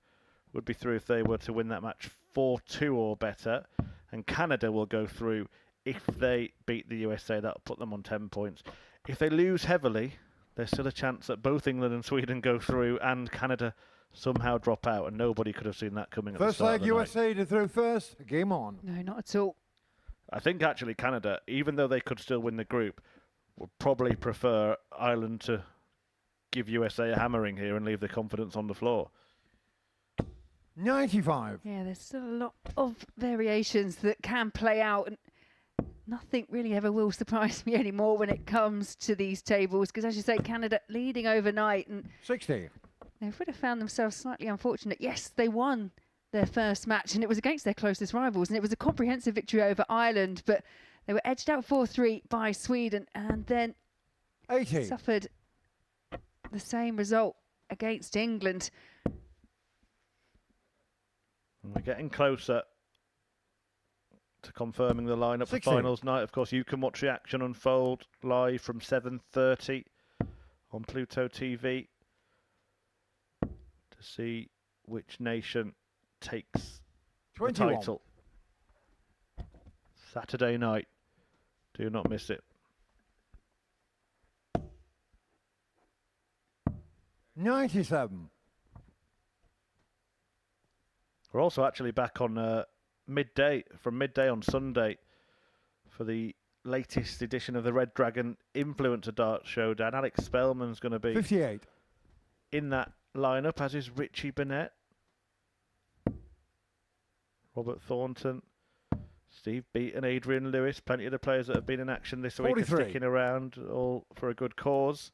would be through if they were to win that match 4-2 or better. And Canada will go through if they beat the USA. That'll put them on 10 points. If they lose heavily, there's still a chance that both England and Sweden go through and Canada somehow drop out, and nobody could have seen that coming at the start of the night. First leg, USA to through first. Game on. No, not at all. I think actually Canada, even though they could still win the group, would probably prefer Ireland to give USA a hammering here and leave the confidence on the floor. 95. Yeah, there's still a lot of variations that can play out, and nothing really ever will surprise me anymore when it comes to these tables, because as you say, Canada leading overnight, and 60. they would have found themselves slightly unfortunate. Yes, they won their first match, and it was against their closest rivals, and it was a comprehensive victory over Ireland, but they were edged out 4-3 by Sweden, and then 80. suffered the same result against England. And we're getting closer to confirming the lineup for 60. finals night. Of course, you can watch the action unfold live from 7:30 on Pluto TV to see which nation takes 21. the title. Saturday night. Do not miss it. 97. We're also actually back on midday on Sunday for the latest edition of the Red Dragon Influencer Dart Showdown. Alex Spellman's going to be 58. in that lineup, as is Richie Burnett, Robert Thornton, Steve Beaton, Adrian Lewis. Plenty of the players that have been in action this week are 43. sticking around, all for a good cause,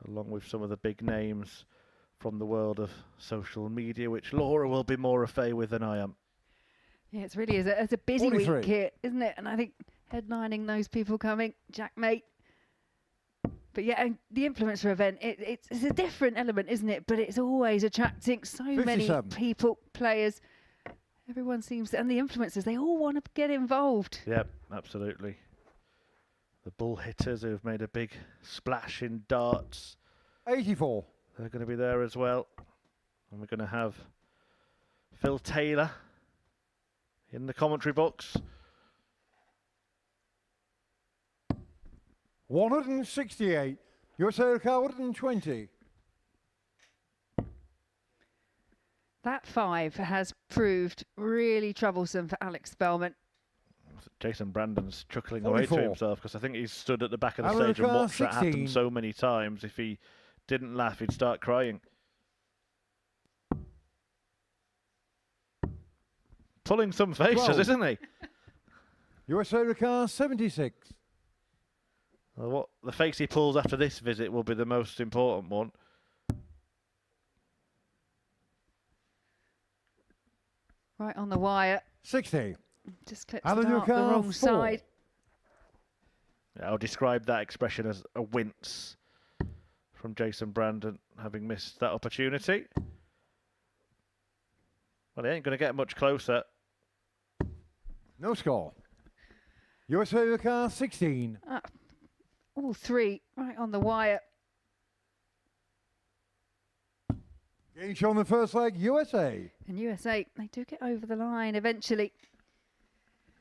along with some of the big names from the world of social media, which Laura will be more au fait with than I am. Yeah, it's really it's a busy 43. week here, isn't it? And I think headlining those people coming, Jack Mate. But yeah, and the influencer event, it's a different element, isn't it? But it's always attracting so many 57. people, players. Everyone seems, and the influencers, they all want to get involved. Yep, absolutely. The bull hitters who have made a big splash in darts, 84. they're going to be there as well. And we're going to have Phil Taylor in the commentary box. 168. USA record 120. That 5 has proved really troublesome for Alex Spellman. Jason Brandon's chuckling away to 44. himself because I think he's stood at the back of the Alan stage and Carr, watched that happen 16. so many times. If he didn't laugh, he'd start crying. Pulling some faces, 12. isn't he? USA record 76. Well, what the face he pulls after this visit will be the most important one. Right on the wire. 60. Just clipped Alan the dart the Carr, wrong 4. side. Yeah, I'll describe that expression as a wince from Jason Brandon, having missed that opportunity. Well, he ain't going to get much closer. No score. USA record 16. All 3 right on the wire. Game shown the first leg, USA. And USA, they do get over the line eventually.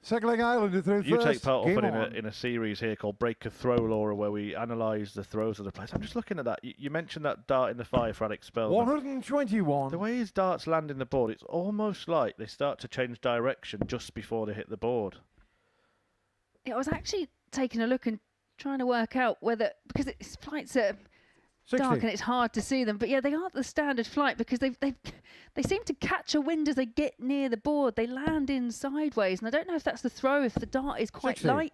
Second leg, Ireland through You first. take part Game often on. in a series here called Break a Throw, Laura, where we analyse the throws of the players. I'm just looking at that. You mentioned that dart in the 5 for Alex Spellman. 121. The way his darts land in the board, it's almost like they start to change direction just before they hit the board. I was actually taking a look and trying to work out whether, because its flights are 60. dark and it's hard to see them, but yeah, they aren't the standard flight because they seem to catch a wind as they get near the board. They land in sideways, and I don't know if that's the throw, if the dart is quite 60. light,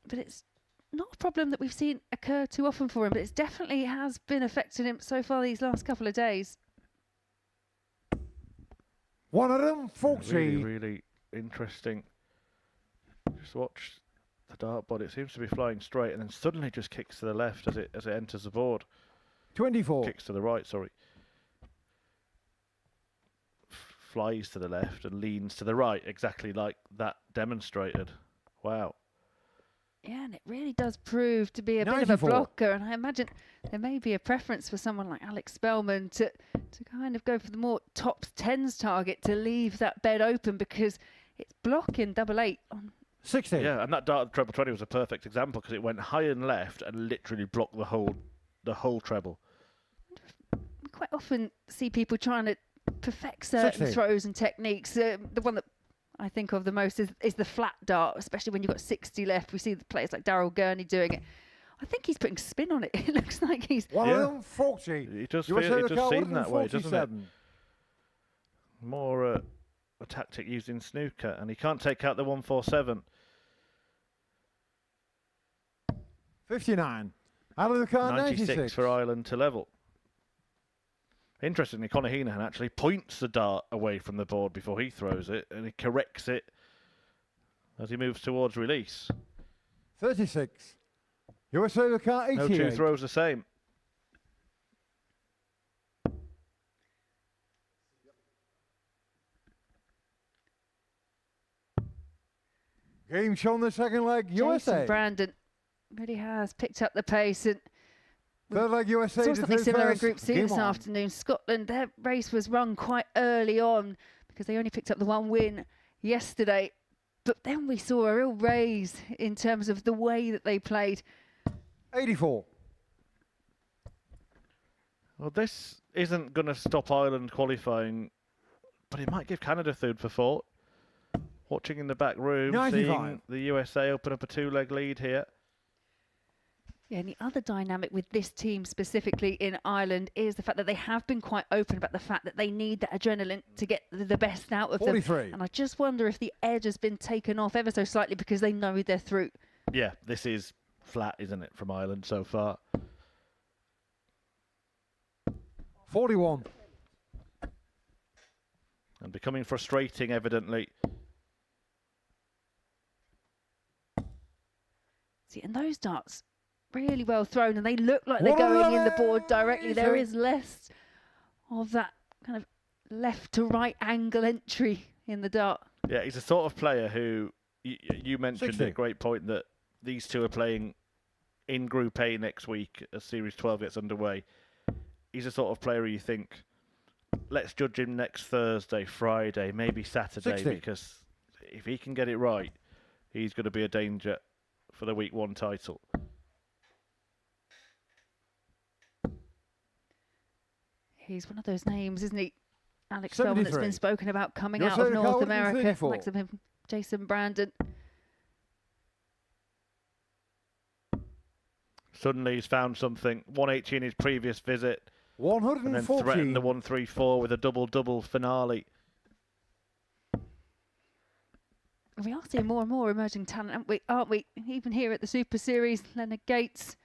but it's not a problem that we've seen occur too often for him, but it definitely has been affecting him so far these last couple of days. 140. Really, really interesting. Just watch the dartboard. It seems to be flying straight and then suddenly just kicks to the left as it enters the board. 24. Kicks to the right, sorry. flies to the left and leans to the right, exactly like that demonstrated. Wow. Yeah, and it really does prove to be a bit of a 94. blocker. And I imagine there may be a preference for someone like Alex Spellman to kind of go for the more top tens target to leave that bed open, because it's blocking double eight on 60. Yeah, and that dart treble 20 was a perfect example because it went high and left and literally blocked the whole treble. we quite often see people trying to perfect certain 60. throws and techniques. The one that I think of the most is the flat dart, especially when you've got 60 left. We see the players like Daryl Gurney doing it. I think he's putting spin on it. It looks like he's... 140. It does USA seem that way, doesn't it? 147. More a tactic used in snooker, and he can't take out the 147. 59. Out of the car, 96. For Ireland to level. Interestingly, Conor Heenan actually points the dart away from the board before he throws it, and he corrects it as he moves towards release. 36. USA the car, 88. No two throws the same. Game shown the second leg, USA. Jason Brandon really has picked up the pace, and third leg, USA. saw something similar in Group C Game this on. afternoon. Scotland, their race was run quite early on because they only picked up the one win yesterday. But then we saw a real raise in terms of the way that they played. 84. Well, this isn't going to stop Ireland qualifying, but it might give Canada food for thought. Watching in the back room, 95. seeing the USA open up a two-leg lead here. Yeah, and the other dynamic with this team specifically in Ireland is the fact that they have been quite open about the fact that they need that adrenaline to get the best out of 43. them. And I just wonder if the edge has been taken off ever so slightly because they know they're through. Yeah, this is flat, isn't it, from Ireland so far? 41. And becoming frustrating, evidently. See, and those darts really well thrown, and they look like they're going in the board directly. There is less of that kind of left to right angle entry in the dart. Yeah, he's the sort of player who, you mentioned 60. at a great point that these two are playing in Group A next week as Series 12 gets underway. He's the sort of player you think, let's judge him next Thursday, Friday, maybe Saturday, 60. because if he can get it right, he's going to be a danger for the Week 1 title. He's one of those names, isn't he? Alex Spellman, that's 73. been spoken about coming You're out of saying North Carl America. 34. Likes of him, Jason Brandon. Suddenly he's found something. 180 in his previous visit. And then 140. threatened the 134 with a double-double finale. We are seeing more and more emerging talent, aren't we? Even here at the Super Series, Leonard Gates,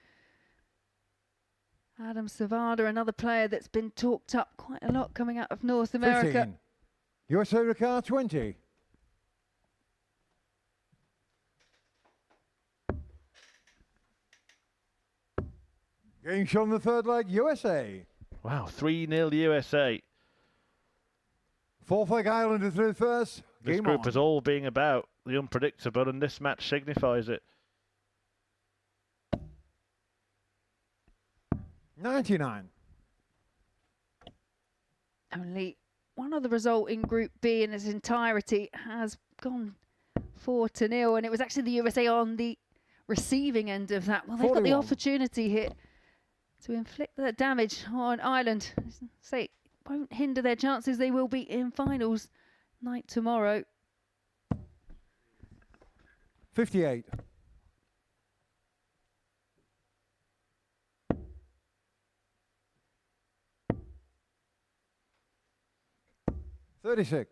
Adam Savada, another player that's been talked up quite a lot coming out of North America. 15. USA the car, 20. Game shown the third leg, USA. Wow, 3-0 USA. Fourth leg, Ireland is through first. This Game group on. is all being about the unpredictable, and this match signifies it. 99. Only one other result in Group B in its entirety has gone 4-0, and it was actually the USA on the receiving end of that. Well, they've got the 41. opportunity here to inflict that damage on Ireland. Say, it won't hinder their chances. They will be in finals night tomorrow. 58. $36.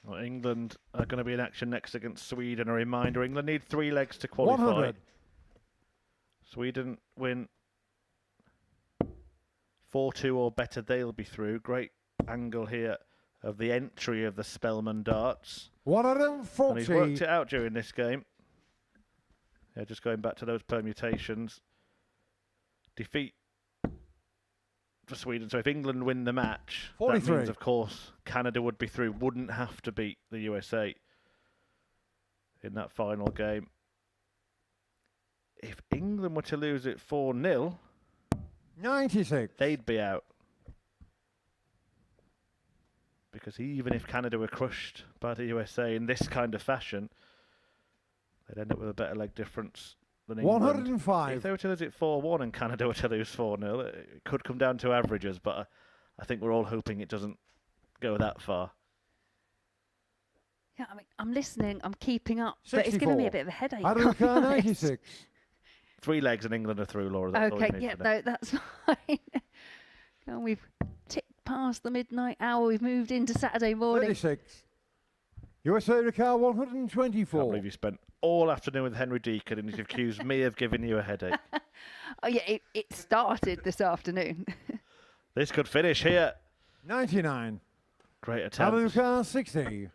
Well, England are going to be in action next against Sweden. A reminder, England need 3 legs to qualify. 100. Sweden win 4-2 or better, they'll be through. Great angle here of the entry of the Spellman darts. 140. And he's worked it out during this game. Yeah, just going back to those permutations. Defeat for Sweden. So if England win the match, 43. that means, of course, Canada would be through, wouldn't have to beat the USA in that final game. If England were to lose it 4-0, 96. they'd be out. Because even if Canada were crushed by the USA in this kind of fashion, they'd end up with a better leg difference than England. 105. If they were to lose it 4-1 and Canada were to lose 4-0, it could come down to averages, but I think we're all hoping it doesn't go that far. Yeah, I mean, I'm listening, I'm keeping up, but it's giving me a bit of a headache. Adulcar 96. 3 legs and England are through, Laura. That's all you Okay, need yeah, to know. no, that's fine. And we've ticked past the midnight hour. We've moved into Saturday morning. 36. USA Ricard I can't 124. believe you spent all afternoon with Henry Deacon and you've accused me of giving you a headache. Oh yeah, it started this afternoon. This could finish here. 99. Great attempt. Adulcar 60.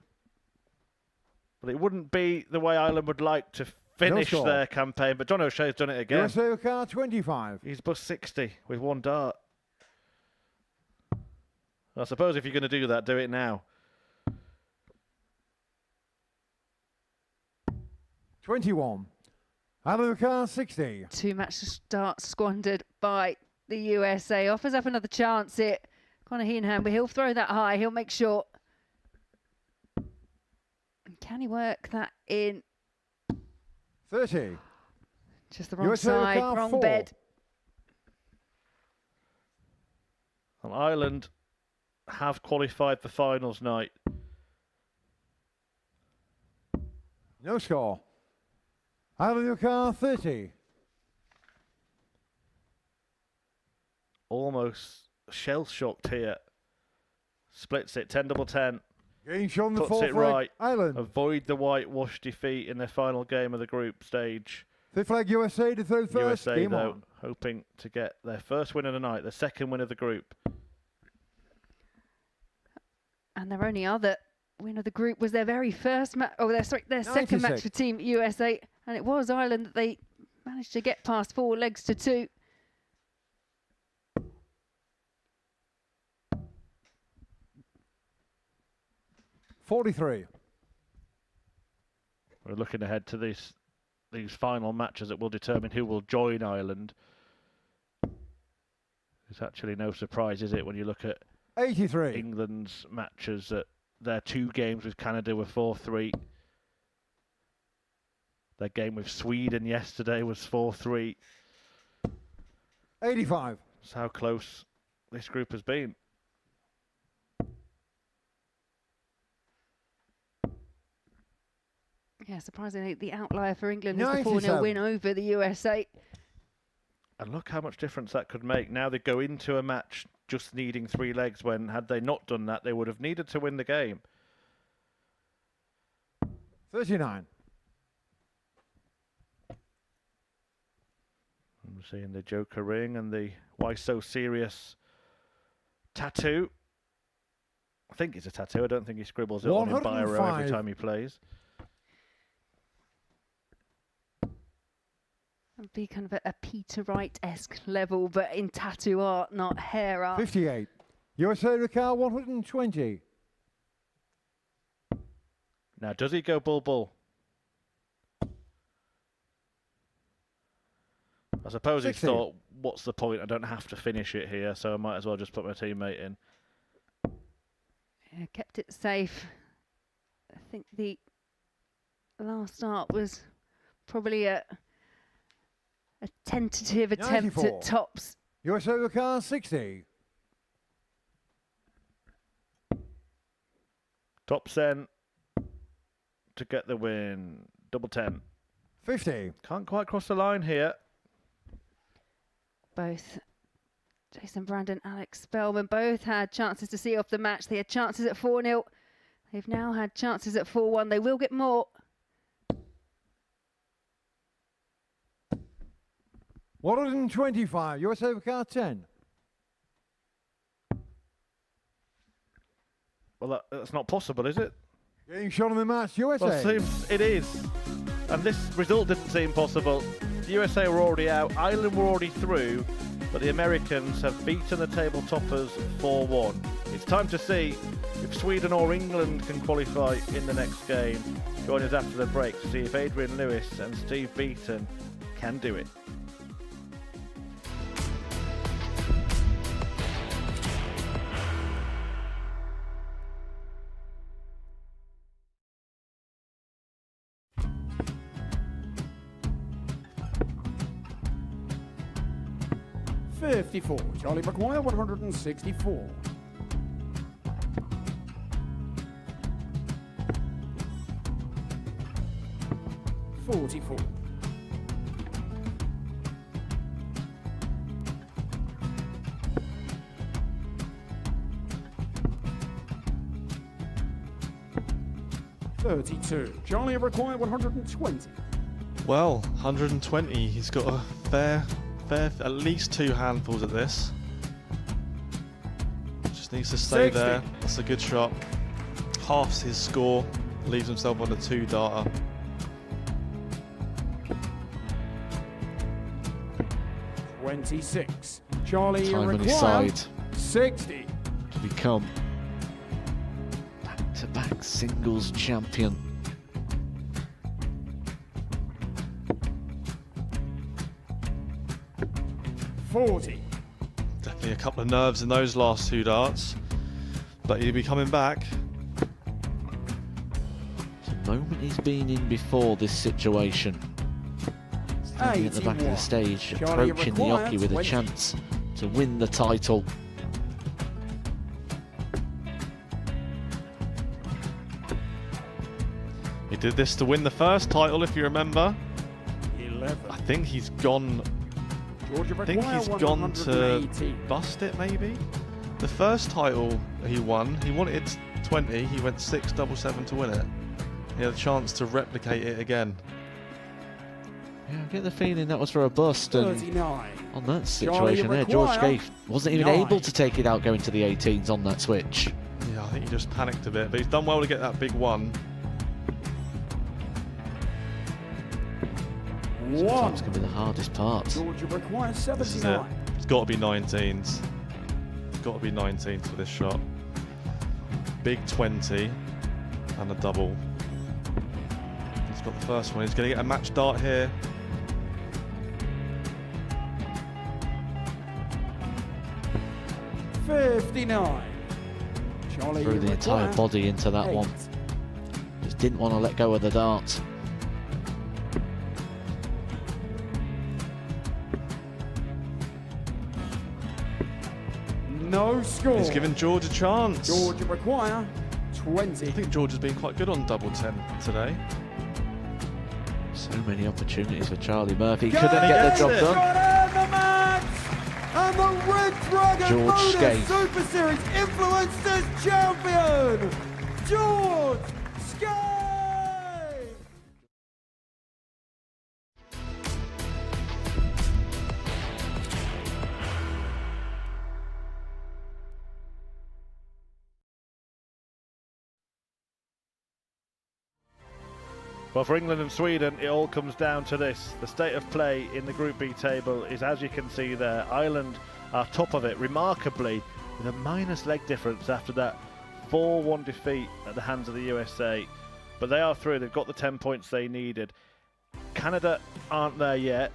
But it wouldn't be the way Ireland would like to finish score. their campaign. But John O'Shea's done it again. USA Ricard 25. He's plus 60 with 1 dart. I suppose if you're going to do that, do it now. 21. Adulcar 60. 2 match starts squandered by the USA. Offers up another chance here. Conor Heenham, but he'll throw that high. He'll make sure. Can he work that in? 30. Just the wrong USA side, Ricard wrong 4. bed. And Ireland have qualified for finals night. No score. Adulcar 30. Almost shell-shocked here. Splits it, 10-10. Game shown the Puts fourth it leg. right. Ireland. Avoid the whitewash defeat in their final game of the group stage. Fifth leg USA to third first. USA, Game though, on. hoping to get their first win of the night, the second win of the group. And their only other win of the group was their very first match. Oh, their second match 96. for Team USA, and it was Ireland that they managed to get past 4 legs to 2. $43. We're looking ahead to these final matches that will determine who will join Ireland. It's actually no surprise, is it, when you look at 83. England's matches that their 2 games with Canada were 4-3. Their game with Sweden yesterday was 4-3. 85. That's how close this group has been. Yeah, surprisingly, the outlier for England is the 4-0 97. win over the USA. And look how much difference that could make. Now they go into a match just needing 3 legs when, had they not done that, they would have needed to win the game. 39. I'm seeing the Joker ring and the why so serious tattoo. I think it's a tattoo. I don't think he scribbles it on in biro every 105. time he plays. It'd be kind of a Peter Wright-esque level, but in tattoo art, not hair art. 58. USA Ricard 120. Now, does he go bull? I suppose 60. he thought, what's the point? I don't have to finish it here, so I might as well just put my teammate in. Yeah, kept it safe. I think the last start was probably a tentative attempt 94. at tops. USA Ricard 60. Top sen to get the win. Double 10. 50. Can't quite cross the line here. Both Jason Brandon, Alex Spellman, both had chances to see off the match. They had chances at 4-0. They've now had chances at 4-1. They will get more. 125. USA Ricard 10. Well, that's not possible, is it? Getting shot in the match. USA. Well, it seems it is. And this result didn't seem possible. The USA were already out. Ireland were already through. but the Americans have beaten the table toppers 4-1. It's time to see if Sweden or England can qualify in the next game. Join us after the break to see if Adrian Lewis and Steve Beaton can do it. .54, Charlie McGuire 164. .44. .32, Charlie require 120. Well, 120. He's got a fair, at least 2 handfuls of this. Just needs to stay 60. there. That's a good shot. Halves his score. Leaves himself on a 2-darter. .26, Charlie Time on his require side 60. to become back-to-back singles champion. .40. Definitely a couple of nerves in those last 2 darts. But he'll be coming back. It's a moment he's been in before this situation. Standing at the back of the stage, Charlie approaching the require hockey with a 20. chance to win the title. He did this to win the first title, if you remember. 11. I think he's gone. Georgia I think he's gone to 180. bust it, maybe. The first title he wanted 20. He went 6-7-7 to win it. He had a chance to replicate it again. Yeah, I get the feeling that was for a bust, and 39. on that situation there, George Scaife wasn't even 9. able to take it out going to the 18s on that switch. Yeah, I think he just panicked a bit, but he's done well to get that big one. Sometimes can be the hardest part. Georgia requires This is it. 79. It's got to be 19s. It's got to be 19s for this shot. Big 20 and a double. He's got the first one. He's going to get a match dart here. .59. Charlie Threw the entire require body into that 8. one. Just didn't want to let go of the dart. No score. He's given George a chance. Georgia require 20. I think George has been quite good on double 10 today. So many opportunities for Charlie Murphy. Got Couldn't get the job it. done. Got in the match! And the Red Dragon George Modus Scaife. Super Series Influencers Champion, George Scaife! Well, for England and Sweden, it all comes down to this. The state of play in the Group B table is, as you can see there, Ireland are top of it, remarkably, with a minus leg difference after that 4-1 defeat at the hands of the USA. But they are through. They've got the 10 points they needed. Canada aren't there yet.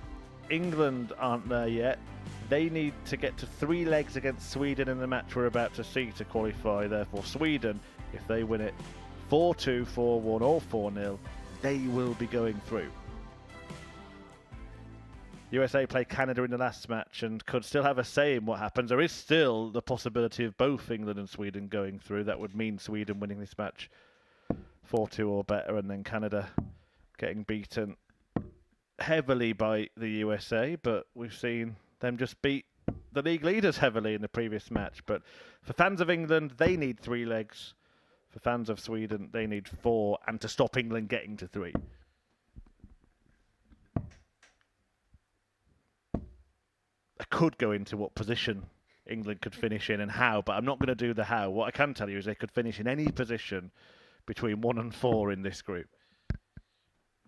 England aren't there yet. They need to get to 3 legs against Sweden in the match we're about to see to qualify. Therefore, Sweden, if they win it 4-2, 4-1 or 4-0, they will be going through. USA play Canada in the last match and could still have a say in what happens. There is still the possibility of both England and Sweden going through. That would mean Sweden winning this match 4-2 or better, and then Canada getting beaten heavily by the USA. But we've seen them just beat the league leaders heavily in the previous match. But for fans of England, they need 3 legs. For fans of Sweden, they need 4, and to stop England getting to 3. I could go into what position England could finish in and how, but I'm not going to do the how. What I can tell you is they could finish in any position between 1 and 4 in this group.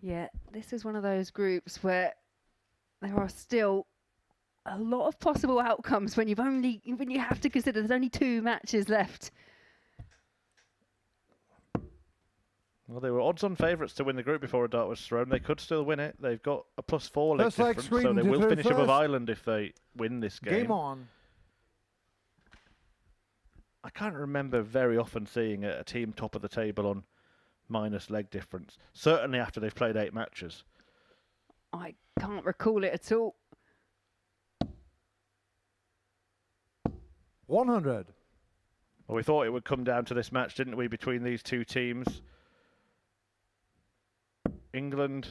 Yeah, this is one of those groups where there are still a lot of possible outcomes when you have to consider there's only 2 matches left. Well, they were odds-on favourites to win the group before a dart was thrown. They could still win it. They've got a +4 leg difference, so they will finish above Ireland if they win this game. Game on. I can't remember very often seeing a team top of the table on minus leg difference. Certainly after they've played 8 matches. I can't recall it at all. 100. Well, we thought it would come down to this match, didn't we, between these 2 teams? England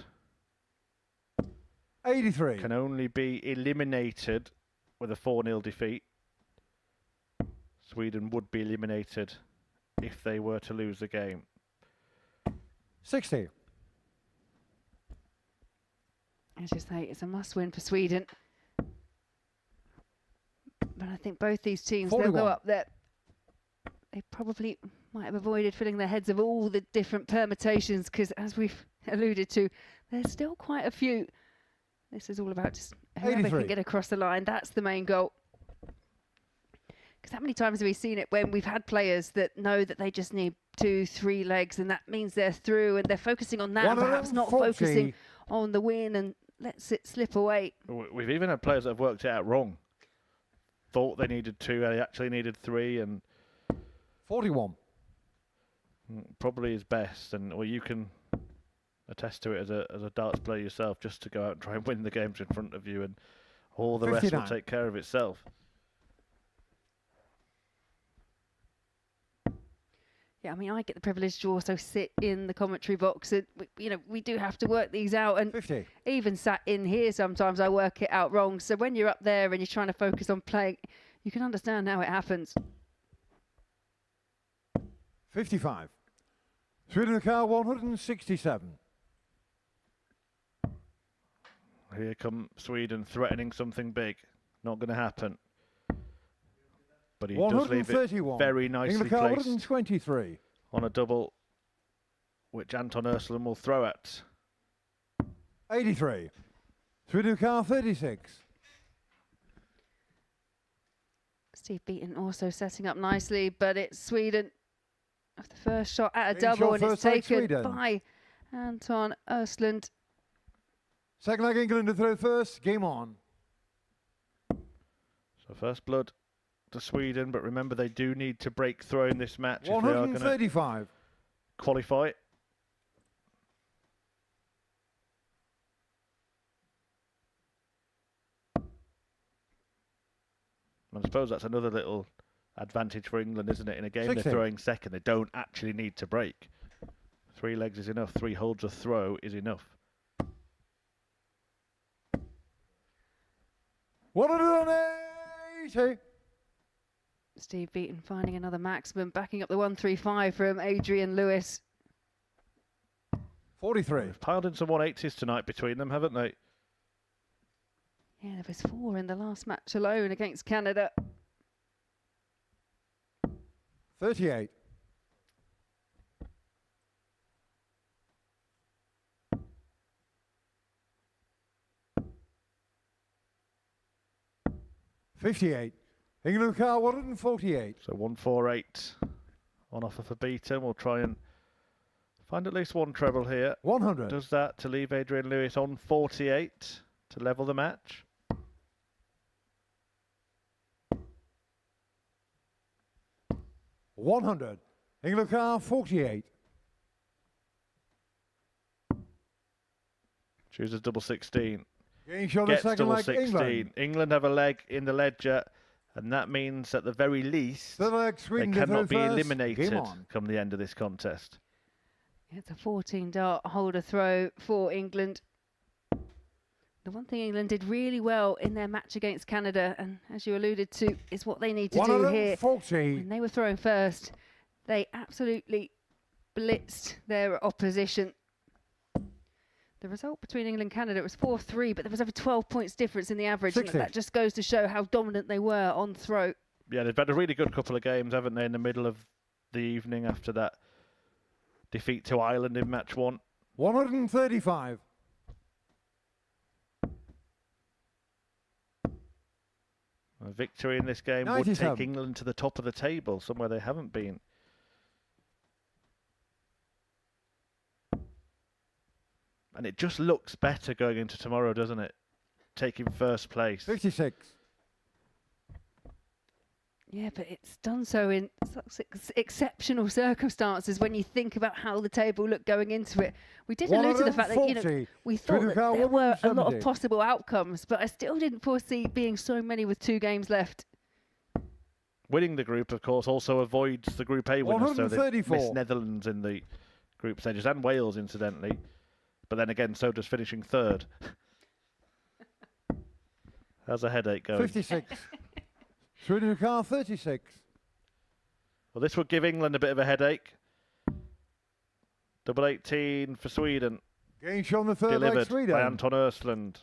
83. can only be eliminated with a 4-0 defeat. Sweden would be eliminated if they were to lose the game. 60. As you say, it's a must-win for Sweden. But I think both these teams, 41. they'll go up there. They probably might have avoided filling their heads of all the different permutations, because as we've alluded to, there's still quite a few. This is all about just whoever 83. can get across the line. That's the main goal. Because how many times have we seen it when we've had players that know that they just need 2-3 legs, and that means they're through, and they're focusing on that, and perhaps not 140. focusing on the win, and lets it slip away. We've even had players that have worked it out wrong. Thought they needed 2, they actually needed 3, and 41. probably is best. And well, you can attest to it as a darts player yourself, just to go out and try and win the games in front of you, and all the rest 59. will take care of itself. Yeah, I mean, I get the privilege to also sit in the commentary box, and we do have to work these out, and 50. even sat in here sometimes I work it out wrong. So when you're up there and you're trying to focus on playing, you can understand how it happens. 55. Sweden the car 167. Here come Sweden threatening something big. Not going to happen. But he does leave it 131. very nicely England car placed 123. on a double, which Anton Ursula will throw at. 83. Sweden car 36. Steve Beaton also setting up nicely, but it's Sweden of the first shot at a Beaton double, shot and it's first leg, taken Sweden. by Anton Östlund. Second leg England to throw first. Game on. So first blood to Sweden, but remember they do need to break through in this match if they are going to 135. qualify. I suppose that's another little advantage for England, isn't it? In a game 60. they're throwing second, they don't actually need to break. 3 legs is enough. 3 holds a throw is enough. 180. Steve Beaton finding another maximum, backing up the 135 from Adrian Lewis. 43. They've piled in some 180s tonight between them, haven't they? Yeah, there was 4 in the last match alone against Canada. 38. $58. England car 148. So 148 on offer for Beaton. We'll try and find at least one treble here. 100. Does that to leave Adrian Lewis on 48 to level the match. $100. England car 48. Chooses double 16. Game shot the Gets second double leg 16. England. England have a leg in the ledger, and that means at the very least Third leg they Sweden to cannot throw be first. eliminated Game on. come the end of this contest. It's a 14 dart holder throw for England. The one thing England did really well in their match against Canada, and as you alluded to, is what they need to do here. 140. When they were throwing first, they absolutely blitzed their opposition. The result between England and Canada was 4-3, but there was over 12 points difference in the average. And 60. that just goes to show how dominant they were on throw. Yeah, they've had a really good couple of games, haven't they, in the middle of the evening after that defeat to Ireland in match 1. 135. A victory in this game would 97. take England to the top of the table, somewhere they haven't been. And it just looks better going into tomorrow, doesn't it? Taking first place. 56. Yeah, but it's done so in such exceptional circumstances when you think about how the table looked going into it. We did allude to the fact that, you know, 140. we thought that there were a lot 170. of possible outcomes, but I still didn't foresee being so many with 2 games left. Winning the group, of course, also avoids the Group A winners, so they 134. miss Netherlands in the group stages, and Wales, incidentally. But then again, so does finishing third. How's a headache going? 56. Sweden in the car, 36. Well, this would give England a bit of a headache. Double 18 for Sweden. Game shown the third leg, Delivered Sweden. by Anton Östlund.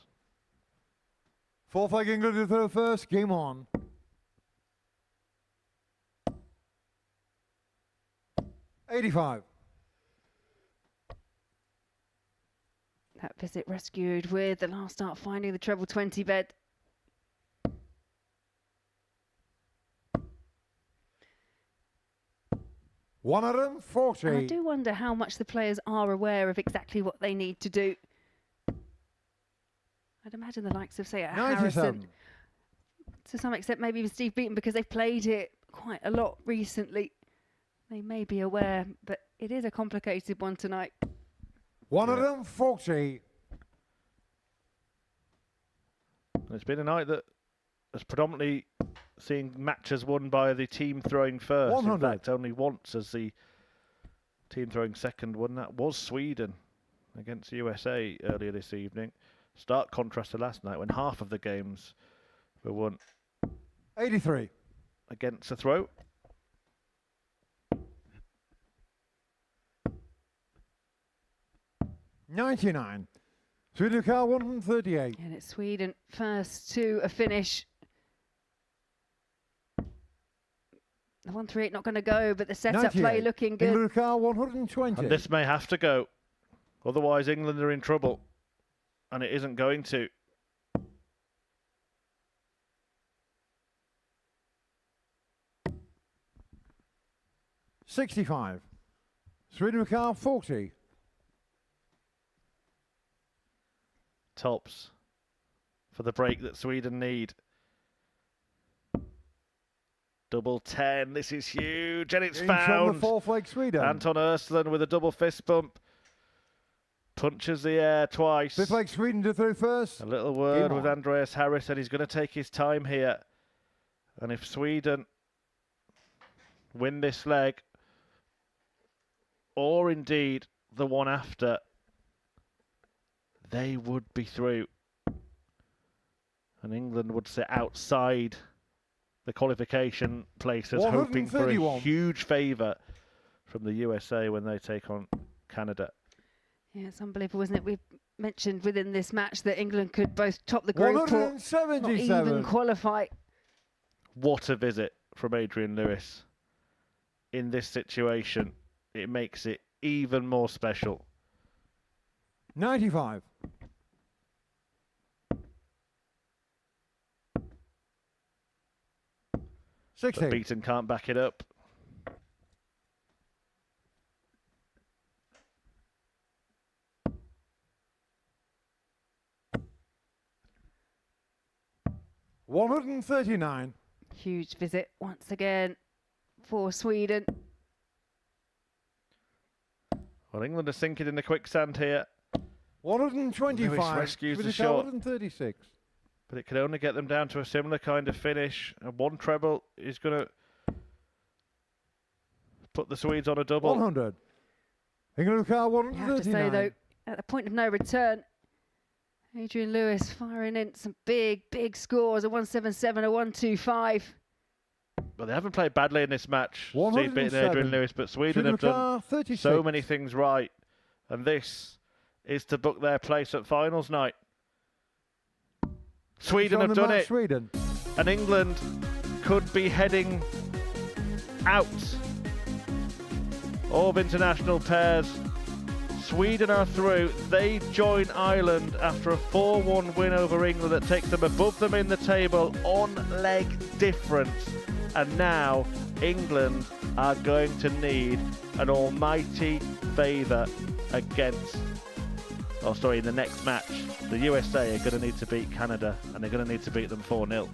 Fourth leg, England to throw first. Game on. $85. That visit rescued with the last start finding the treble 20 bed. $140. And I do wonder how much the players are aware of exactly what they need to do. I'd imagine the likes of, say, a Harrison, to some extent maybe even Steve Beaton, because they've played it quite a lot recently. They may be aware, but it is a complicated one tonight. 140. It's been a night that has predominantly seen matches won by the team throwing first. 100. In fact, only once has the team throwing second won. That was Sweden against the USA earlier this evening. Stark contrast to last night when half of the games were won 83. against a throw. $99. Sweden in the car, 138. And it's Sweden first to a finish. The 138 not going to go, but the setup play 98. looking good. England in the car, 120. And this may have to go. Otherwise, England are in trouble. And it isn't going to. $65. Sweden in the car, 40. Tops for the break that Sweden need. Double 10. This is huge. And it's Game shot on found. the fourth leg, Sweden. Anton Östlund with a double fist bump. Punches the air twice. Fifth leg, Sweden to throw first. A little word Game with on. Andreas Harrison. He's going to take his time here. And if Sweden win this leg, or indeed the one after, they would be through. And England would sit outside the qualification places, hoping for a 131. huge favour from the USA when they take on Canada. Yeah, it's unbelievable, isn't it? We've mentioned within this match that England could both top the group or not 177. even qualify. What a visit from Adrian Lewis. In this situation, it makes it even more special. 95. But 60. Beaton can't back it up. $139. Huge visit once again for Sweden. Well, England are sinking in the quicksand here, 125. Lewis rescues the Swedish shot. 136. but it can only get them down to a similar kind of finish. And one treble is going to put the Swedes on a double. 100. England car You have to say, 139. though, at the point of no return, Adrian Lewis firing in some big, big scores, a 177, a 125. But they haven't played badly in this match, Steve 107. Beaton and Adrian Lewis, but Sweden have done 36. so many things right. And this is to book their place at finals night. Sweden On have the done mark, it. Sweden. And England could be heading out of international pairs Sweden are through. They join Ireland after a 4-1 win over England that takes them above them in the table on leg difference. And now England are going to need an almighty favour against, in the next match. The USA are going to need to beat Canada, and they're going to need to beat them 4-0.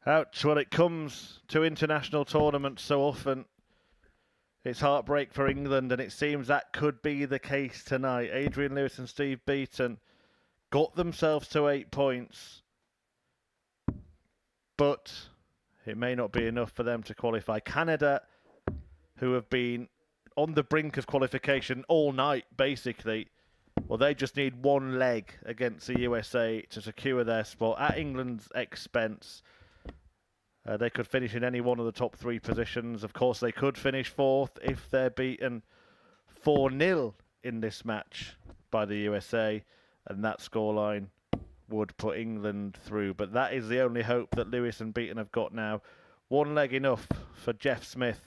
Ouch, when it comes to international tournaments so often, it's heartbreak for England, and it seems that could be the case tonight. Adrian Lewis and Steve Beaton got themselves to 8 points, but it may not be enough for them to qualify. Canada, who have been on the brink of qualification all night, basically, well, they just need one leg against the USA to secure their spot at England's expense. They could finish in any one of the top 3 positions. Of course, they could finish 4th if they're beaten 4-0 in this match by the USA, and that scoreline would put England through. But that is the only hope that Lewis and Beaton have got now. One leg enough for Jeff Smith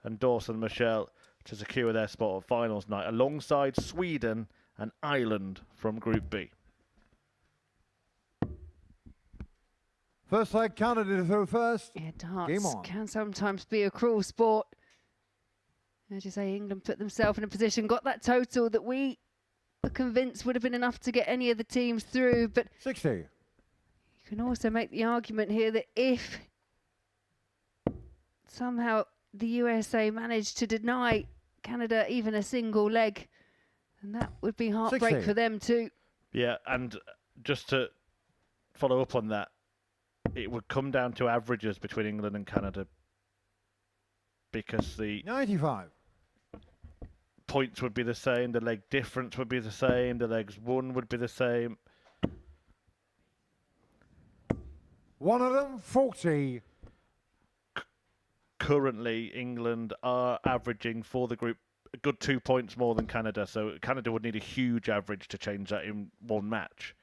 and Dawson Michelle to secure their spot at finals night, alongside Sweden and Ireland from Group B. First leg, Canada through first. Yeah, darts Game on. can sometimes be a cruel sport. As you say, England put themselves in a position, got that total that we convince would have been enough to get any of the teams through. But 60. you can also make the argument here that if somehow the USA managed to deny Canada even a single leg, then that would be heartbreak 60. for them too. Yeah, and just to follow up on that, it would come down to averages between England and Canada because the 95. points would be the same, the leg difference would be the same, the legs won would be the same. 140. Currently, England are averaging for the group a good 2 points more than Canada, so Canada would need a huge average to change that in one match.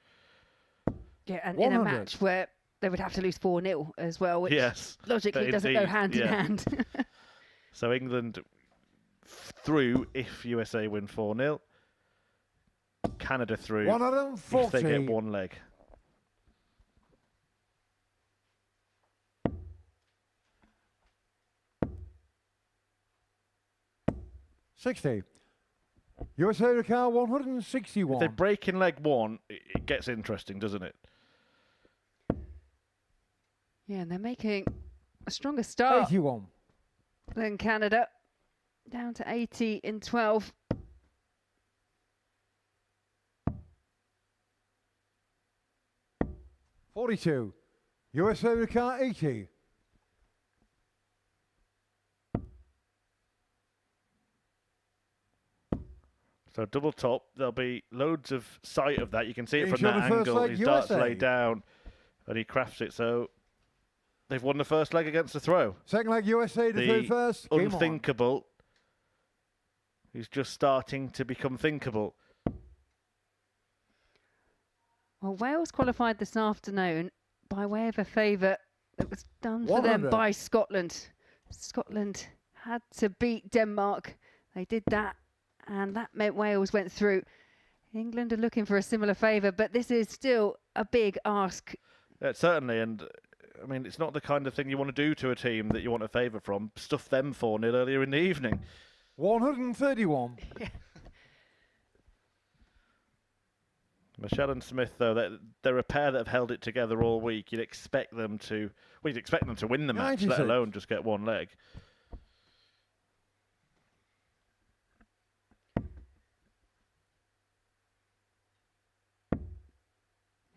Yeah, and in a 100. match where they would have to lose 4-0 as well, which Yes, logically doesn't go indeed, hand in yeah. hand. So England through if USA win 4-0. Canada through 140. if they get one leg. $60. USA to car 161. If they break in leg one, it gets interesting, doesn't it? Yeah, and they're making a stronger start 81. than Canada. Down to 80 in 12. $42. USA to car 80. So double top, there'll be loads of sight of that. You can see it Being from shown that the first angle. leg, His darts USA. laid down and he crafts it. So they've won the first leg against the throw. Second leg USA to third The first. Game on. unthinkable is just starting to become thinkable. Well, Wales qualified this afternoon by way of a favour that was done for them 100. by Scotland. Scotland had to beat Denmark. They did that, and that meant Wales went through. England are looking for a similar favour, but this is still a big ask. Certainly, and I mean, it's not the kind of thing you want to do to a team that you want a favour from. Stuff them 4-0 earlier in the evening. 131. Michelle and Smith, though, they're a pair that have held it together all week. You'd expect them to, well, you'd expect them to win the match, 96. let alone just get one leg.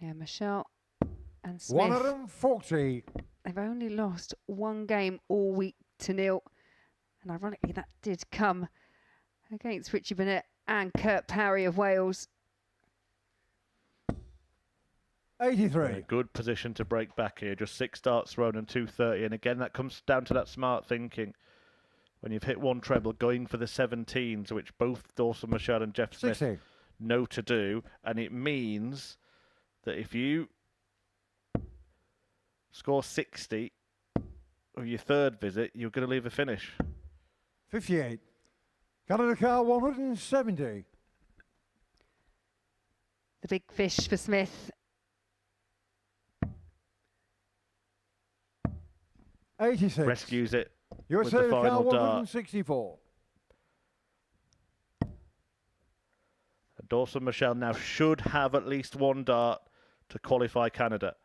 Yeah, Michelle and Smith. 140. They've only lost one game all week to nil. And ironically, that did come against Richie Bennett and Kurt Parry of Wales. 83. A good position to break back here. Just 6 darts thrown and 230. And again, that comes down to that smart thinking. When you've hit one treble, going for the 17s, which both Dawson Michelle and Jeff Smith 60. know to do. And it means that if you score 60 of your third visit, you're going to leave a finish. 58. Canada car 170. The big fish for Smith. 86. Rescues it USA with the car final dart. 164. Dawson Michelle now should have at least one dart to qualify Canada.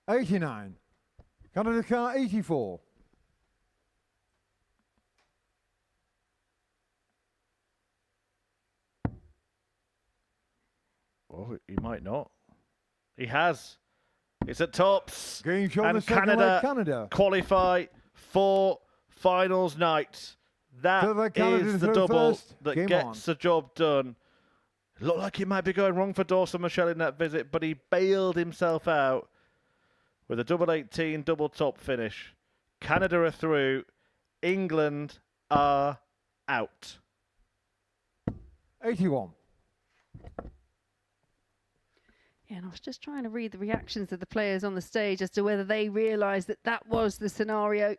89. Canada car 84. Oh, he might not. He has. It's at tops. Game shown the And second leg, Canada Canada. qualify for finals night. That Third leg, Canada is to the third double first. that Game gets on. the job done. Looked like it might be going wrong for Dawson Michelle in that visit, but he bailed himself out with a double 18 double top finish. Canada are through. England are out. 81. Yeah, and I was just trying to read the reactions of the players on the stage as to whether they realised that that was the scenario.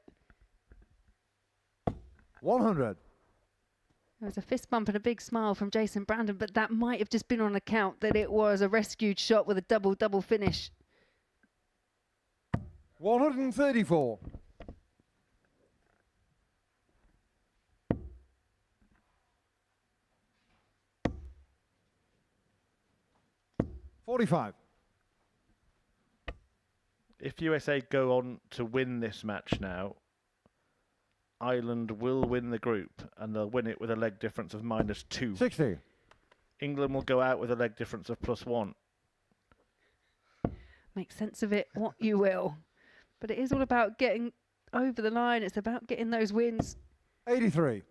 100. There was a fist bump and a big smile from Jason Brandon, but that might have just been on account that it was a rescued shot with a double-double finish. 134. 45. If USA go on to win this match now, Ireland will win the group, and they'll win it with a leg difference of -2. 60. England will go out with a leg difference of +1. Make sense of it what you will. But it is all about getting over the line. It's about getting those wins. 83.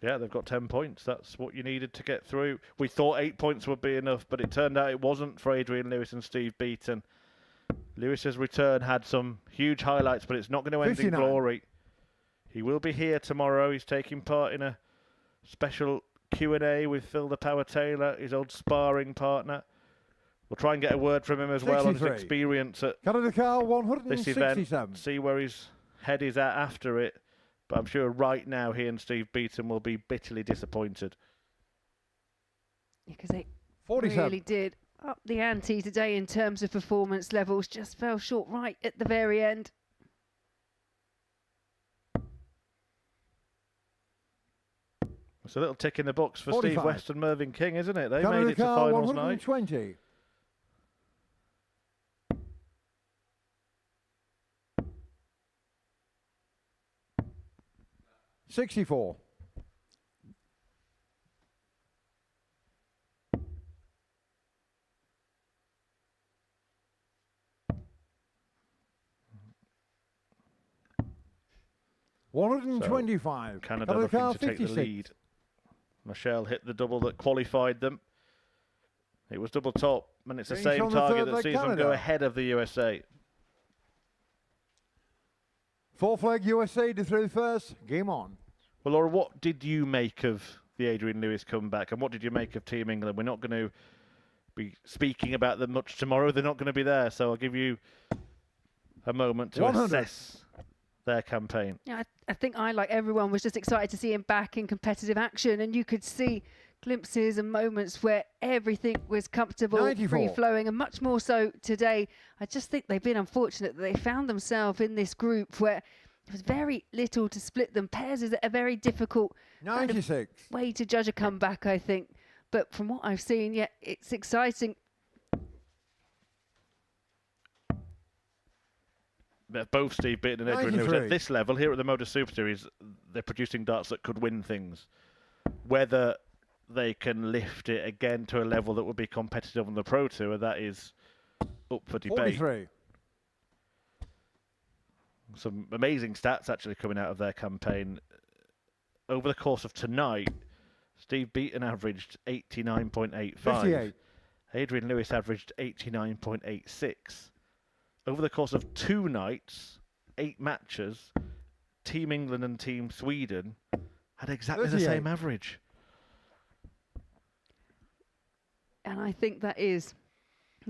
Yeah, they've got 10 points. That's what you needed to get through. We thought 8 points would be enough, but it turned out it wasn't for Adrian Lewis and Steve Beaton. Lewis's return had some huge highlights, but it's not going to end 59. in glory. He will be here tomorrow. He's taking part in a special Q&A with Phil the Power Taylor, his old sparring partner. We'll try and get a word from him as well on his 63. experience at Canada Car this event. 167. See where his head is at after it. But I'm sure right now he and Steve Beaton will be bitterly disappointed. Because they 47. really did up the ante today in terms of performance levels. Just fell short right at the very end. It's a little tick in the books for 45. Steve West and Mervyn King, isn't it? They Canada made it to Car finals night. 120. $64. $125. Canada looking to take the lead. Michelle hit the double that qualified them. It was double top, and it's the Change same on the target third that leg, sees them Canada. go ahead of the USA. Full flag USA to through first. Game on. Well, Laura, what did you make of the Adrian Lewis comeback, and what did you make of Team England? We're not going to be speaking about them much tomorrow. They're not going to be there, so I'll give you a moment to 100. assess their campaign. Yeah, I think I, like everyone, was just excited to see him back in competitive action, and you could see glimpses and moments where everything was comfortable, 94. free-flowing, and much more so today. I just think they've been unfortunate that they found themselves in this group where there was very little to split them. Pairs is a very difficult kind of 96. way to judge a comeback, I think. But from what I've seen, yeah, it's exciting. Both Steve Beaton and Adrian Lewis 93. at this level here at the Modus Super Series, they're producing darts that could win things. Whether they can lift it again to a level that would be competitive on the Pro Tour, that is up for debate. 43. Some amazing stats actually coming out of their campaign. Over the course of tonight, Steve Beaton averaged 89.85. 58. Adrian Lewis averaged 89.86. Over the course of 2 nights, 8 matches, Team England and Team Sweden had exactly 38. the same average. And I think that is,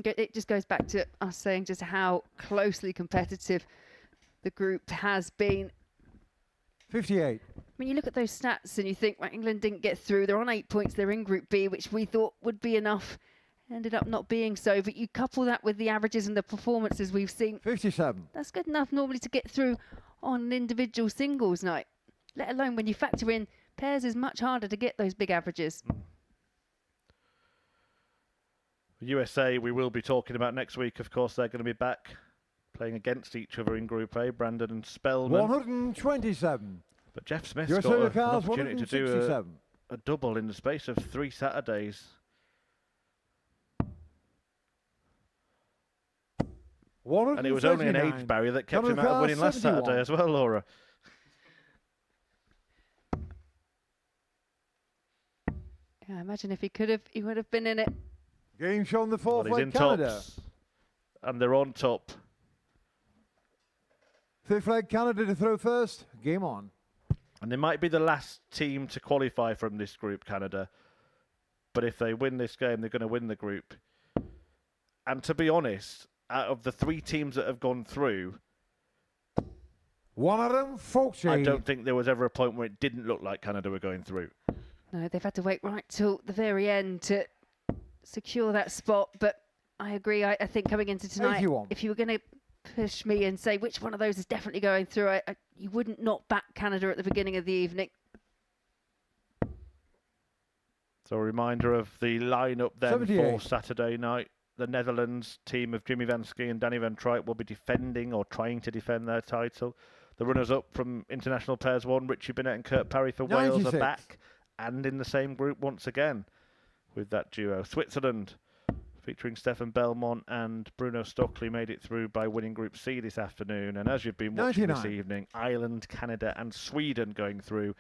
it just goes back to us saying just how closely competitive the group has been. 58. When you look at those stats and you think, well, England didn't get through, they're on 8 points, they're in Group B, which we thought would be enough, ended up not being so. But you couple that with the averages and the performances we've seen, 57. that's good enough normally to get through on an individual singles night, let alone when you factor in pairs is much harder to get those big averages. USA, we will be talking about next week. Of course, they're going to be back playing against each other in Group A, Brandon and Spellman. 127. But Jeff Smith's USA got an Cars opportunity to do 167. a double in the space of 3 Saturdays. And it was only an age barrier that kept him out of winning last Saturday as well, Laura. Yeah, imagine if he could have, he would have been in it. Game shown the fourth Well, he's leg in Canada. tops, and they're on top. Fifth leg Canada to throw first. Game on. And they might be the last team to qualify from this group, Canada. But if they win this game, they're going to win the group. And to be honest, out of the 3 teams that have gone through, one of them, Folksy. I don't think there was ever a point where it didn't look like Canada were going through. No, they've had to wait right till the very end to secure that spot. But I agree. I think coming into tonight, 81. if you were going to push me and say which one of those is definitely going through, you wouldn't not back Canada at the beginning of the evening. So a reminder of the lineup then 78. for Saturday night. the Netherlands team of Jimmy Van Ski and Danny Van Truyck will be defending or trying to defend their title. The runners-up from International Pairs 1, Richie Bennett and Kurt Parry for Wales, 96. are back and in the same group once again with that duo. Switzerland, featuring Stefan Belmont and Bruno Stockley, made it through by winning Group C this afternoon. And as you've been watching 99. this evening, Ireland, Canada and Sweden going through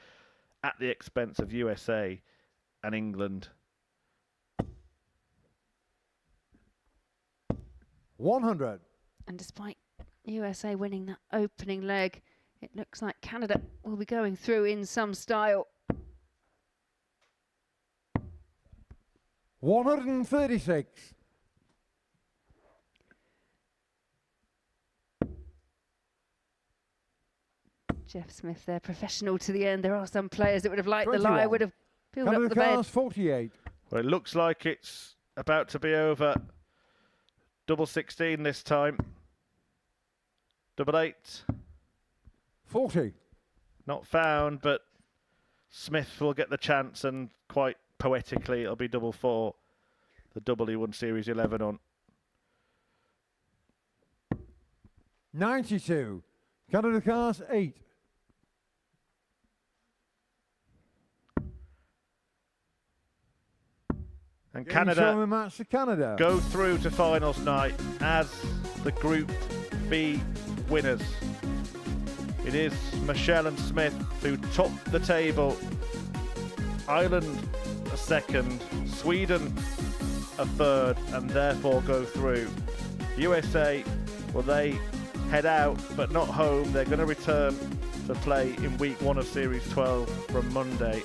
at the expense of USA and England. 100. And despite USA winning that opening leg, it looks like Canada will be going through in some style. 136. Jeff Smith, they're professional to the end. There are some players that would have liked 21. the lie, would have filled up Canada the bed. Cars 48. Well, it looks like it's about to be over. Double 16 this time. Double 8. 40. Not found, but Smith will get the chance, and quite poetically, it'll be double 4. The double he won Series 11 on. 92. Canada Cars 8. And Getting Canada showman match to Canada. go through to finals night as the Group B winners. It is Michelle and Smith who top the table. Ireland a second, Sweden a third, and therefore go through. USA, well, they head out but not home. They're going to return to play in week 1 of Series 12 from Monday.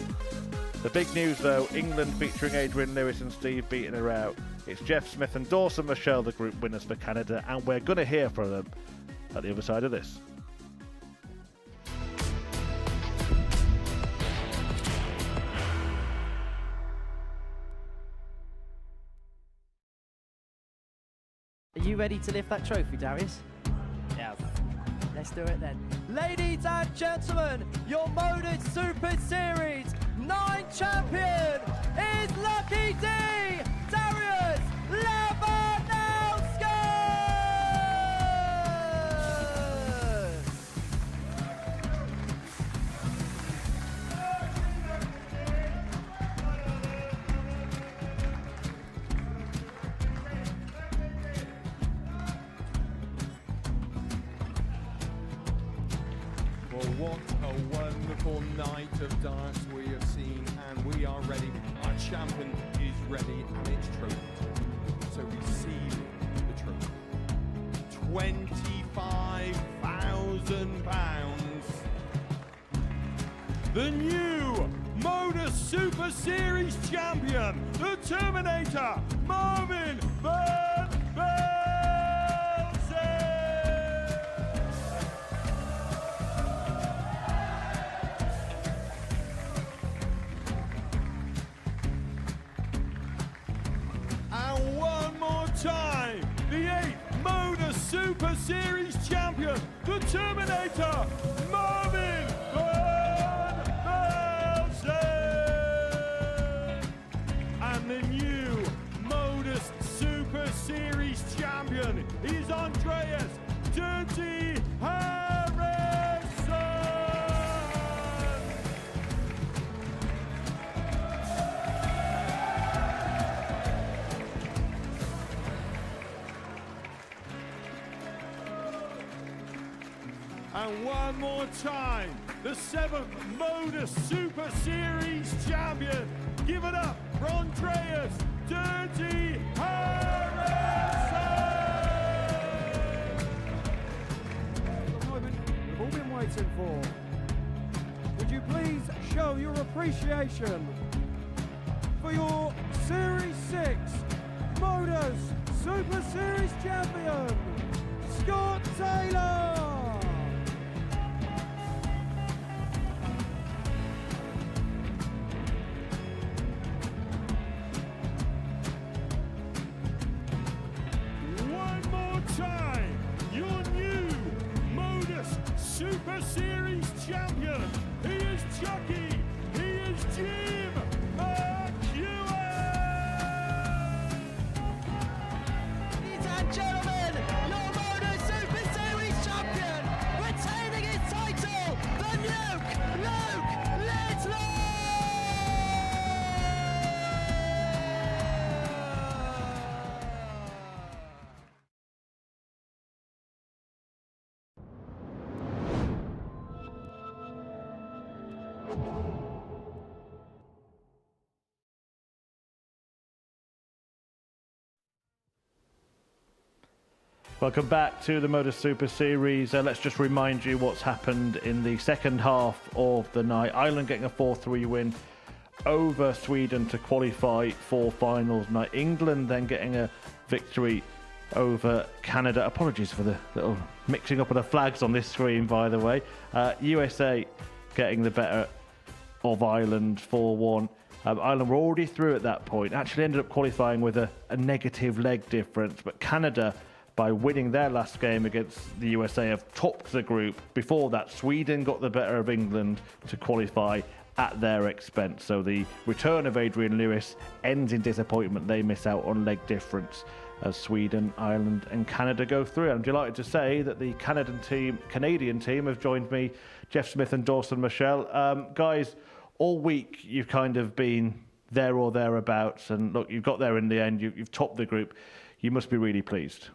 The big news though, England featuring Adrian Lewis and Steve beating her out. It's Jeff Smith and Dawson Michelle, the group winners for Canada, and we're going to hear from them at the other side of this. Are you ready to lift that trophy, Darius? Yes. Let's do it then. Ladies and gentlemen, your Modus Super Series 9 champion is Lucky D, Darius Lewandowski! Well, what a wonderful night of darts we have seen, and we are ready. Our champion is ready, and it's trophy time. So receive the trophy. £25,000. The new Modus Super Series champion, the Terminator, Marvin Van Velzen. And one more time, the 8th Modus Super Series champion, the Terminator, Marvin Van Velzen. And the new Modus Super Series champion is Andreas Dirty Harrison. And one more time, the 7th Modus Super Series champion. Give it up for Andreas Dirty Harrison. The moment we've all been waiting for. Would you please show your appreciation for your Series 6 Modus Super Series champion, Scott Taylor? One more time, your new Modus Super Series champion. He is Chucky. He is Jim McEwen. Welcome back to the Modus Super Series. Let's just remind you what's happened in the second half of the night. Ireland getting a 4-3 win over Sweden to qualify for finals night. England then getting a victory over Canada. Apologies for the little mixing up of the flags on this screen, by the way. USA getting the better of Ireland 4-1. Ireland were already through at that point. Actually ended up qualifying with a negative leg difference, but Canada, by winning their last game against the USA, have topped the group. Before that, Sweden got the better of England to qualify at their expense. So the return of Adrian Lewis ends in disappointment. They miss out on leg difference as Sweden, Ireland and Canada go through. I'm delighted to say that the Canadian team have joined me, Jeff Smith and Dawson Michelle. Guys, all week you've kind of been there or thereabouts, and look, you've got there in the end. You've topped the group. You must be really pleased.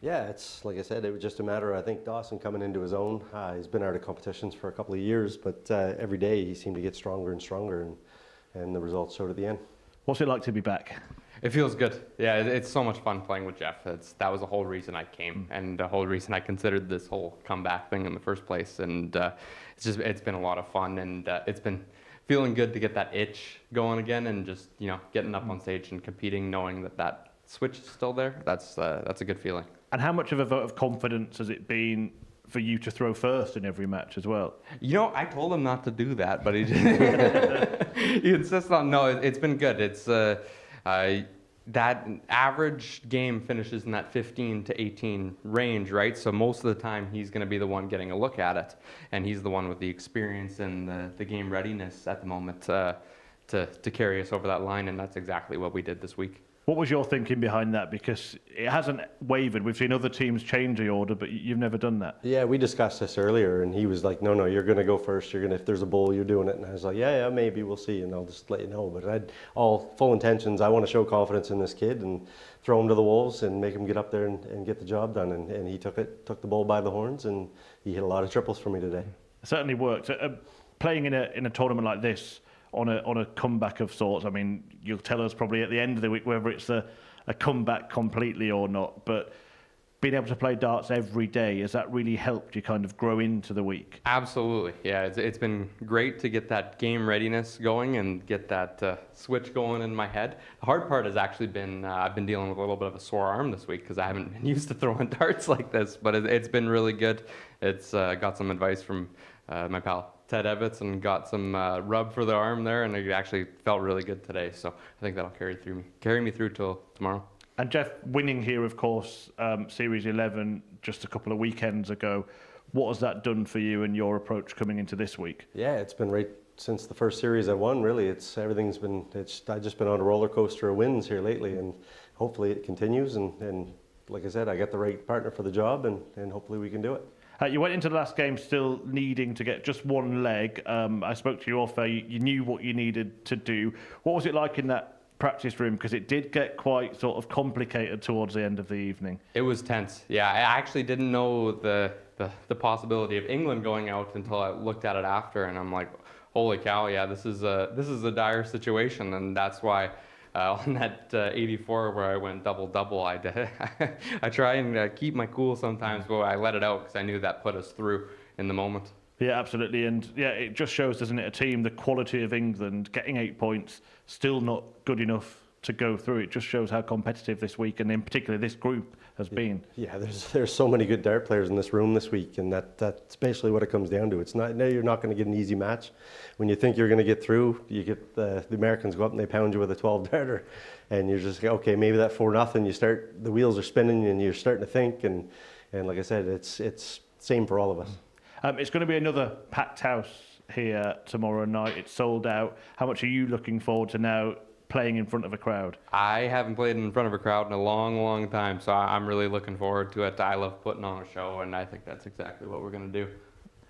Yeah, it's like I said, it was just a matter, I think, Dawson coming into his own. He's been out of competitions for a couple of years, but every day he seemed to get stronger and stronger, and the results showed at the end. What's it like to be back? It feels good. Yeah, it's so much fun playing with Jeff. That was the whole reason I came, and the whole reason I considered this whole comeback thing in the first place. And it's been a lot of fun, and it's been feeling good to get that itch going again, and just getting up on stage and competing, knowing that switch is still there. That's a good feeling. And how much of a vote of confidence has it been for you to throw first in every match as well? I told him not to do that, but he he insists on no. It's been good. It's that average game finishes in that 15 to 18 range, right? So most of the time he's going to be the one getting a look at it, and he's the one with the experience and the game readiness at the moment to carry us over that line, and that's exactly what we did this week. What was your thinking behind that? Because it hasn't wavered. We've seen other teams change the order, but you've never done that. Yeah, we discussed this earlier, and he was like, no, you're going to go first. If there's a bowl, you're doing it. And I was like, yeah, maybe, we'll see, and I'll just let you know. But I had all full intentions. I want to show confidence in this kid and throw him to the wolves and make him get up there and get the job done. And he took the bull by the horns, and he hit a lot of triples for me today. It certainly worked. Playing in a tournament like this, on a comeback of sorts. I mean, you'll tell us probably at the end of the week whether it's a comeback completely or not, but being able to play darts every day, has that really helped you kind of grow into the week? Absolutely, yeah. It's been great to get that game readiness going and get that switch going in my head. The hard part has actually been, I've been dealing with a little bit of a sore arm this week because I haven't been used to throwing darts like this, but it's been really good. It's got some advice from my pal Ted Evans and got some rub for the arm there, and it actually felt really good today. So I think that'll carry me through till tomorrow. And Jeff, winning here, of course, Series 11 just a couple of weekends ago. What has that done for you and your approach coming into this week? Yeah, it's been right since the first series I won. Really, I've just been on a roller coaster of wins here lately, and hopefully it continues. And like I said, I got the right partner for the job, and hopefully we can do it. You went into the last game still needing to get just one leg. I spoke to you off there. You knew what you needed to do. What was it like in that practice room? Because it did get quite sort of complicated towards the end of the evening. It was tense. Yeah, I actually didn't know the possibility of England going out until I looked at it after, and I'm like, holy cow! Yeah, this is a dire situation, and that's why. On that 84 where I went double-double, I try and keep my cool sometimes, but I let it out because I knew that put us through in the moment. Yeah, absolutely. And yeah, it just shows, doesn't it, a team, the quality of England, getting 8 points, still not good enough to go through. It just shows how competitive this week, and in particular this group, has been. Yeah, there's so many good dart players in this room this week, and that's basically what it comes down to. It's not, no, you're not going to get an easy match. When you think you're going to get through, you get the Americans go up and they pound you with a 12 darter, and you're just okay, maybe that 4-0. You start, the wheels are spinning, and you're starting to think, and like I said, it's same for all of us. It's going to be another packed house here tomorrow night. It's sold out. How much are you looking forward to now playing in front of a crowd? I haven't played in front of a crowd in a long time, so I'm really looking forward to it. I love putting on a show, and I think that's exactly what we're going to do.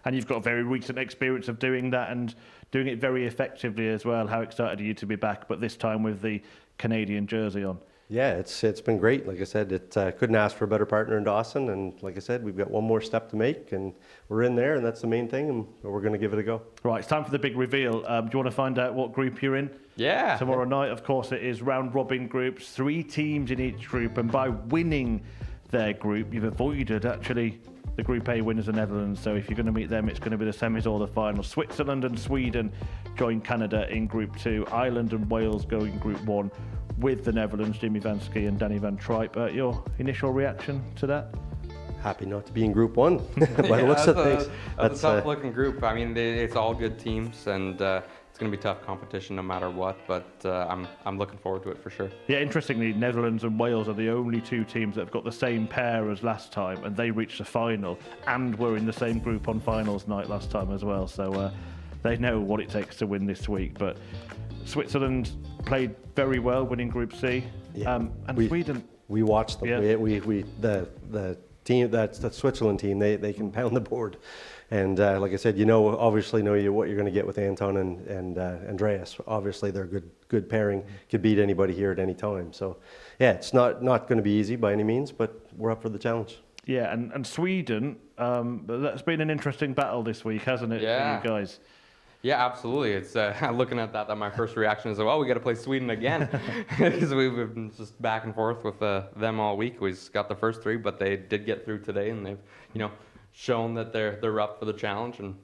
And you've got a very recent experience of doing that and doing it very effectively as well. How excited are you to be back, but this time with the Canadian jersey on? Yeah, it's been great. Like I said, couldn't ask for a better partner in Dawson, and like I said, we've got one more step to make, and we're in there, and that's the main thing, and we're going to give it a go. Right, it's time for the big reveal. Do you want to find out what group you're in? Yeah. Tomorrow night, of course, it is round-robin groups, 3 teams in each group, and by winning their group. You've avoided actually the Group A winners of Netherlands, so if you're going to meet them, it's going to be the semis or the final. Switzerland and Sweden join Canada in Group 2. Ireland and Wales go in Group 1 with the Netherlands, Jimmy Vansky and Danny Van Tripe. Your initial reaction to that? Happy not to be in Group 1 by the looks of things. That's a tough-looking group. I mean, it's all good teams, and it's going to be tough competition no matter what, but I'm looking forward to it for sure. Yeah, interestingly, Netherlands and Wales are the only two teams that have got the same pair as last time, and they reached the final and were in the same group on finals night last time as well, so they know what it takes to win this week. But Switzerland played very well, winning Group C, and Sweden. We watched them. Yeah. The team, that's the Switzerland team, they can pound the board. And like I said, obviously know what you're going to get with Anton and Andreas. Obviously, they're a good pairing, could beat anybody here at any time. So, yeah, it's not going to be easy by any means, but we're up for the challenge. Yeah, and Sweden, that's been an interesting battle this week, hasn't it, for you guys? Yeah, absolutely. It's looking at that my first reaction is, well, we got to play Sweden again, because we've been just back and forth with them all week. We got the first 3, but they did get through today, and they've shown that they're up for the challenge and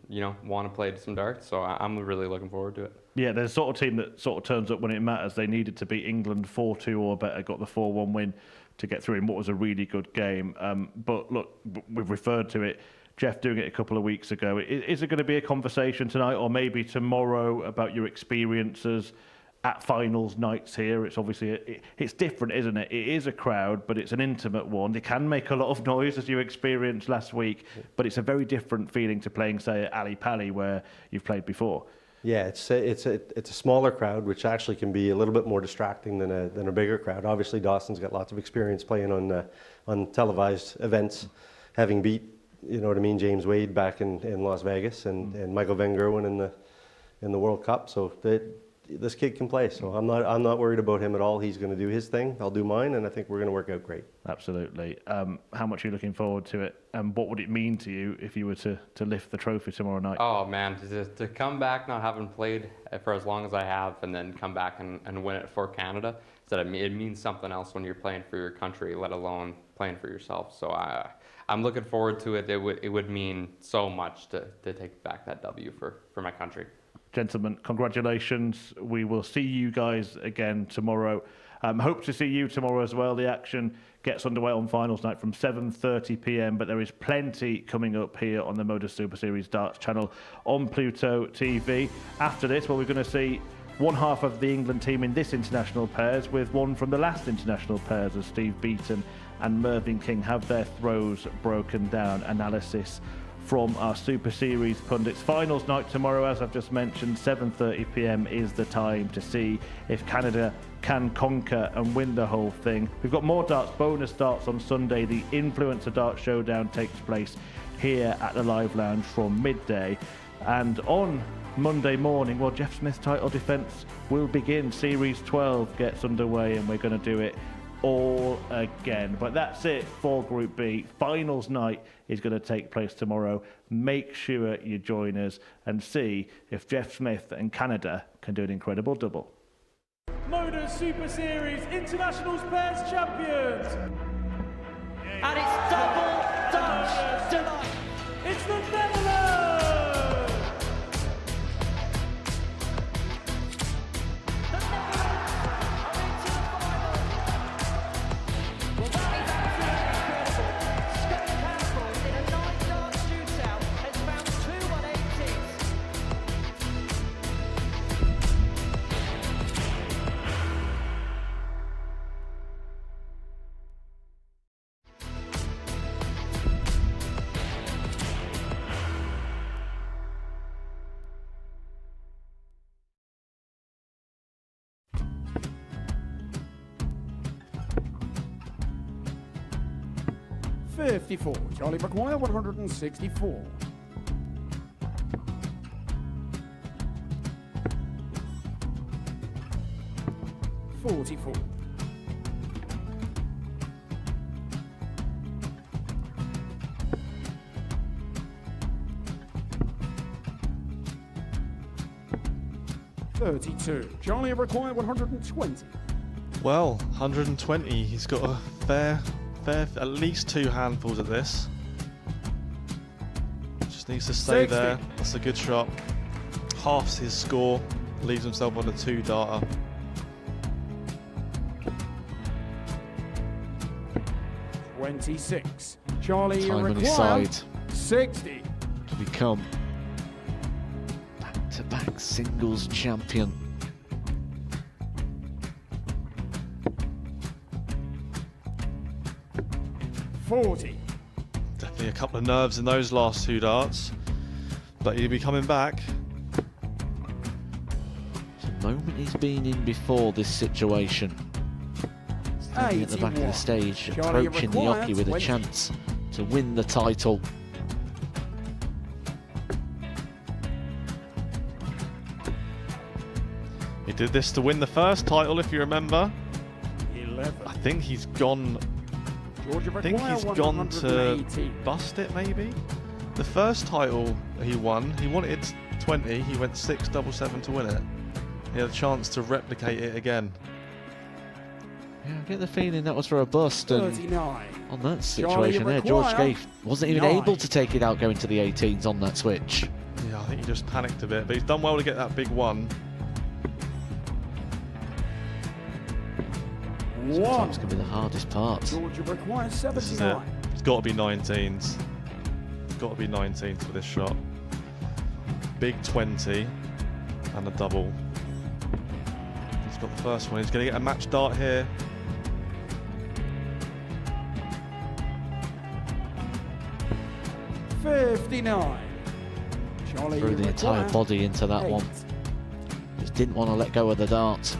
want to play some darts. So I'm really looking forward to it. Yeah, they're the sort of team that sort of turns up when it matters. They needed to beat England 4-2 or better, got the 4-1 win to get through in what was a really good game. But look, we've referred to it. Jeff doing it a couple of weeks ago. Is it going to be a conversation tonight or maybe tomorrow about your experiences at finals nights here? It's obviously, it's different, isn't it? It is a crowd, but it's an intimate one. They can make a lot of noise, as you experienced last week, but it's a very different feeling to playing, say, at Ali Pali, where you've played before. Yeah, it's a smaller crowd, which actually can be a little bit more distracting than a bigger crowd. Obviously, Dawson's got lots of experience playing on televised events, having beat, James Wade back in Las Vegas and Michael Van Gerwen in the World Cup. So this kid can play. So I'm not worried about him at all. He's going to do his thing. I'll do mine, and I think we're going to work out great. Absolutely. How much are you looking forward to it? And what would it mean to you if you were to lift the trophy tomorrow night? Oh man, to come back not having played for as long as I have, and then come back and win it for Canada, it means something else when you're playing for your country, let alone playing for yourself. So I'm looking forward to it. It would mean so much to take back that W for my country. Gentlemen, congratulations. We will see you guys again tomorrow. Hope to see you tomorrow as well. The action gets underway on finals night from 7:30 p.m, but there is plenty coming up here on the Modus Super Series Darts channel on Pluto TV. After this, well, we're going to see one half of the England team in this international pairs with one from the last international pairs, as Steve Beaton and Mervyn King have their throws broken down. Analysis from our Super Series pundits. Finals night tomorrow, as I've just mentioned, 7:30 p.m. is the time to see if Canada can conquer and win the whole thing. We've got more darts, bonus darts on Sunday. The Influencer Dart Showdown takes place here at the Live Lounge from midday. And on Monday morning, well, Jeff Smith's title defence will begin. Series 12 gets underway, and we're going to do it all again. But that's it for Group B. Finals night is going to take place tomorrow. Make sure you join us and see if Jeff Smith and Canada can do an incredible double. Modus Super Series Internationals Pairs Champions. And it's double Dutch delight. It's the Netherlands. $54. Charlie McGuire, 164. $44. $32. Charlie required 120. Well, 120. He's got a fair at least 2 handfuls at this. Just needs to stay 60. there. That's a good shot. Halves his score, leaves himself on a 2-darter. $26. Charlie, you Time on his require side 60. to become back-to-back singles champion. $40. Definitely a couple of nerves in those last 2 darts, but he'll be coming back. It's a moment he's been in before this situation. Standing at the back of the stage, Charlie, approaching the required Yoki with a 20. chance to win the title. He did this to win the first title, if you remember. 11. I think he's gone. Georgia I think require he's gone to 180. bust it, maybe. The first title he won, he wanted 20. He went 6-7-7 to win it. He had a chance to replicate it again. Yeah, I get the feeling that was for a bust, and 39. on that Charlie, situation there, George require Gay wasn't even 9. able to take it out going to the 18s on that switch. Yeah, I think he just panicked a bit, but he's done well to get that big one. Sometimes can be the hardest part. Georgia requires This is it. 79. It's got to be 19s. It's got to be 19s for this shot. Big 20 and a double. He's got the first one. He's going to get a match dart here. $59. Charlie, Threw you the entire require body into that 8. one. Just didn't want to let go of the dart.